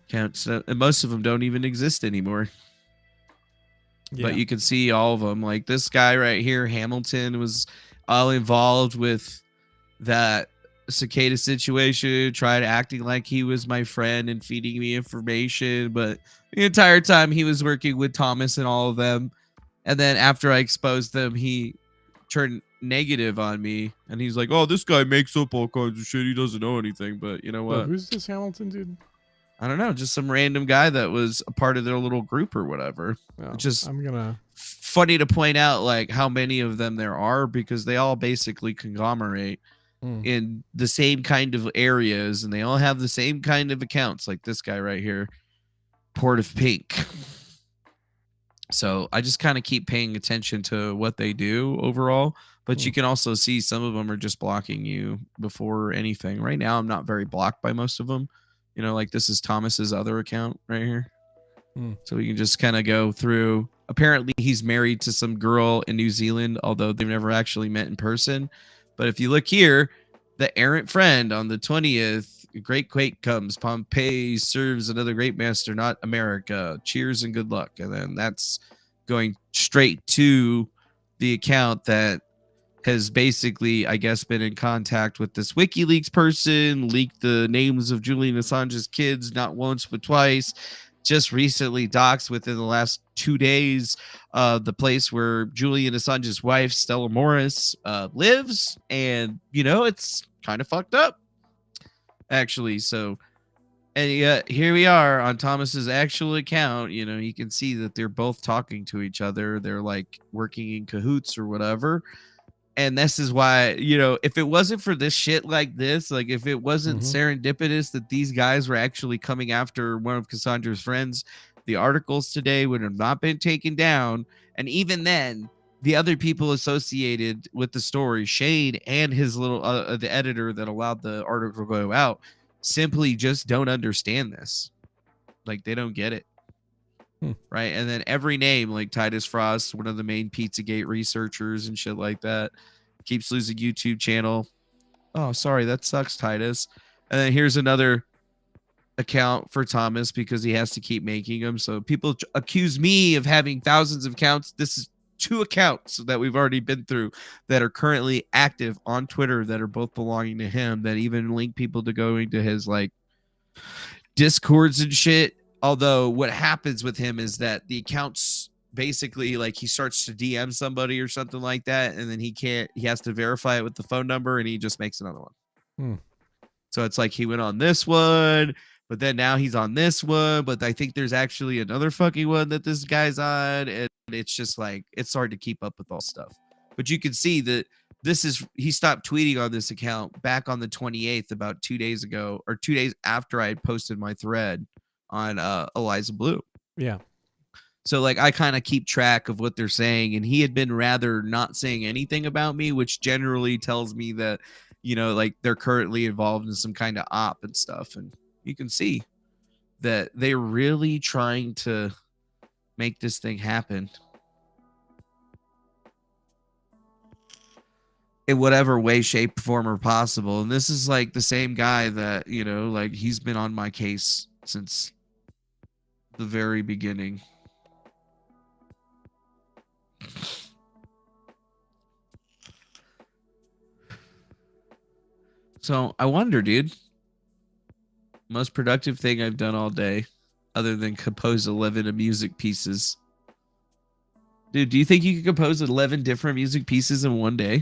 Accounts, and most of them don't even exist anymore. Yeah. But you can see all of them. Like this guy right here, Hamilton, was all involved with that cicada situation, tried acting like he was my friend and feeding me information. But the entire time he was working with Thomas and all of them. And then after I exposed them, he turned negative on me. And he's like, oh, this guy makes up all kinds of shit. He doesn't know anything. But you know what? Oh, who's this Hamilton dude? I don't know, just some random guy that was a part of their little group or whatever. Well, just I'm gonna funny to point out like how many of them there are, because they all basically conglomerate in the same kind of areas, and they all have the same kind of accounts, like this guy right here, Port of Pink. So I just kind of keep paying attention to what they do overall, but you can also see some of them are just blocking you before anything. Right now, I'm not very blocked by most of them. You know, like this is Thomas's other account right here. So we can just kind of go through. Apparently, he's married to some girl in New Zealand, although they've never actually met in person. But if you look here, the errant friend on the 20th, great quake comes. Pompeii serves another great master, not America. Cheers and good luck. And then that's going straight to the account that has basically, I guess, been in contact with this WikiLeaks person, leaked the names of Julian Assange's kids, not once, but twice. Just recently doxed within the last 2 days, the place where Julian Assange's wife, Stella Morris, lives. And, you know, it's kind of fucked up, actually. So, and here we are on Thomas's actual account. You know, you can see that they're both talking to each other. They're like working in cahoots or whatever. And this is why, you know, if it wasn't for this shit like this, like if it wasn't serendipitous that these guys were actually coming after one of Cassandra's friends, the articles today would have not been taken down. And even then, the other people associated with the story, Shane and his little, the editor that allowed the article to go out, simply just don't understand this. Like they don't get it. Right. And then every name like Titus Frost, one of the main Pizzagate researchers and shit like that, keeps losing YouTube channel. Oh, sorry. That sucks, Titus. And then here's another account for Thomas because he has to keep making them. So people accuse me of having thousands of accounts. This is 2 accounts that we've already been through that are currently active on Twitter that are both belonging to him, that even link people to going to his like Discords and shit. Although what happens with him is that the accounts basically like he starts to DM somebody or something like that, and then he has to verify it with the phone number, and he just makes another one. So it's like he went on this one, but then now he's on this one, but I think there's actually another fucking one that this guy's on, and it's just like it's hard to keep up with all stuff. But you can see that he stopped tweeting on this account back on the 28th, about 2 days ago, or 2 days after I had posted my thread on Eliza Blue. Yeah. So like I kind of keep track of what they're saying, and he had been rather not saying anything about me, which generally tells me that, you know, like they're currently involved in some kind of op and stuff. And you can see that they're really trying to make this thing happen in whatever way, shape, form, or possible. And this is like the same guy that, you know, like he's been on my case since the very beginning. So I wonder, dude, most productive thing I've done all day other than compose 11 music pieces. Dude, do you think you could compose 11 different music pieces in one day?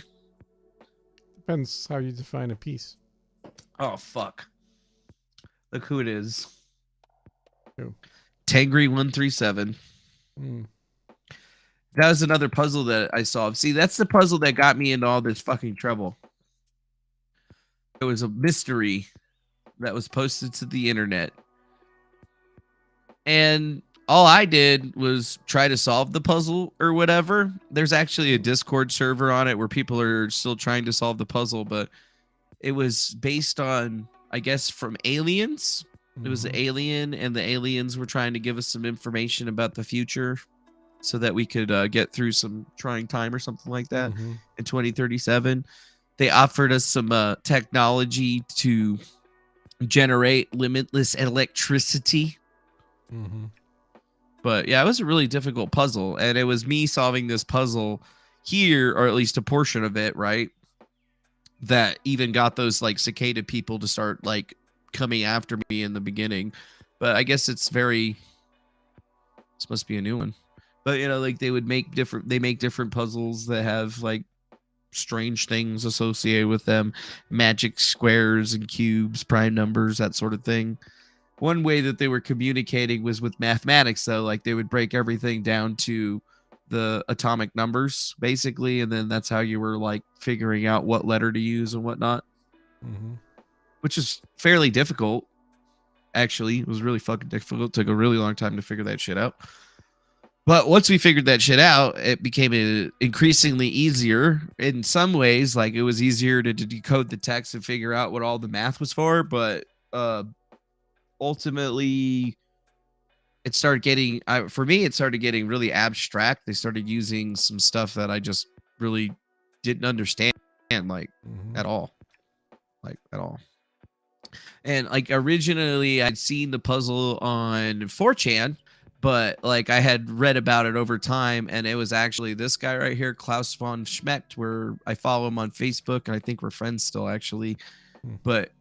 Depends how you define a piece. Oh, fuck. Look who it is. Who? Tangri 137. That was another puzzle that I solved. See, that's the puzzle that got me into all this fucking trouble. It was a mystery that was posted to the internet. And all I did was try to solve the puzzle or whatever. There's actually a Discord server on it where people are still trying to solve the puzzle, but it was based on, I guess, from aliens. It was an alien, and the aliens were trying to give us some information about the future. so that we could get through some trying time or something like that Mhm. in 2037. They offered us some technology to generate limitless electricity. Mm-hmm. But yeah, it was a really difficult puzzle, and it was me solving this puzzle here, or at least a portion of it, right? That even got those like cicada people to start like coming after me in the beginning. But I guess it's very, this must be a new one. But you know, like they make different puzzles that have like strange things associated with them, magic squares and cubes, prime numbers, that sort of thing. One way that they were communicating was with mathematics, though. Like they would break everything down to the atomic numbers, basically, and then that's how you were like figuring out what letter to use and whatnot. Mm-hmm. Which is fairly difficult. Actually, it was really fucking difficult. It took a really long time to figure that shit out. But once we figured that shit out, it became increasingly easier in some ways. Like it was easier to decode the text and figure out what all the math was for. But ultimately, it started getting, for me, it started getting really abstract. They started using some stuff that I just really didn't understand, like at all. Like at all. And like originally, I'd seen the puzzle on 4chan. But like I had read about it over time, and it was actually this guy right here, Klaus von Schmecht, where I follow him on Facebook, and I think we're friends still, actually. But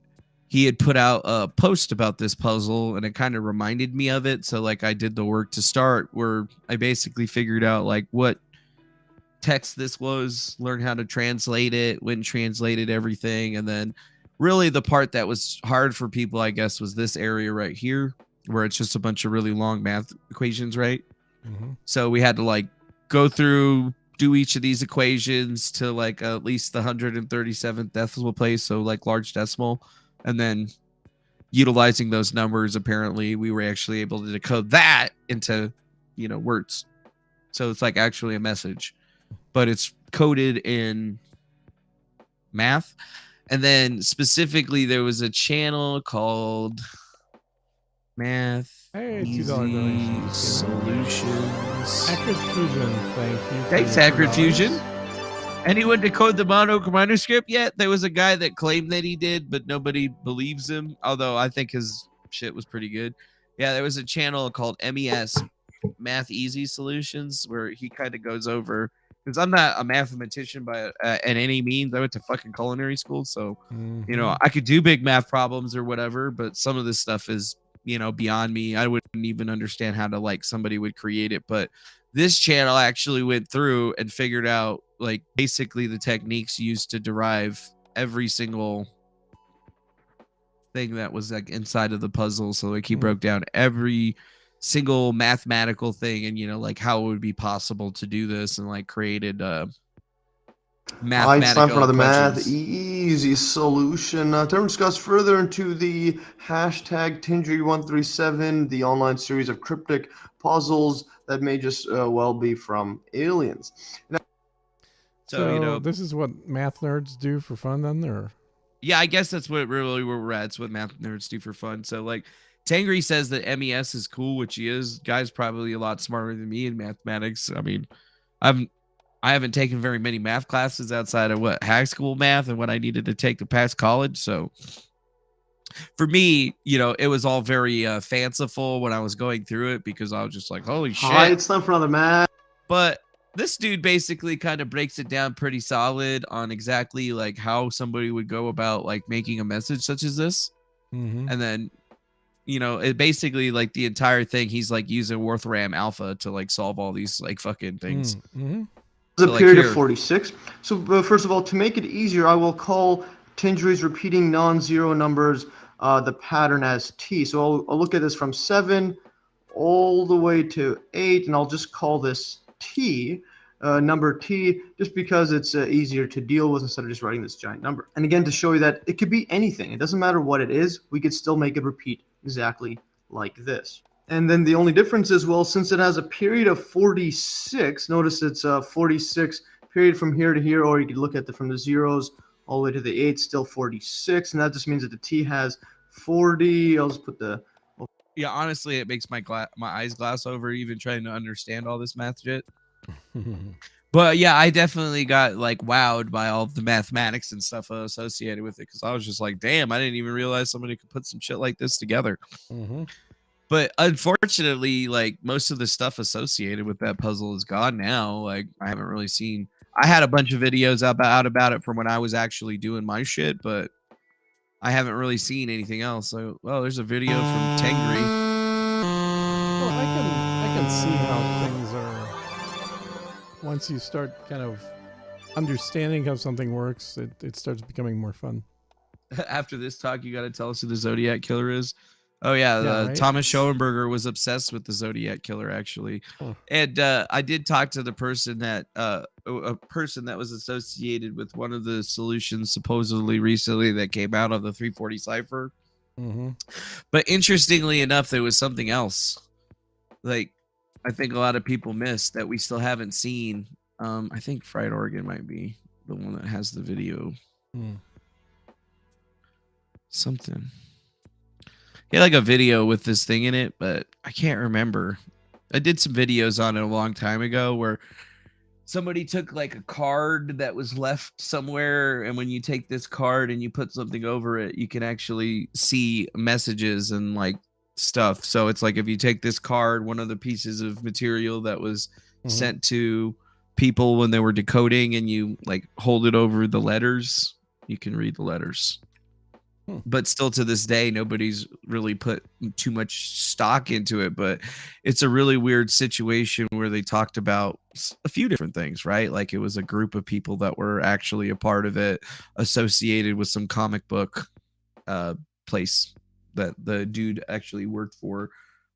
he had put out a post about this puzzle, and it kind of reminded me of it. So like I did the work to start, where I basically figured out like what text this was, learned how to translate it, went and translated everything, and then really the part that was hard for people, I guess, was this area right here, where it's just a bunch of really long math equations, right? Mm-hmm. So we had to like go through, do each of these equations to like at least the 137th decimal place, so like large decimal, and then utilizing those numbers, apparently we were actually able to decode that into, you know, words. So it's like actually a message, but it's coded in math. And then specifically there was a channel called Math Easy Solutions. Accurate Fusion, thank you. Thanks, Accurate Fusion. Anyone decode the manuscript yet? There was a guy that claimed that he did, but nobody believes him. Although I think his shit was pretty good. Yeah, there was a channel called MES, Math Easy Solutions, where he kind of goes over, because I'm not a mathematician by in any means. I went to fucking culinary school, so you know I could do big math problems or whatever. But some of this stuff is, you know, beyond me. I wouldn't even understand how to like somebody would create it. But this channel actually went through and figured out like basically the techniques used to derive every single thing that was like inside of the puzzle. So like he broke down every single mathematical thing, and you know, like how it would be possible to do this, and like created It's time for another Math Easy Solution. To discuss further into the hashtag Tindry137, the online series of cryptic puzzles that may just well be from aliens. Now, so you know, this is what math nerds do for fun, then, or yeah, I guess that's what really where we're at. It's what math nerds do for fun. So like Tangri says that MES is cool, which he is. Guy's probably a lot smarter than me in mathematics. I mean, I haven't taken very many math classes outside of what high school math and what I needed to take to pass college. So for me, you know, it was all very fanciful when I was going through it, because I was just like, holy shit. It's time for another math. But this dude basically kind of breaks it down pretty solid on exactly like how somebody would go about like making a message such as this. Mm-hmm. And then, you know, it basically like the entire thing, he's like using Worthram Alpha to like solve all these like fucking things. Mm-hmm. The So, period like, of 46. So first of all, to make it easier, I will call Tindry's repeating non-zero numbers the pattern as T. So I'll look at this from 7 all the way to 8, and I'll just call this T, number T, just because it's easier to deal with instead of just writing this giant number. And again, to show you that it could be anything. It doesn't matter what it is. We could still make it repeat exactly like this. And then the only difference is, well, since it has a period of 46, notice it's a 46 period from here to here, or you could look at it from the zeros all the way to the 8, still 46. And that just means that the T has 40. I'll just put the Yeah, honestly, it makes my eyes glass over even trying to understand all this math shit. But yeah, I definitely got like wowed by all the mathematics and stuff associated with it, because I was just like, damn, I didn't even realize somebody could put some shit like this together. But unfortunately, like most of the stuff associated with that puzzle is gone now. Like I haven't really seen. I had a bunch of videos out about it from when I was actually doing my shit, but I haven't really seen anything else. So, well, there's a video from Tengri. Well, I can see how things are. Once you start kind of understanding how something works, it starts becoming more fun. After this talk, you got to tell us who the Zodiac Killer is. Oh yeah, right? Thomas Schoenberger was obsessed with the Zodiac Killer, actually. And I did talk to the person that a person that was associated with one of the solutions supposedly recently that came out of the 340 cipher. But interestingly enough, there was something else. Like I think a lot of people missed that we still haven't seen. I think Fried Oregon might be the one that has the video. Something. He had like a video with this thing in it, but I can't remember. I did some videos on it a long time ago where somebody took like a card that was left somewhere, and when you take this card and you put something over it, you can actually see messages and like stuff. So it's like if you take this card, one of the pieces of material that was sent to people when they were decoding, and you like hold it over the letters, you can read the letters. But still to this day, nobody's really put too much stock into it. But it's a really weird situation where they talked about a few different things, right? Like it was a group of people that were actually a part of it, associated with some comic book place that the dude actually worked for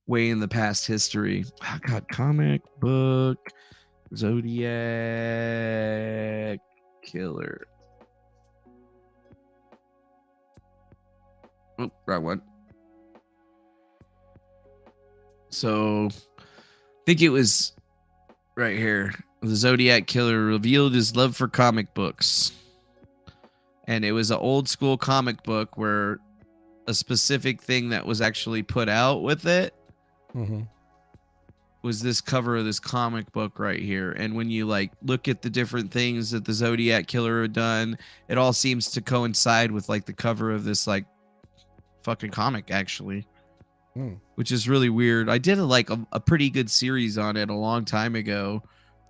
way in the past history. Oh, God, comic book Zodiac Killer. Oh, wrong one. So, I think it was right here. The Zodiac Killer revealed his love for comic books. And it was an old school comic book where a specific thing that was actually put out with it was this cover of this comic book right here. And when you like look at the different things that the Zodiac Killer had done, it all seems to coincide with like the cover of this like fucking comic, actually, which is really weird. I did a pretty good series on it a long time ago,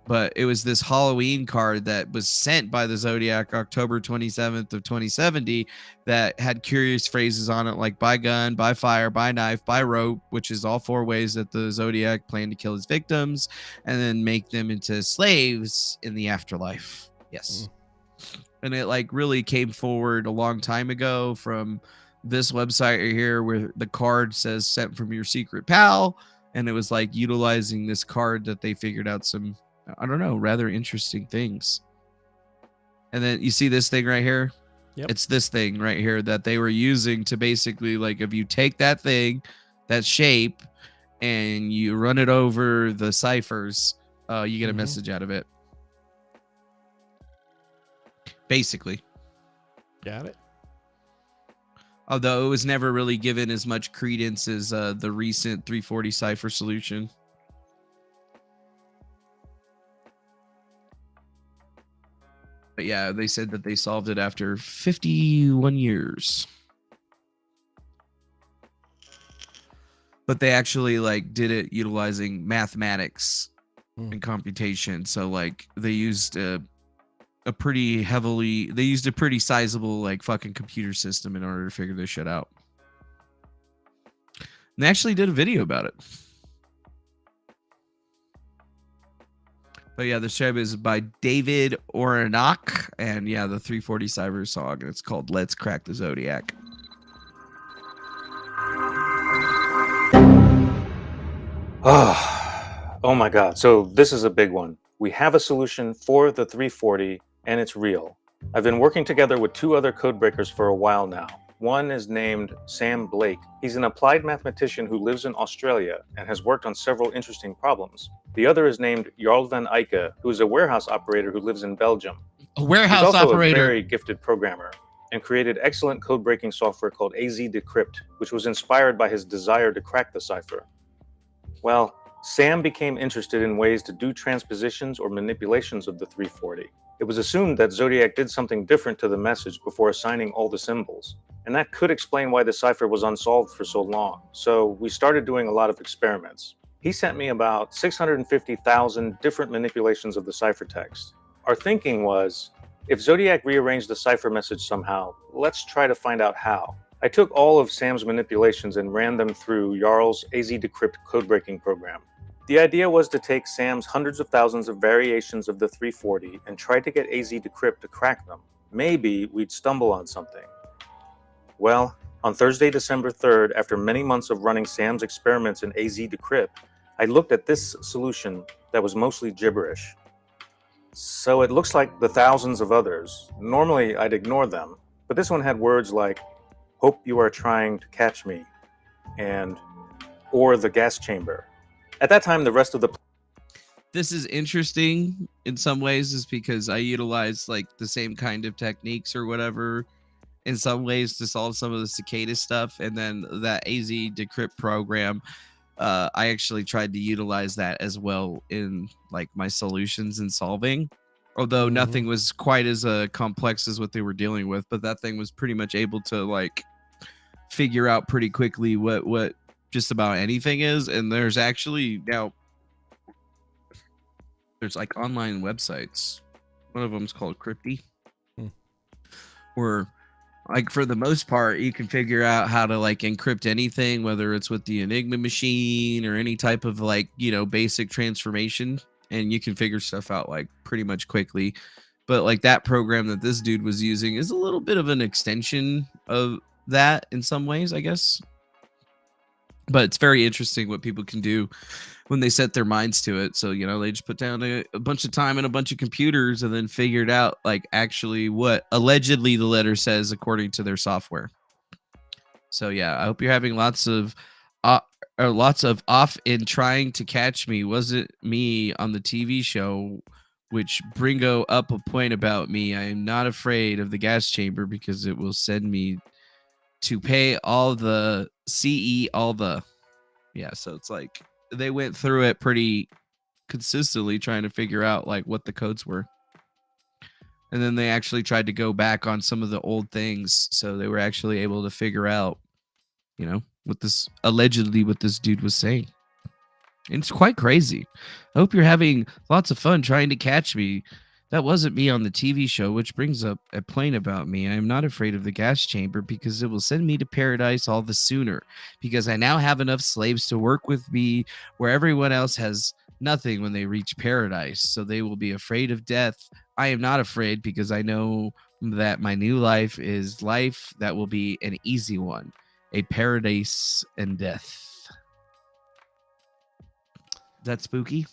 but it was this Halloween card that was sent by the Zodiac October 27th of 2070 that had curious phrases on it like by gun, by fire, by knife, by rope, which is all 4 ways that the Zodiac planned to kill his victims and then make them into slaves in the afterlife. Yes. And it like really came forward a long time ago from this website right here where the card says sent from your secret pal, and it was like utilizing this card that they figured out some, I don't know, rather interesting things. And then you see this thing right here. It's this thing right here that they were using to basically like if you take that thing, that shape, and you run it over the ciphers, you get a message out of it, basically. Got it. Although it was never really given as much credence as the recent 340 cipher solution. But yeah, they said that they solved it after 51 years. But they actually like did it utilizing mathematics and computation. So like they used a pretty sizable like fucking computer system in order to figure this shit out. And they actually did a video about it. But yeah, the show is by David Orenach, and yeah, the 340 Cipher song, and it's called Let's Crack the Zodiac. Oh my God. So this is a big one. We have a solution for the 340 and it's real. I've been working together with 2 other code breakers for a while now. One is named Sam Blake. He's an applied mathematician who lives in Australia and has worked on several interesting problems. The other is named Jarl van Eyck, who is a warehouse operator who lives in Belgium. A warehouse He's also operator. a very gifted programmer. and created excellent code-breaking software called AZ Decrypt, which was inspired by his desire to crack the cipher. Well, Sam became interested in ways to do transpositions or manipulations of the 340. It was assumed that Zodiac did something different to the message before assigning all the symbols, and that could explain why the cipher was unsolved for so long, so we started doing a lot of experiments. He sent me about 650,000 different manipulations of the ciphertext. Our thinking was, if Zodiac rearranged the cipher message somehow, let's try to find out how. I took all of Sam's manipulations and ran them through Jarl's AZ Decrypt code-breaking program. The idea was to take Sam's hundreds of thousands of variations of the 340 and try to get AZ Decrypt to crack them. Maybe we'd stumble on something. Well, on Thursday, December 3rd, after many months of running Sam's experiments in AZ Decrypt, I looked at this solution that was mostly gibberish. So it looks like the thousands of others. Normally, I'd ignore them, but this one had words like, "Hope you are trying to catch me," and "or the gas chamber." At that time, the rest of the... This is interesting in some ways, is because I utilize like the same kind of techniques or whatever in some ways to solve some of the cicada stuff, and then that AZ Decrypt program, I actually tried to utilize that as well in like my solutions and solving, although nothing was quite as complex as what they were dealing with, but that thing was pretty much able to like figure out pretty quickly what just about anything is. And there's actually now there's like online websites. One of them is called Cryptic, where like for the most part you can figure out how to like encrypt anything, whether it's with the Enigma machine or any type of like, you know, basic transformation, and you can figure stuff out like pretty much quickly. But like that program that this dude was using is a little bit of an extension of that in some ways, I guess. But it's very interesting what people can do when they set their minds to it. So, you know, they just put down a bunch of time and a bunch of computers and then figured out like actually what allegedly the letter says according to their software. So, yeah, I hope you're having lots of off in trying to catch me. Was it me on the TV show, which bringo up a point about me? I am not afraid of the gas chamber because it will send me to pay all the CE, all the, yeah. So it's like they went through it pretty consistently trying to figure out like what the codes were. And then they actually tried to go back on some of the old things. So they were actually able to figure out, you know, what this allegedly what this dude was saying. And it's quite crazy. I hope you're having lots of fun trying to catch me. That wasn't me on the TV show, which brings up a point about me. I am not afraid of the gas chamber because it will send me to paradise all the sooner, because I now have enough slaves to work with me where everyone else has nothing when they reach paradise. So they will be afraid of death. I am not afraid because I know that my new life is life that will be an easy one, a paradise and death. That spooky?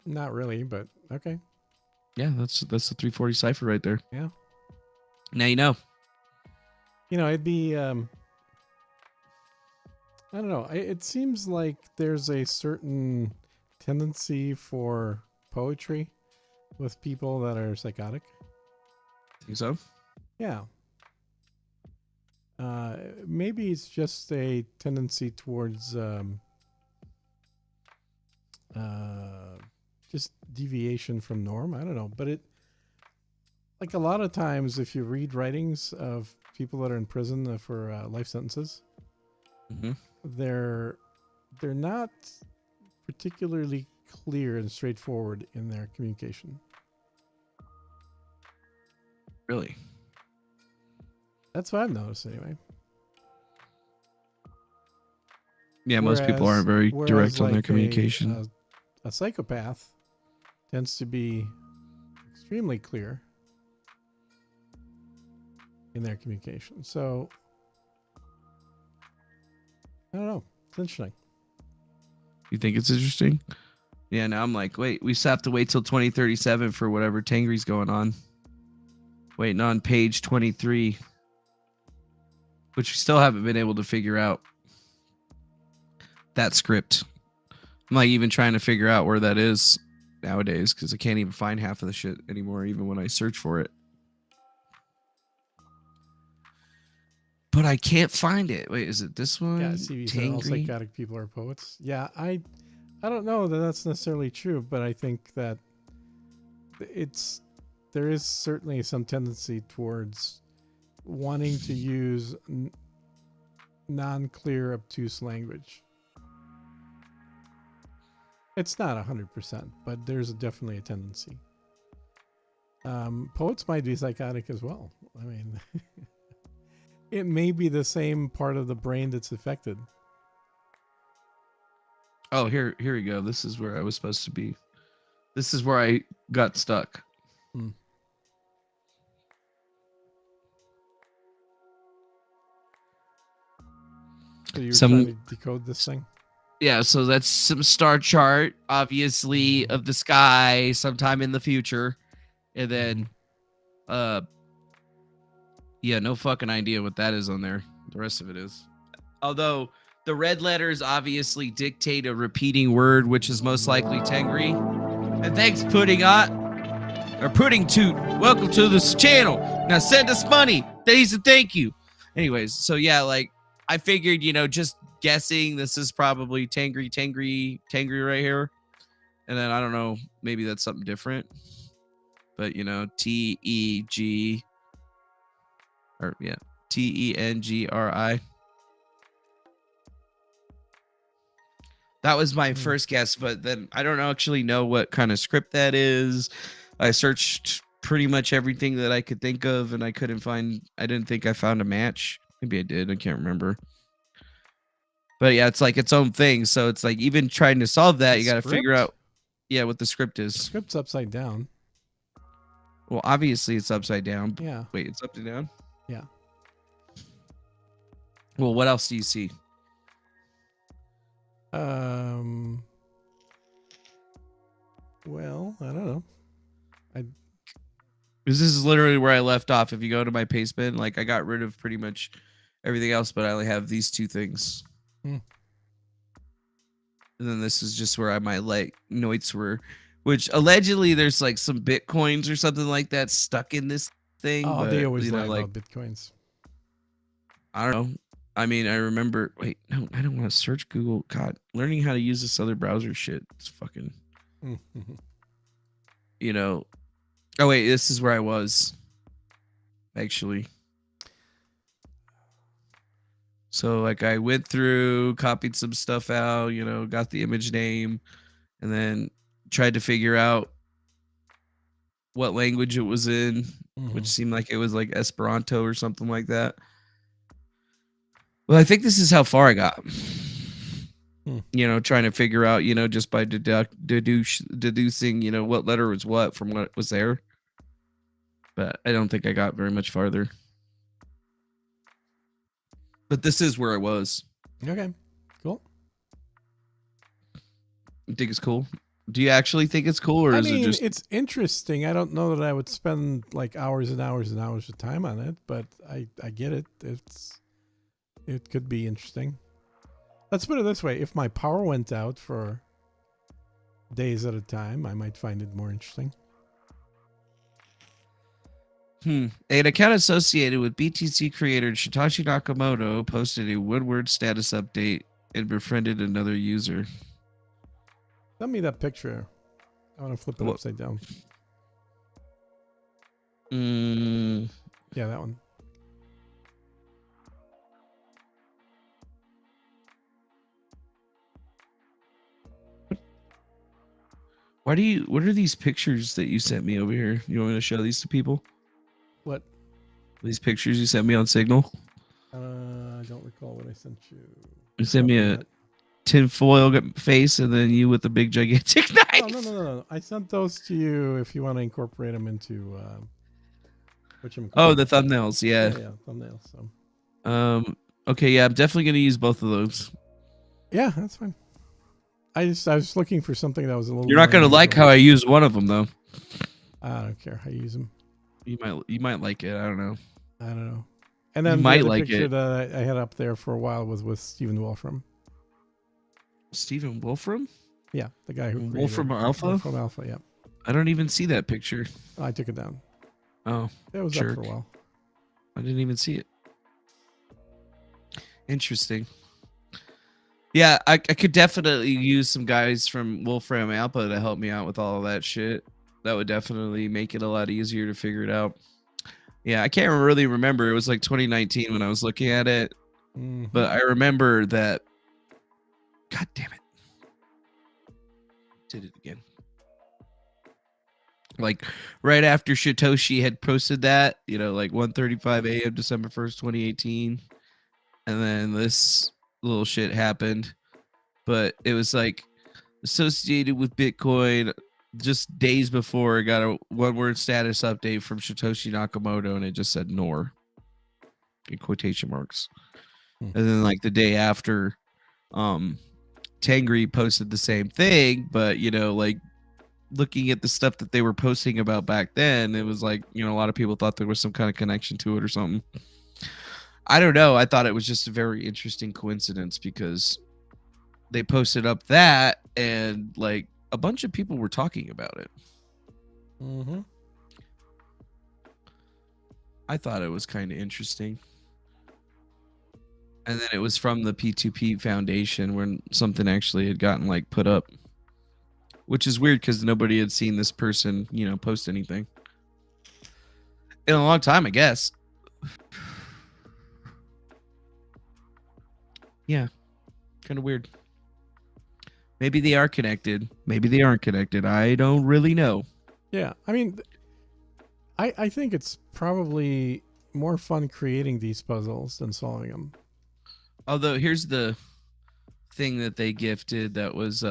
Not really, but okay. Yeah, that's the 340 cipher right there. Yeah. Now you know. You know, it'd be I don't know. It seems like there's a certain tendency for poetry with people that are psychotic. Think so? Yeah. Maybe it's just a tendency towards just deviation from norm. I don't know, but it, like a lot of times, if you read writings of people that are in prison for life sentences, they're not particularly clear and straightforward in their communication. Really? That's what I've noticed anyway. Yeah, most people aren't very direct on their communication. A psychopath tends to be extremely clear in their communication. So, I don't know. It's interesting. You think it's interesting? Yeah, now I'm like, wait, we still have to wait till 2037 for whatever Tangri's going on. Waiting on page 23, which we still haven't been able to figure out. That script. I'm like even trying to figure out where that is nowadays because I can't even find half of the shit anymore, even when I search for it. but I can't find it. Wait, is it this one? Yeah, CV said all psychotic people are poets. Yeah, I don't know that that's necessarily true, but I think that there is certainly some tendency towards wanting to use non-clear, obtuse language. It's not 100%, but there's definitely a tendency. Poets might be psychotic as well. I mean, it may be the same part of the brain that's affected. Oh, here we go. This is where I was supposed to be. This is where I got stuck. So you're trying to decode this thing? Yeah, so that's some star chart, obviously, of the sky sometime in the future. And then, yeah, no fucking idea what that is on there. The rest of it is. Although, the red letters obviously dictate a repeating word, which is most likely Tengri. And thanks, Pudding Toot. Welcome to this channel. Now send us money. Thanks and thank you. Anyways, so yeah, like, I figured, just guessing this is probably Tengri right here. And then, I don't know, maybe that's something different. But, T-E-G, or yeah, T-E-N-G-R-I. That was my first guess, but then I don't actually know what kind of script that is. I searched pretty much everything that I could think of, and I didn't think I found a match. Maybe I did, I can't remember. But yeah, it's like its own thing. So it's like even trying to solve that, you got to figure out, what the script is. The script's upside down. Well, obviously it's upside down. Yeah. Wait, it's upside down? Yeah. Well, what else do you see? Well, I don't know. This is literally where I left off. If you go to my pastebin, like I got rid of pretty much everything else, but I only have these two things. And then this is just where my notes were, which allegedly there's like some Bitcoins or something like that stuck in this thing. Oh, but, they always lie about Bitcoins. I don't know. I mean, I remember. Wait, no, I don't want to search Google. God, learning how to use this other browser shit. It's fucking. Oh wait, this is where I was. Actually. So like I went through, copied some stuff out, got the image name, and then tried to figure out what language it was in, which seemed like it was like Esperanto or something like that. Well, I think this is how far I got. Trying to figure out, just by deducing, what letter was what from what was there. But I don't think I got very much farther. But this is where I was. Okay, cool. You think it's cool? Do you actually think it's cool, or is it just? It's interesting. I don't know that I would spend like hours and hours and hours of time on it, but I get it. It could be interesting. Let's put it this way: if my power went out for days at a time, I might find it more interesting. An account associated with BTC creator Satoshi Nakamoto posted a Woodward status update and befriended another user. Send me that picture. I want to flip it upside down. Yeah, that one. What are these pictures that you sent me over here? You want me to show these to people? What? These pictures you sent me on Signal? I don't recall what I sent you. You sent me a tinfoil face and then you with a big gigantic knife. No. I sent those to you if you want to incorporate them into the thumbnails, yeah. Yeah, thumbnails. So. Okay, yeah, I'm definitely gonna use both of those. Yeah, that's fine. I was looking for something that was a little. You're not gonna like how I use one of them though. I don't care how you use them. You might like it. I don't know. And then you might the like picture it. that I had up there for a while was with Stephen Wolfram. Stephen Wolfram? Yeah, the guy who Wolfram Alpha. Wolfram Alpha, yeah. I don't even see that picture. I took it down. Oh, it was jerk. up for a while. I didn't even see it. Interesting. Yeah, I could definitely use some guys from Wolfram Alpha to help me out with all of that shit. That would definitely make it a lot easier to figure it out. Yeah, I can't really remember. It was like 2019 when I was looking at it. But I remember that. God damn it. Did it again. Like right after Satoshi had posted that, you know, like 1:35 a.m. December 1st, 2018. And then this little shit happened. But it was like associated with Bitcoin. Just days before, I got a one-word status update from Satoshi Nakamoto, and it just said "NOR" in quotation marks. And then, like the day after, Tangri posted the same thing, but you know, like looking at the stuff that they were posting about back then, it was like, you know, a lot of people thought there was some kind of connection to it or something. I don't know. I thought it was just a very interesting coincidence because they posted up that, and like a bunch of people were talking about it. I thought it was kind of interesting. And then it was from the P2P Foundation when something actually had gotten like put up, which is weird because nobody had seen this person, you know, post anything in a long time, I guess. Yeah, kind of weird. Maybe they are connected. Maybe they aren't connected. I don't really know. Yeah, I mean, I think it's probably more fun creating these puzzles than solving them. Although here's the thing that they gifted that was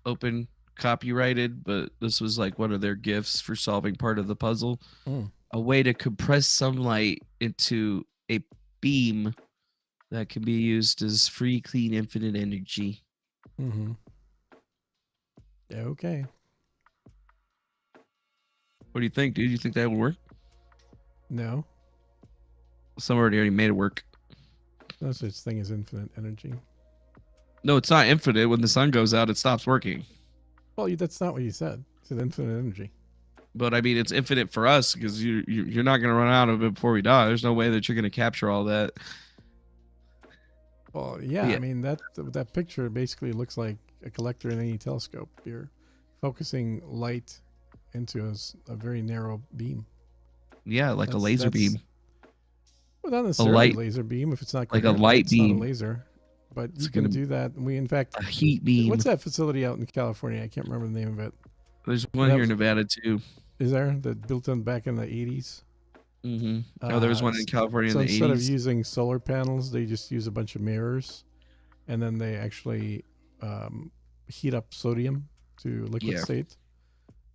open copyrighted, but this was like one of their gifts for solving part of the puzzle. A way to compress sunlight into a beam that can be used as free, clean, infinite energy. Okay. What do you think, dude? You think that would work? No. Somebody already made it work. No such thing as infinite energy. No, it's not infinite. When the sun goes out, it stops working. Well, that's not what you said. You said infinite energy. But I mean, it's infinite for us because you're not going to run out of it before we die. There's no way that you're going to capture all that. Well, yeah. I mean, that picture basically looks like a collector in any telescope. You're focusing light into a very narrow beam. Yeah, like a laser beam. Well, not necessarily a laser beam if it's not like a light beam. Not a laser, but you can do that. We, in fact, a heat beam. What's that facility out in California? I can't remember the name of it. There's one here in Nevada too. Is there that built in back in the 80s? Oh, there was one in California in the 80s. Instead of using solar panels, they just use a bunch of mirrors, and then they actually heat up sodium to liquid state,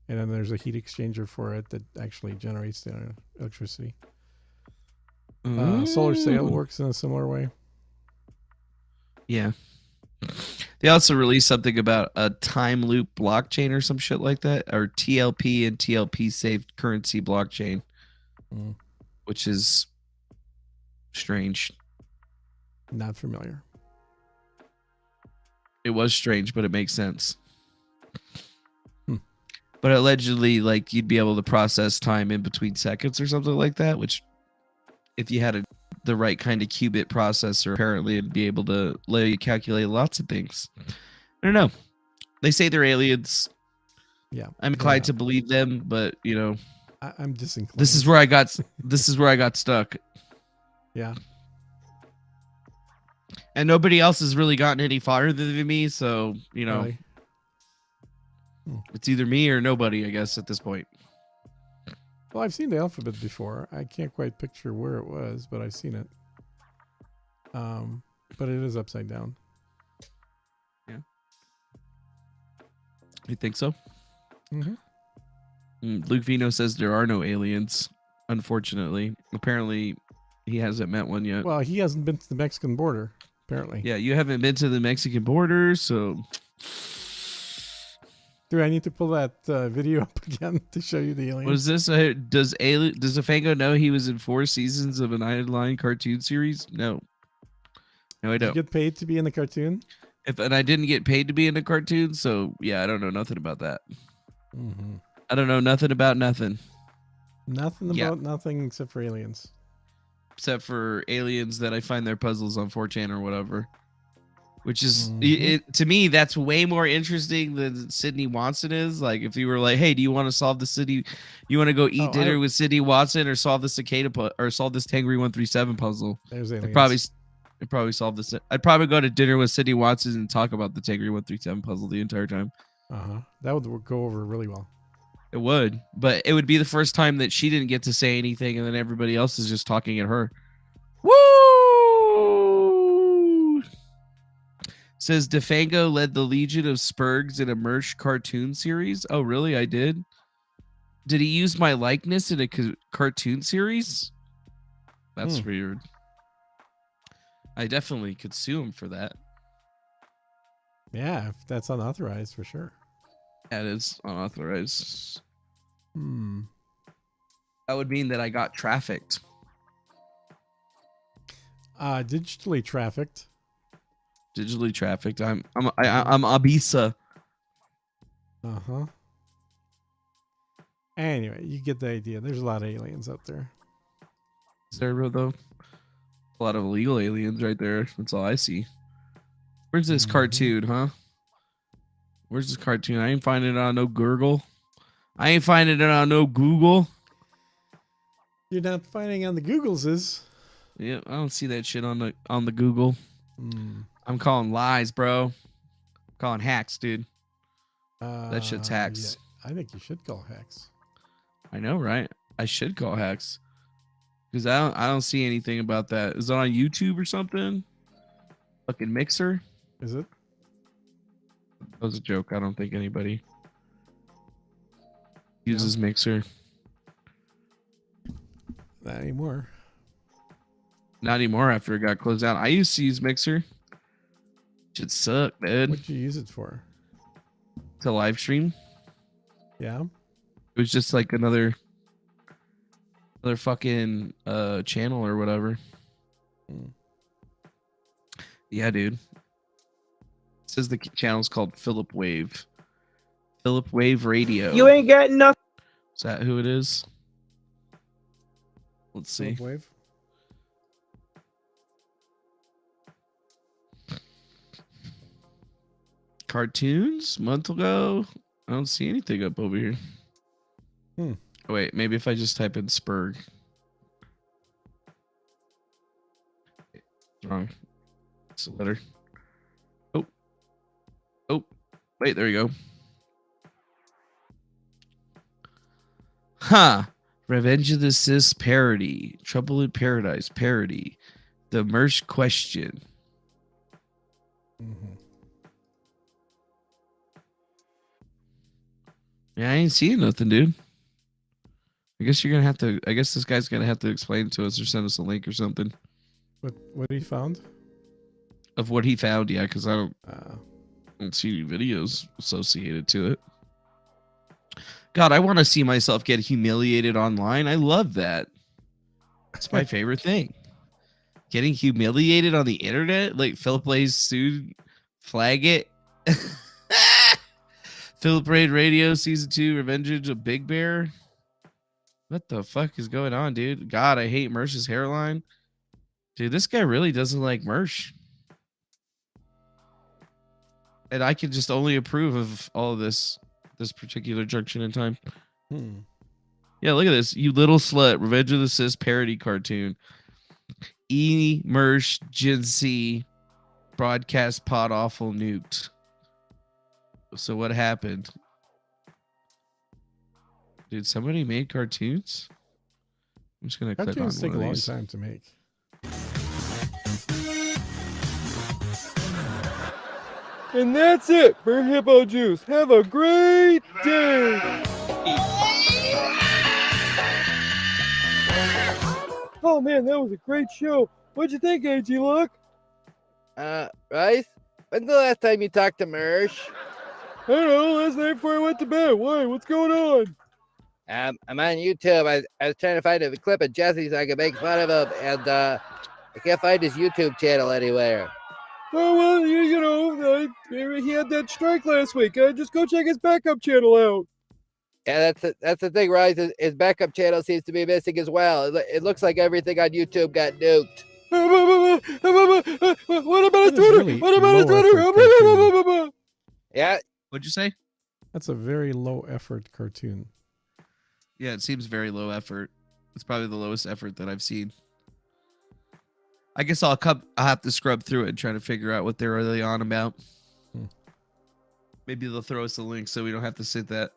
and then there's a heat exchanger for it that actually generates the electricity. Solar sail works in a similar way. Yeah. They also released something about a time loop blockchain or some shit like that, or TLP and TLP safe currency blockchain, which is strange. Not familiar. It was strange, but it makes sense. But allegedly, like, you'd be able to process time in between seconds or something like that, which if you had the right kind of qubit processor, apparently it'd be able to let you calculate lots of things. I don't know. They say they're aliens. Yeah. I'm inclined to believe them, but you know, I'm disinclined. This is where I got stuck. Yeah. And nobody else has really gotten any farther than me, so you know, Really? It's either me or nobody, I guess, at this point. Well, I've seen the alphabet before. I can't quite picture where it was, but I've seen it. But it is upside down. Yeah. You think so? Luke Vino says there are no aliens, unfortunately. Apparently, he hasn't met one yet. Well, he hasn't been to the Mexican border, apparently. Yeah, you haven't been to the Mexican border, so... Do I need to pull that video up again to show you the alien? Was this does Afango know he was in 4 seasons of an Line cartoon series? No, I don't. Did you get paid to be in the cartoon? And I didn't get paid to be in the cartoon, so yeah, I don't know nothing about that. I don't know nothing about nothing. Nothing about nothing except for aliens. except for aliens that I find their puzzles on 4chan or whatever. Which is, to me, that's way more interesting than Sydney Watson is. Like, if you were like, hey, do you want to solve the city? You want to go eat dinner with Sydney Watson or solve the cicada or solve this Tangri 137 puzzle? There's aliens. I'd probably solve this. I'd probably go to dinner with Sydney Watson and talk about the Tangri 137 puzzle the entire time. That would go over really well. It would, but it would be the first time that she didn't get to say anything, and then everybody else is just talking at her. Woo! Says Defango led the Legion of Spurgs in a Mersh cartoon series. Oh, really? I did? Did he use my likeness in a cartoon series? That's weird. I definitely could sue him for that. Yeah, if that's unauthorized, for sure. That is unauthorized. That would mean that I got trafficked. Digitally trafficked. Digitally trafficked. I'm Abisa. Anyway, you get the idea. There's a lot of aliens out there. Is there though? A lot of illegal aliens right there. That's all I see. Where's this cartoon, huh? Where's this cartoon? I ain't finding it on no Google. I ain't finding it on no Google. You're not finding on the Googles is. Yeah, I don't see that shit on the Google. I'm calling lies, bro. I'm calling hacks, dude. That shit's hacks. Yeah, I think you should call hacks. I know, right? I should call hacks. Because I don't see anything about that. Is it on YouTube or something? Fucking Mixer? Is it? That was a joke. I don't think anybody uses Mixer. Not anymore. Not anymore after it got closed down. I used to use Mixer. Shit sucked, dude. What'd you use it for? To live stream. Yeah. It was just like another fucking channel or whatever. Yeah, dude. It says the channel's called Philip Wave. Philip Wave Radio. You ain't got enough. Is that who it is? Let's see. Philip Wave. Cartoons? Month ago? I don't see anything up over here. Oh, wait, maybe if I just type in Spurg. It's wrong. It's a letter. Oh, wait, there you go. Revenge of the Cis parody. Trouble in Paradise parody. The Mersh question. Yeah, I ain't seeing nothing, dude. I guess you're gonna have to. I guess this guy's gonna have to explain to us or send us a link or something. What he found? Of what he found, yeah, because I don't see any videos associated to it. God, I want to see myself get humiliated online. I love that. It's my favorite thing. Getting humiliated on the internet, like Philip Blaze sued, flag it. Philip Raid Radio Season 2, Revenge of Big Bear. What the fuck is going on, dude? God, I hate Mersh's hairline. Dude, this guy really doesn't like Mersh. And I can just only approve of all of this particular junction in time. Yeah, look at this. You little slut. Revenge of the Cis parody cartoon. Mersh Gen C broadcast pod awful nuked. So what happened? Dude, somebody made cartoons? I'm just going to click on Cartoons take a long these. time to make. And that's it for Hippo Juice. Have a great day. Oh man, that was a great show. What'd you think, AG Luck? Rice? When's the last time you talked to Mersh? I don't know, last night before I went to bed. Why? What's going on? I'm on YouTube. I was trying to find a clip of Jesse so I could make fun of him, and I can't find his YouTube channel anywhere. Oh, well, you know, he had that strike last week. Just go check his backup channel out. Yeah, that's the thing, Rise. His backup channel seems to be missing as well. It looks like everything on YouTube got nuked. What about his Twitter? Really What about his Twitter? Yeah. What'd you say? That's a very low effort cartoon. Yeah, it seems very low effort. It's probably the lowest effort that I've seen. I guess I'll have to scrub through it and try to figure out what they're really on about. Maybe they'll throw us a link so we don't have to sit that.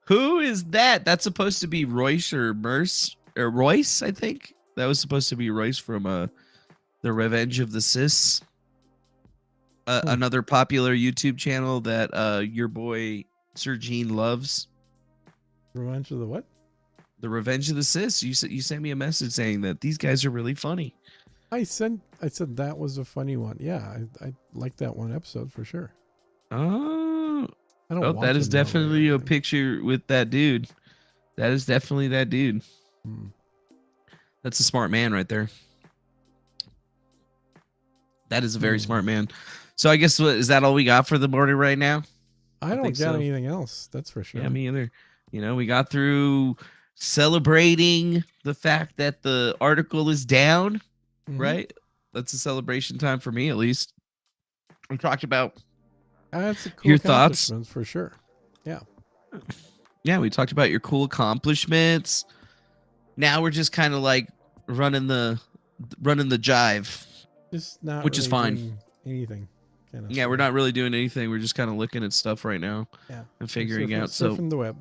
Who is that? That's supposed to be Royce or Merce or Royce, I think. That was supposed to be Royce from The Revenge of the Sis. Another popular YouTube channel that your boy Sir Gene loves. Revenge of the what? The Revenge of the Sis. You sent me a message saying that these guys are really funny. I said that was a funny one. Yeah, I liked that one episode for sure. Oh, I don't watch that is them definitely a picture with that dude. That is definitely that dude. That's a smart man right there. That is a very smart man. So I guess is that all we got for the morning right now? I don't got anything else. That's for sure. Yeah, me either. You know, we got through celebrating the fact that the article is down, right? That's a celebration time for me, at least. We talked about that's a cool your thoughts for sure. Yeah. Yeah, we talked about your cool accomplishments. Now we're just kind of like running the jive. Just not which really is fine. doing anything. Yeah, we're not really doing anything. We're just kind of looking at stuff right now. Yeah. And figuring out. Surfing the web.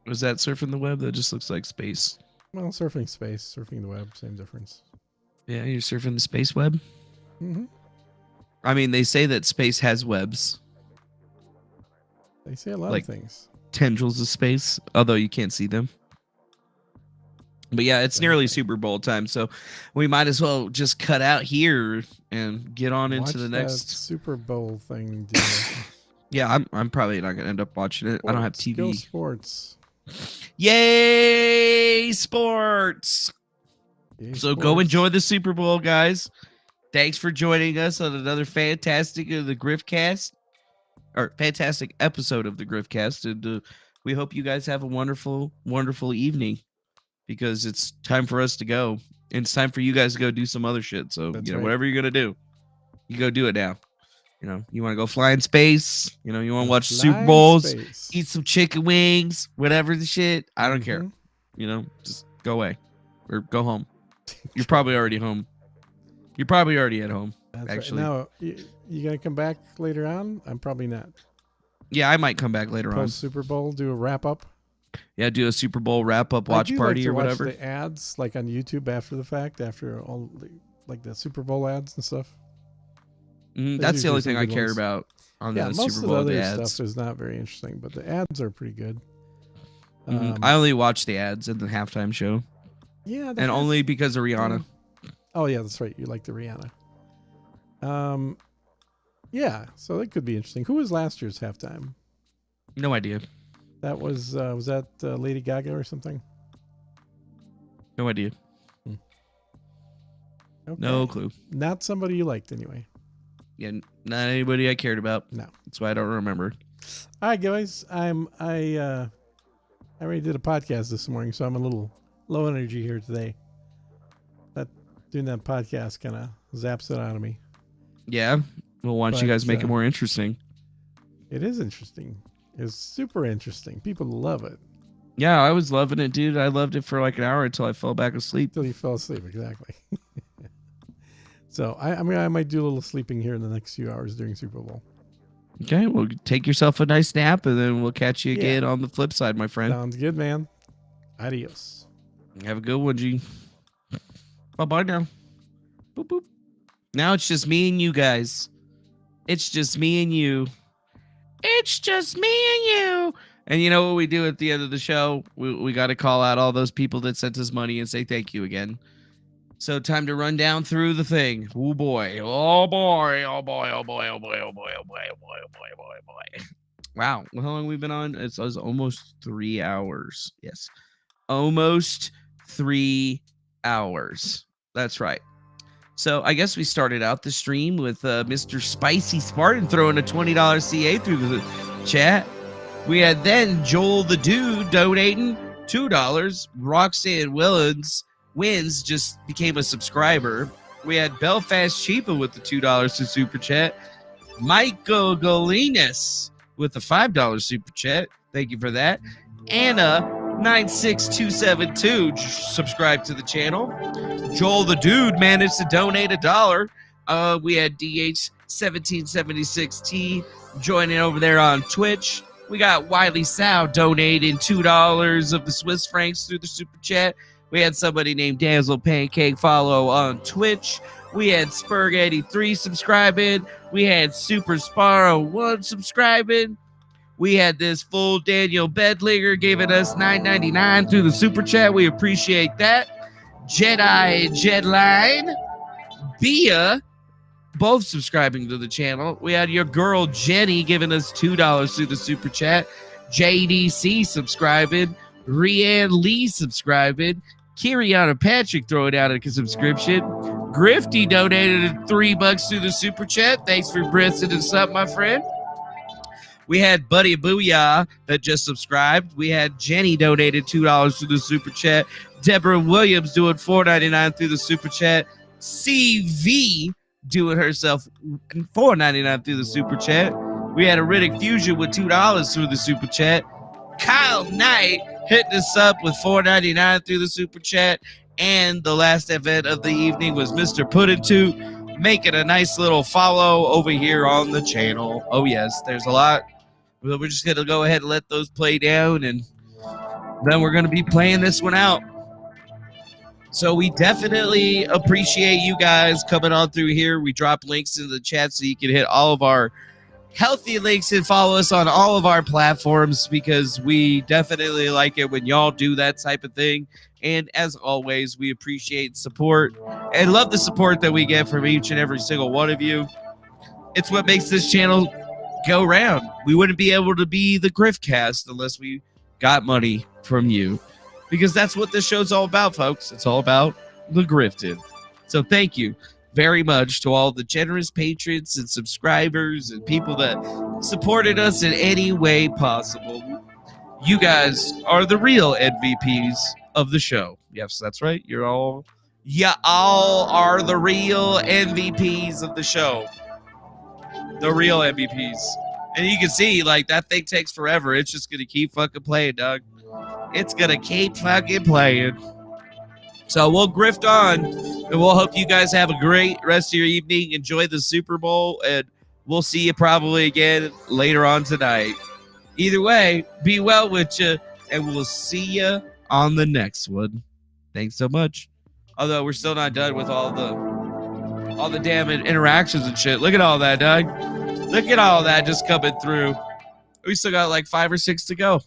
Was that surfing the web? That just looks like space. Well, surfing space, surfing the web, same difference. Yeah, you're surfing the space web. Mm-hmm. I mean, they say that space has webs. They say a lot like of things. Tendrils of space, although you can't see them. But yeah, it's nearly Super Bowl time, so we might as well just cut out here and get on into the next Super Bowl thing. Deal. Yeah, I'm probably not gonna end up watching it. I don't have TV. Go sports. Yay, sports! So go enjoy the Super Bowl, guys. Thanks for joining us on another fantastic of the GriftCast, or fantastic episode of the GriftCast, and we hope you guys have a wonderful, wonderful evening. Because it's time for us to go. And it's time for you guys to go do some other shit. So, whatever you're going to do, you go do it now. You know, you want to go fly in space. You know, you want to watch Super Bowls, eat some chicken wings, whatever the shit. I don't care. You know, just go away or go home. You're probably already home. You're probably already at home, actually. Right. Now, you going to come back later on? I'm probably not. Yeah, I might come back later on. Super Bowl, do a wrap up. Yeah, do a Super Bowl wrap-up watch party or whatever. Watch the ads like on YouTube after the fact, after all the Super Bowl ads and stuff. That's the only thing I care about on the Super Bowl. Most of the other ads. stuff is not very interesting, but the ads are pretty good. I only watch the ads and the halftime show. Yeah, and only because of Rihanna. Oh yeah, that's right. You like the Rihanna. Yeah, so that could be interesting. Who was last year's halftime? No idea. That was that Lady Gaga or something? No idea. Okay. No clue. Not somebody you liked anyway. Yeah, not anybody I cared about. No. That's why I don't remember. All right, guys. I already did a podcast this morning, so I'm a little low energy here today. Doing that podcast kind of zaps it out of me. Yeah. Well, why don't you guys make it more interesting? It is interesting. It's super interesting. People love it. Yeah, I was loving it, dude. I loved it for like an hour until I fell back asleep. Until you fell asleep, exactly. So I mean, I might do a little sleeping here in the next few hours during Super Bowl. Okay, well, take yourself a nice nap, and then we'll catch you again on the flip side, my friend. Sounds good, man. Adios. Have a good one, G. Bye-bye now. Boop, boop. Now it's just me and you guys. It's just me and you. It's just me and you. And you know what we do at the end of the show? We got to call out all those people that sent us money and say thank you again. So time to run down through the thing. Oh boy. Oh boy. Oh boy. Oh boy. Oh boy. Oh boy. Oh boy. Oh boy. Oh boy. Oh boy. Oh boy. Wow. How long have we been on? It's almost 3 hours. Yes. Almost 3 hours. That's right. So I guess we started out the stream with Mr. Spicy Spartan throwing a $20 CA through the chat. We had then Joel the Dude donating $2. Roxanne Wins just became a subscriber. We had Belfast Cheapa with the $2 to super chat. Michael Golinas with the $5 super chat. Thank you for that. Anna 96272 subscribed to the channel. Joel the Dude managed to donate $1. We had DH1776T joining over there on Twitch. We got Wiley Sow donating $2 of the Swiss francs through the super chat. We had somebody named Damsel Pancake follow on Twitch. We had Spurg83 subscribing. We had Super Sparrow 1 subscribing. We had this full Daniel Bedlinger giving us $9.99 through the super chat. We appreciate that. Jedi Jedline, Bia, both subscribing to the channel. We had your girl Jenny giving us $2 through the super chat. JDC subscribing. Rianne Lee subscribing. Kiriana Patrick throwing out a subscription. Grifty donated $3 through the super chat. Thanks for breathing us up, my friend. We had Buddy Booyah that just subscribed. We had Jenny donated $2 through the super chat. Deborah Williams doing $4.99 through the super chat. CV doing herself $4.99 through the super chat. We had a Riddick Fusion with $2 through the super chat. Kyle Knight hitting us up with $4.99 through the super chat. And the last event of the evening was Mr. Puddin' making a nice little follow over here on the channel. Oh, yes, there's a lot. We're just going to go ahead and let those play down, and then we're going to be playing this one out. So we definitely appreciate you guys coming on through here. We drop links in the chat so you can hit all of our healthy links and follow us on all of our platforms, because we definitely like it when y'all do that type of thing. And as always, we appreciate support and love the support that we get from each and every single one of you. It's what makes this channel go round. We wouldn't be able to be the GriftCast unless we got money from you, because that's what this show's all about, folks. It's all about the grifted. So thank you very much to all the generous patrons and subscribers and people that supported us in any way possible. You guys are the real MVPs of the show. Yes, that's right. You all are the real MVPs of the show. The real MVPs. And you can see, like, that thing takes forever. It's just going to keep fucking playing, dog. It's going to keep fucking playing. So we'll grift on, and we'll hope you guys have a great rest of your evening. Enjoy the Super Bowl, and we'll see you probably again later on tonight. Either way, be well with you, and we'll see you on the next one. Thanks so much. Although we're still not done with all the damn interactions and shit. Look at all that, dog. Look at all that just coming through. We still got like 5 or 6 to go.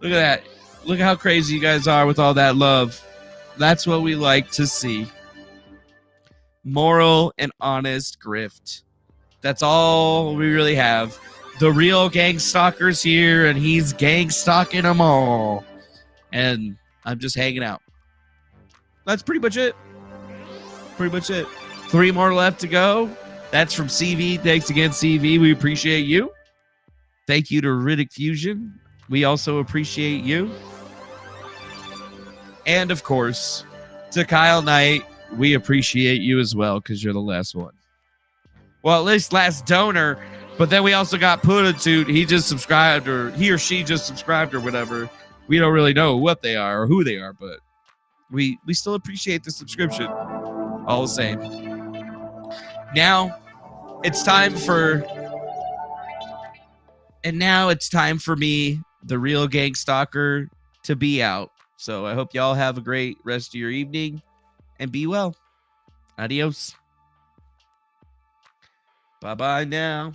Look at that. Look at how crazy you guys are with all that love. That's what we like to see. Moral and honest grift. That's all we really have. The real gang stalker's here, and he's gang stalking them all. And I'm just hanging out. That's pretty much it. Pretty much it. 3 more left to go. That's from CV. Thanks again, CV. We appreciate you. Thank you to Riddick Fusion. We also appreciate you. And, of course, to Kyle Knight, we appreciate you as well, because you're the last one. Well, at least last donor, but then we also got Pudditude. He just subscribed, or he or she just subscribed, or whatever. We don't really know what they are or who they are, but we still appreciate the subscription. All the same. Now, it's time for me, the real gang stalker, to be out. So I hope y'all have a great rest of your evening and be well. Adios. Bye-bye now.